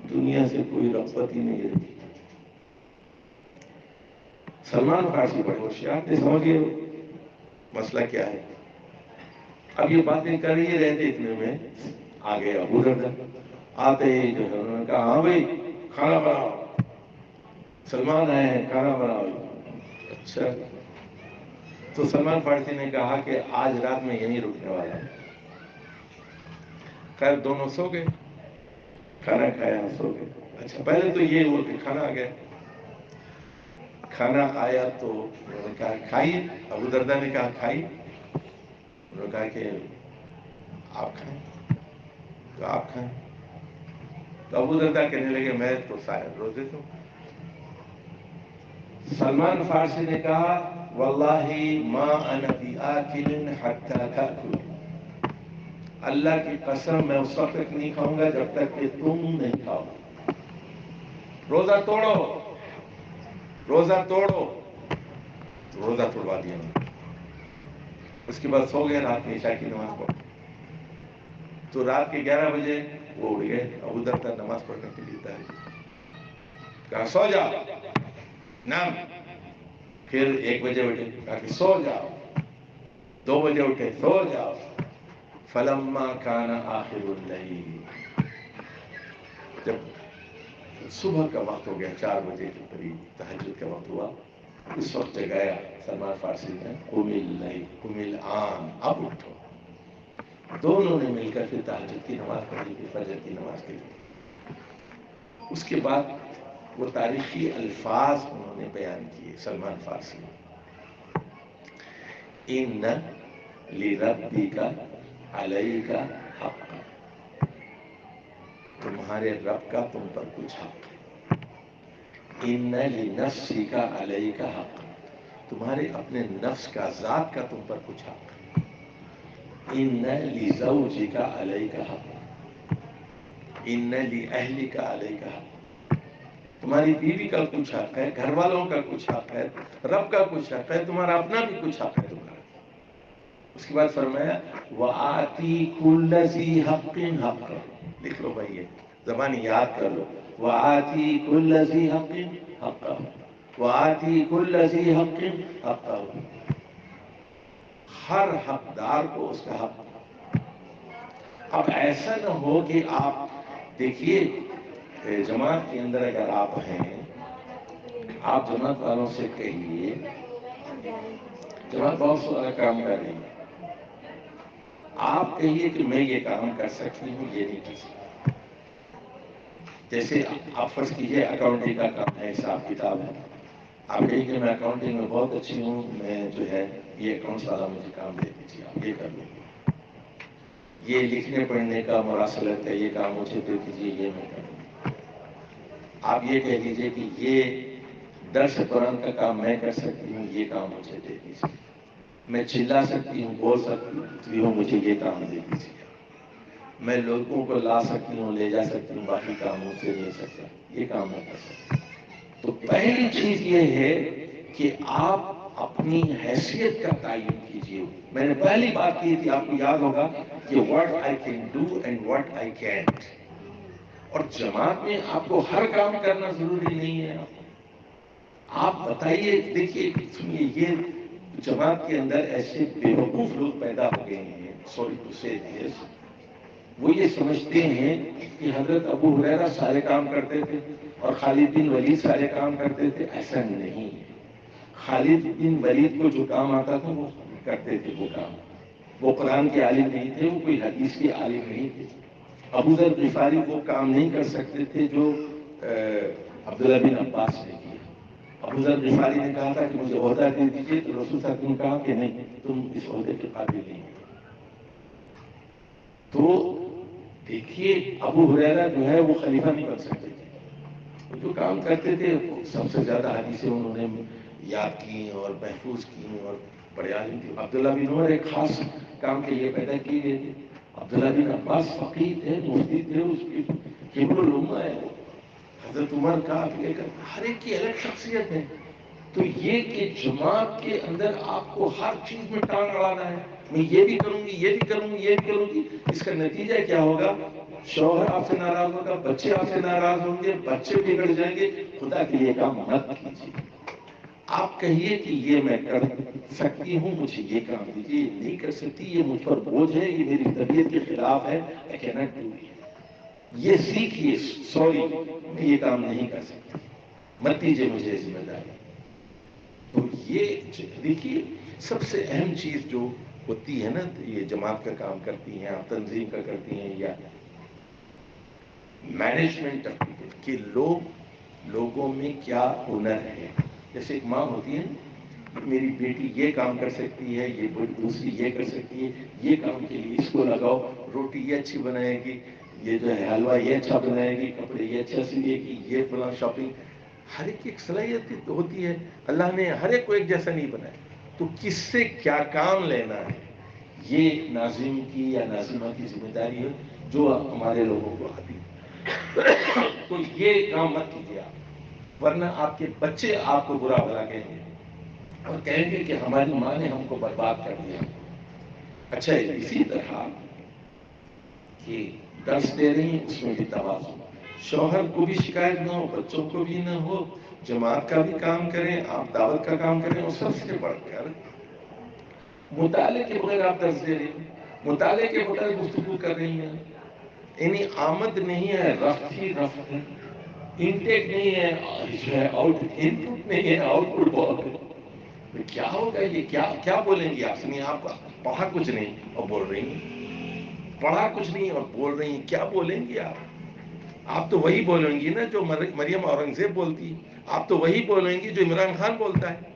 دنیا سے کوئی رغبت ہی نہیں رہتی. سلمان فارسی بڑے ہوشیار تھے، سمجھ گئے مسئلہ کیا ہے. اب یہ باتیں کر ہی رہے تھے، اتنے میں آ گئے ابو دردہ. آتے ہی جو ہے انہوں نے کہا ہاں بھائی کھانا بناؤ، سلمان آئے ہیں کھانا بناؤ. اچھا. تو سلمان فارسی نے کہا کہ آج رات میں یہیں رکنے والا ہوں. خیر دونوں سو گئے، کھانا کھایا سو گئے. اچھا پہلے تو یہ ہوا کہ کھانا آ گیا. کھانا آیا تو انہوں نے کہا کھائیے. ابو دردہ نے کہا کھائیے. انہوں نے کہا کہ آپ کھائیں. تو آپ کھائیں. تو ابو دردہ کہنے لگے میں تو صاحب روزے تو. سلمان فارسی نے کہا واللہ ما انا بآکل حتی تأکل، اللہ کی قسم میں اس وقت تک نہیں کھاؤں گا جب تک کہ تم نہیں کھاؤ. روزہ توڑو، روزہ توڑو. روزہ توڑوا دیا. اس کے بعد سو گئے، رات میں عشاء کی نماز پڑھ. تو رات کے 11 بجے وہ اٹھ گئے. ابو دردہ نماز پڑھنے کے لیے تیار، کہا سو جاؤ. نام. پھر 1 بجے اٹھے، کہا کہ سو جاؤ. 2 بجے اٹھے، سو جاؤ. فلما کان آخر اللیل، جب صبح کا وقت ہو گیا 4 بجے کے قریب، تہجد کا وقت ہوا، اس وقت جگایا سلمان فارسی نے قم اللیل قم الآن، اب اٹھو. دونوں نے مل کر پھر تہجد کی نماز پڑھی، پھر فجر کی نماز کے لیے. اس کے بعد وہ تاریخی الفاظ انہوں نے بیان کیے سلمان فارسی نے، ان لربک علیک حقا. تمہارے رب کا تم پر کچھ حق ہے. ان لنفسک علیک حق، تمہارے اپنے نفس کا، ذات کا تم پر کچھ حق ہے. ان لزوجک علیک حق، ان لاہلک علیک حق، تمہاری بیوی کا کچھ حق ہے، گھر والوں کا کچھ حق ہے، رب کا کچھ حق ہے، تمہارا اپنا بھی کچھ حق ہے تمہارا. اس کے بعد فرمایا وآتی کل ذی حق حقہ. لکھ لو بھائی، یہ زبانی یاد کر لو. وآتی کل ذی حق حقہ، وآتی کل ذی حق حقہ. ہر حقدار کو اس کا حق. اب ایسا نہ ہو کہ آپ دیکھیے جماعت کے اندر اگر آپ ہیں، آپ جماعت والوں سے کہیے، جماعت بہت سارا کام کر رہی ہے، آپ کہیے کہ میں یہ کام کر سکتی ہوں، یہ نہیں کر سکتی. جیسے آپ فرض کیجئے اکاؤنٹنگ کا کام ہے، حساب کتاب ہے، آپ کہیں کہ میں اکاؤنٹنگ میں بہت اچھی ہوں، میں جو ہے یہ اکاؤنٹس والا مجھے کام دے دیجیے، آپ یہ کر لیں. یہ لکھنے پڑھنے کا، مراسلت کا یہ کام مجھے دے دیجیے، یہ میں کر لوں. آپ یہ کہہ دیجئے کہ یہ درس قرآن کا کام میں کر سکتی ہوں، یہ کام مجھے دے دیجیے. میں چلا سکتی ہوں، بول سکتی ہوں، مجھے یہ کام دے دیجیے. میں لوگوں کو لا سکتی ہوں، لے جا سکتی ہوں، باقی کام مجھ سے نہیں سکتا، یہ کام میں کر سکتی ہوں. تو پہلی چیز یہ ہے کہ آپ اپنی حیثیت کا تعین کیجئے. میں نے پہلی بات کی تھی، آپ کو یاد ہوگا کہ what I can do and what I can't. اور جماعت میں آپ کو ہر کام کرنا ضروری نہیں ہے. آپ بتائیے، دیکھیے سنیے، یہ جماعت کے اندر ایسے بیوقوف لوگ پیدا ہو گئے ہیں، سوری ٹو سے دس، وہ یہ سمجھتے ہیں کہ حضرت ابو ہریرہ سارے کام کرتے تھے اور خالد بن ولید سارے کام کرتے تھے. ایسا نہیں ہے. خالد بن ولید کو جو کام آتا تھا وہ کرتے تھے وہ کام. وہ قرآن کے عالم نہیں تھے، وہ کوئی حدیث کے عالم نہیں تھے. ابو ذر غفاری وہ کام نہیں کر سکتے تھے جو عبداللہ بن عباس نے کیا. ابو ذر غفاری نے کہا تھا کہ مجھے عہدہ دے دیجیے، تو رسول صلی اللہ علیہ وسلم نے کہا کہ نہیں، تم اس عہدے کے قابل نہیں. تو دیکھیے ابو ہریرہ جو ہے وہ خلیفہ نہیں بن سکتے تھے. جو کام کرتے تھے سب سے زیادہ حدیثیں انہوں نے یاد کی اور محفوظ کی اور بڑے عالم تھے. عبداللہ بن عمر ایک خاص کام کے لیے پیدا کیے گئے تھے. عبداللہ بن عباس فقیہ تھے، مفتی تھے، اس کی کبر الامہ ہے. حضرت عمر کا ہر ایک کی الگ شخصیت ہے. تو یہ کہ جماعت کے اندر آپ کو ہر چیز میں ٹانگ اڑانا ہے، میں یہ بھی کروں گی، یہ بھی کروں گی، یہ بھی کروں گی، اس کا نتیجہ کیا ہوگا؟ شوہر آپ سے ناراض ہوگا، بچے آپ سے ناراض ہوں گے، بچے بگڑ جائیں گے. خدا کے لیے کام مت کیجیے. آپ کہیے کہ یہ میں کر سکتی ہوں، مجھے یہ کام دیجیے، یہ نہیں کر سکتی، یہ مجھ پر بوجھ ہے، یہ میری طبیعت کے خلاف ہے، I cannot do it. یہ سیکھیے، سوری میں یہ کام نہیں کر سکتی، مت دیجیے مجھے ذمہ داری. تو یہ دیکھیے سب سے اہم چیز جو ہوتی ہے نا، یہ جماعت کا کام کرتی ہیں آپ، تنظیم کا کرتی ہیں یا مینجمنٹ کہ لوگوں میں کیا ہنر ہے. جیسے ایک ماں ہوتی ہے نا، میری بیٹی یہ کام کر سکتی ہے، یہ دوسری یہ کر سکتی ہے، یہ کام کے لیے اس کو لگاؤ، روٹی یہ اچھی بنائے گی، یہ جو ہے حلوہ یہ اچھا بنائے گی، کپڑے یہ اچھا سلے گی، یہ فلاں شاپنگ. ہر ایک کی ایک صلاحیت ہوتی ہے. اللہ نے ہر ایک کو ایک جیسا نہیں بنایا. تو کس سے کیا کام لینا ہے، یہ ناظم کی یا ناظمہ کی ذمہ داری ہے جو ہمارے لوگوں کو آتی ہے. تو یہ کام مت کیجیے آپ، ورنہ آپ کے بچے آپ کو برا بھلا کہیں گے اور کہیں گے کہ ہماری ماں نے ہم کو برباد کر دیا. اچھا اسی طرح کہ درس دے رہی ہیں، اس میں بھی توازن، شوہر کو بھی شکایت نہ ہو، بچوں کو بھی نہ ہو، جماعت کا بھی کام کریں، آپ دعوت کا کام کریں، اور سب سے بڑھ کر مطالعے کے بغیر آپ درس دے رہی ہیں، مطالعے کے بغیر گفتگو کر رہی ہیں. یعنی آمد نہیں ہے، رفت ہی رفت ہے، انٹیک نہیں ہے، جو ہے آؤٹ ان پٹ نہیں ہے، آؤٹ پٹ بہت ہے. کیا ہوگا یہ؟ کیا بولیں گی آپ؟ سنیے، آپ پڑھا کچھ نہیں اور بول رہی ہیں، پڑھا کچھ نہیں اور بول رہی ہیں، کیا بولیں گی آپ؟ آپ تو وہی بولیں گی نا جو مریم اورنگزیب بولتی، آپ تو وہی بولیں گی جو عمران خان بولتا ہے.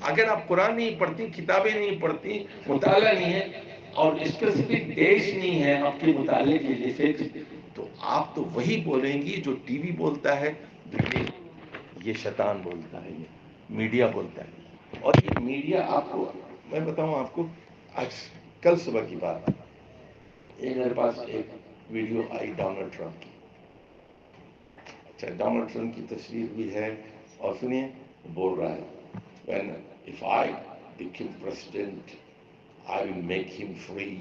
اگر آپ قرآن نہیں پڑھتی، کتابیں نہیں پڑھتی، مطالعہ نہیں ہے اور اسپیسیفک ڈیٹس نہیں ہے آپ کے مطالعے کے لیے فکس، تو آپ تو وہی بولیں گی جو ٹی وی بولتا ہے، یہ شیطان بولتا ہے، یہ میڈیا بولتا ہے. اور یہ میڈیا آپ کو میں بتاؤں، آپ کو آج کل صبح کی بات، ایک میرے پاس ایک ویڈیو آئی ڈونلڈ ٹرمپ کی. اچھا، ڈونلڈ ٹرمپ کی تصویر بھی ہے، اور سنیے بول رہا ہے when if I become president I will make him free.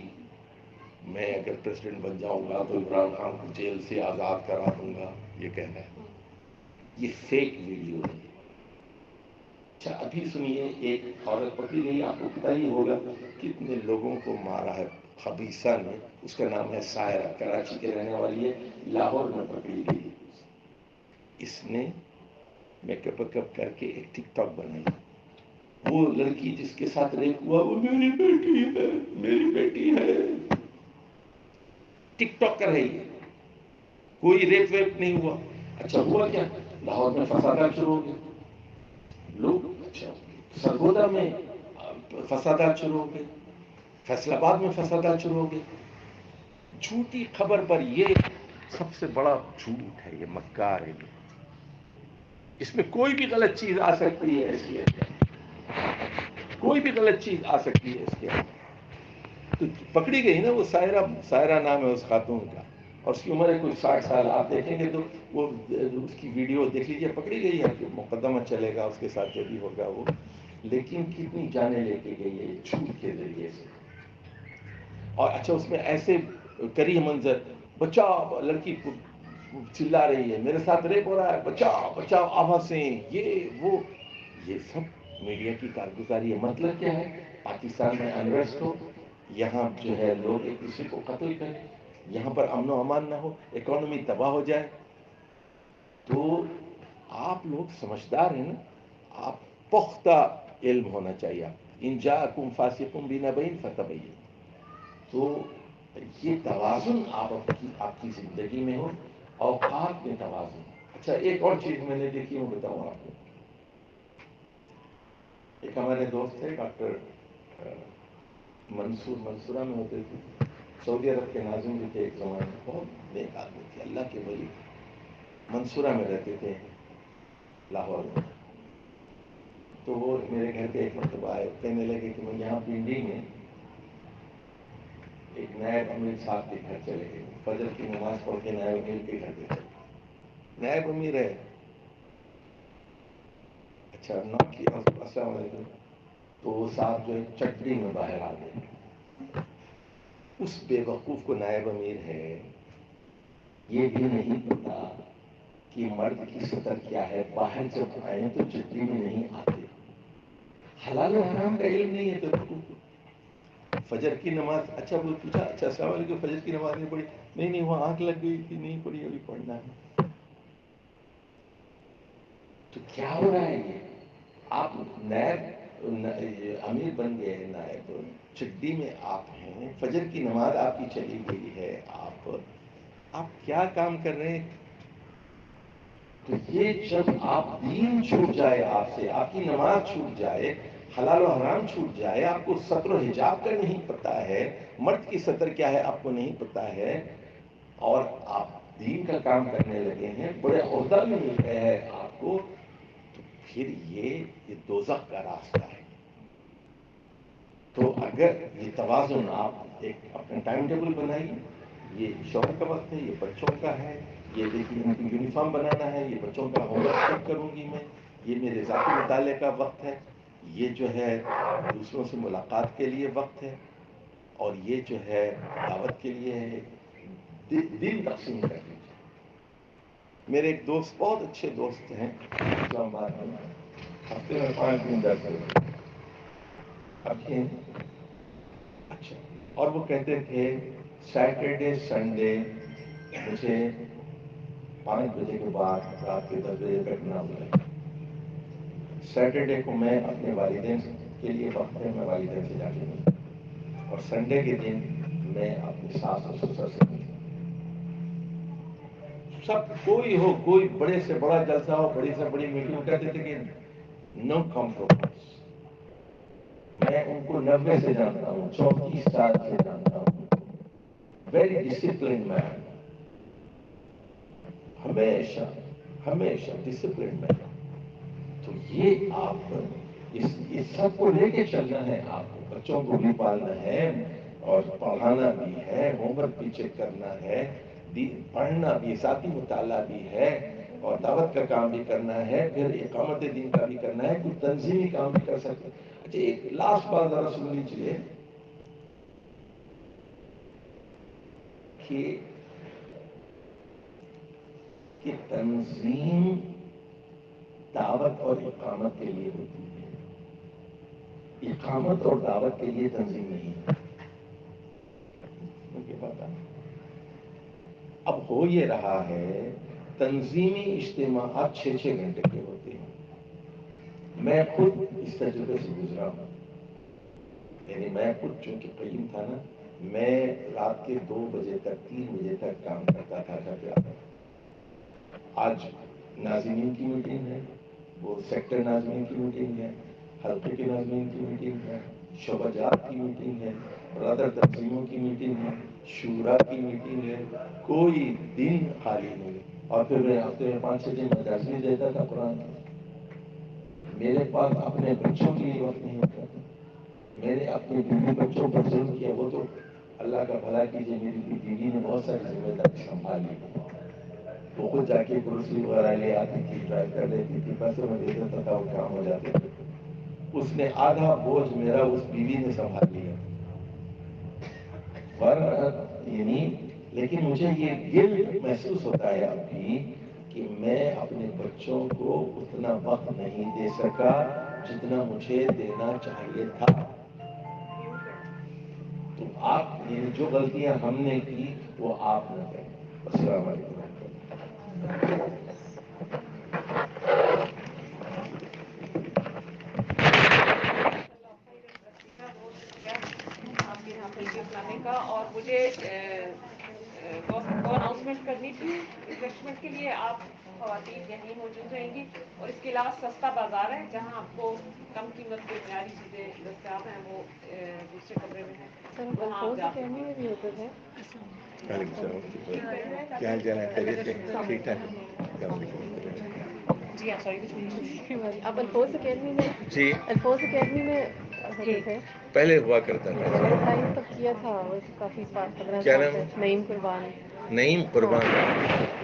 میں اگر پریزیڈنٹ بن جاؤں گا تو عمران خان کو جیل سے آزاد کرا دوں گا، یہ کہنا ہے. یہ فیک ویڈیو ہے. اچھا ابھی سنیے، ایک عورت پکڑی گئی، آپ کو پتہ ہی ہوگا کتنے لوگوں کو مارا ہے خبیثہ نے. اس کا نام ہے سائرہ، کراچی کے رہنے والی ہے، لاہور میں پکڑی گئی. اس نے میک اپ کر کے ایک ٹک ٹاک بنائی. وہ لڑکی جس کے ساتھ ریپ ہوا وہ میری بیٹی ہے، میری بیٹی ہے. ٹک ٹاک کر رہی ہے، کوئی ریپ ویپ نہیں ہوا. اچھا ہوا کیا؟ لاہور میں فسادات شروع ہو گئے. لوگ اچھا سرگودا میں فسادات شروع ہو گئے، فیصل آباد میں فسادات شروع ہو گئے. جھوٹی خبر پر یہ سب سے بڑا جھوٹ ہے، یہ مکار ہے. اس میں کوئی بھی غلط چیز آ سکتی ہے، اس کے کوئی بھی غلط چیز آ سکتی ہے. اس کے تو پکڑی گئی نا وہ سائرہ نام ہے اس خاتون کا، اور اس کی عمر ہے کوئی 60 سال. آپ دیکھیں گے تو وہ اس کی ویڈیو دیکھ لیجیے. پکڑی گئی ہے، مقدمہ چلے گا اس کے ساتھ جو بھی ہوگا وہ. لیکن کتنی جانیں لے کے گئی ہے جھوٹ کے ذریعے سے. اور اچھا اس میں ایسے کری منظر، بچاؤ، لڑکی چلا رہی ہے میرے ساتھ ریپ ہو رہا ہے، بچاؤ بچاؤ آوازیں، یہ وہ. یہ سب میڈیا کی کارگزاری ہے. مطلب کیا ہے؟ پاکستان میں انریسٹ ہو، یہاں جو ہے لوگ ایک دوسرے کو قتل کریں، یہاں پر امن و امان نہ ہو، اکانومی تباہ ہو جائے. تو آپ لوگ سمجھدار ہیں نا، آپ پختہ علم ہونا چاہیے. ان جاءکم فاسق بنبأ فتبین. تو یہ توازن آپ کی زندگی میں ہو، اوقات میں توازن. اچھا ایک اور چیز میں نے دیکھی، میں بتاؤں آپ کو. ایک ہمارے دوست تھے ڈاکٹر منصورہ میں ہوتے تھے، سعودی عرب کے ناظم بھی تھے ایک زمانے میں، بہت نیک آدمی تھے، اللہ کے ولی. منصورہ میں رہتے تھے لاہور میں. تو وہ میرے گھر پہ ایک مرتبہ آئے، کہنے لگے کہ میں یہاں پنڈی میں ایک نائب امیر صاحب کے گھر چلے گئے. فجر کی نماز پڑھ کے نائب امیر کے گھر پہ چلے. نائب امیر ہے، اچھا نام کی السلام علیکم. تو وہ صاحب جو ہے چٹنی میں باہر آ گئے. اس بے وقوف کو نائب امیر ہے، یہ بھی نہیں پتا کہ مرد کی سطر کیا ہے. باہر جب آئے تو چٹنی میں نہیں آتے. حلال و حرام کا علم نہیں ہے تو فجر کی نماز. اچھا وہ پوچھا، اچھا السلام علیکم، فجر کی نماز نہیں پڑھی؟ نہیں وہاں آنکھ لگ گئی تھی، نہیں پڑھی، ابھی پڑھنا ہے. تو کیا ہو رہا ہے یہ؟ آپ نائب امیر بن گئے، نائب چڈی میں آپ ہیں، فجر کی نماز آپ کی چلی گئی ہے، آپ کیا کام کر رہے ہیں؟ تو یہ جب آپ دین چھوٹ جائے آپ سے، آپ کی نماز چھوٹ جائے، حلال و حرام چھوٹ جائے، آپ کو ستر و حجاب کا نہیں پتا ہے، مرد کی سطر کیا ہے آپ کو نہیں پتا ہے، اور آپ دین کا کام کرنے لگے ہیں، بڑے عہدہ میں مل گیا ہے آپ کو، تو پھر یہ دوزخ کا راستہ ہے. تو اگر یہ توازن آپ ایک اپنا ٹائم ٹیبل بنائیے. یہ شوہر کا وقت ہے، یہ بچوں کا ہے، یہ دیکھیے ان کو یونیفارم بنانا ہے، یہ بچوں کا ہوم ورک چیک کروں گی میں، یہ میرے ذاتی مطالعے کا وقت ہے، یہ جو ہے دوسروں سے ملاقات کے لیے وقت ہے، اور یہ جو ہے دعوت کے لیے ہے. دن تقسیم کر لیجیے. میرے ایک دوست، بہت اچھے دوست ہیں اسلام آباد میں، ہفتے میں 5 دن درس دیتے ہیں. اچھا، اور وہ کہتے تھے سیٹرڈے سنڈے مجھے 5 بجے کے بعد رات کے 10 بجے تک نہ ملے. سیٹرڈے کو میں اپنے والدین کے لیے وقت ہے، میں والدین سے جا کے ملوں، اور سنڈے کے دن میں اپنی ساس اور سسر سے ملوں. سب کوئی ہو، کوئی بڑے سے بڑا جلسہ ہو، بڑی سے بڑی میٹنگ، کہتے تھے کہ نو کمپرومائز. میں ان کو 90 سے جانتا ہوں، 34 سال سے جانتا ہوں. ویری ڈسپلن مین. ہمیشہ ہمیشہ ڈسپلن میں. تو یہ آپ اس سب کو لے کے چلنا ہے. آپ کو بچوں کو بھی پالنا ہے اور پڑھانا بھی ہے, ہوم ورک بھی چیک کرنا ہے, پڑھنا بھی, ساتھی مطالعہ بھی ہے, اور دعوت کا کام بھی کرنا ہے, پھر اقامت دین کا بھی کرنا ہے, کچھ تنظیمی کام بھی کر سکتے. اچھا ایک لاسٹ بات ذرا سن لیجیے کہ تنظیم دعوت اور اقامت کے لیے ہوتی ہے, اقامت اور دعوت کے لیے تنظیم نہیں ہے. اب ہو یہ رہا ہے تنظیمی اجتماعات 6 گھنٹے کے ہوتے ہیں. میں خود اس تجربے سے گزرا ہوں. یعنی میں خود چونکہ قیم تھا نا, میں رات کے 2 بجے تک 3 بجے تک کام کرتا تھا گھر پہ آتا. آج ناظمین کی میٹنگ ہے, وہ سیکٹر ناظمین کی میٹنگ ہے, حلقے کے ناظمین کی میٹنگ ہے, شعبہ جات کی میٹنگ ہے, برادر تنظیموں کی میٹنگ ہے, شورا کی میٹنگ ہے, کوئی دن خالی نہیں. اور پھر میں ہفتے میں 5-6 دن مجازی دیتا تھا قرآن کی. میرے پاس اپنے بچوں کے لیے وقت نہیں ہوتا تھا. میں نے اپنے بیوی بچوں پر ظلم کیا, وہ تو اللہ کا بھلا کیجیے میری بیوی نے بہت ساری ذمہ داری سنبھالی. وہ خود جا کے گروسری وغیرہ لے آتی تھی, ڈرائیو کر لیتی تھی, پیسے میں دے دیتا تھا, وہ کام ہو جاتے تھے. اس نے آدھا بوجھ میرا اس بیوی نے سنبھال لیا. یعنی لیکن مجھے یہ گلٹ محسوس ہوتا ہے اب بھی کہ میں اپنے بچوں کو اتنا وقت نہیں دے سکا جتنا مجھے دینا چاہیے تھا. تو آپ یعنی جو غلطیاں ہم نے کی وہ آپ نہ کریں. السلام علیکم. آپ کے یہاں تشریف لانے کا, اور مجھے وہ اناؤنسمنٹ کرنی تھی ریفریشمنٹ کے لیے. آپ خواتین یہیں موجود رہیں گی, اور اس کے علاوہ سستا بازار ہے جہاں آپ کو کم قیمت پہ معیاری چیزیں دستیاب ہیں, وہ دوسرے کمرے میں ہیں. وہاں آپ جا سکتے ہیں. کیا جانا ہے ٹھیک ٹھاک. جی آپ سوری, آپ الفوز اکیڈمی میں, جی الفوز اکیڈمی میں ہوتے تھے پہلے ہوا کرتا تھا. میں نے ٹائم تک کیا تھا, کافی 15 کیا سال نام سے. ہے؟ نعیم قربان. نعیم قربان.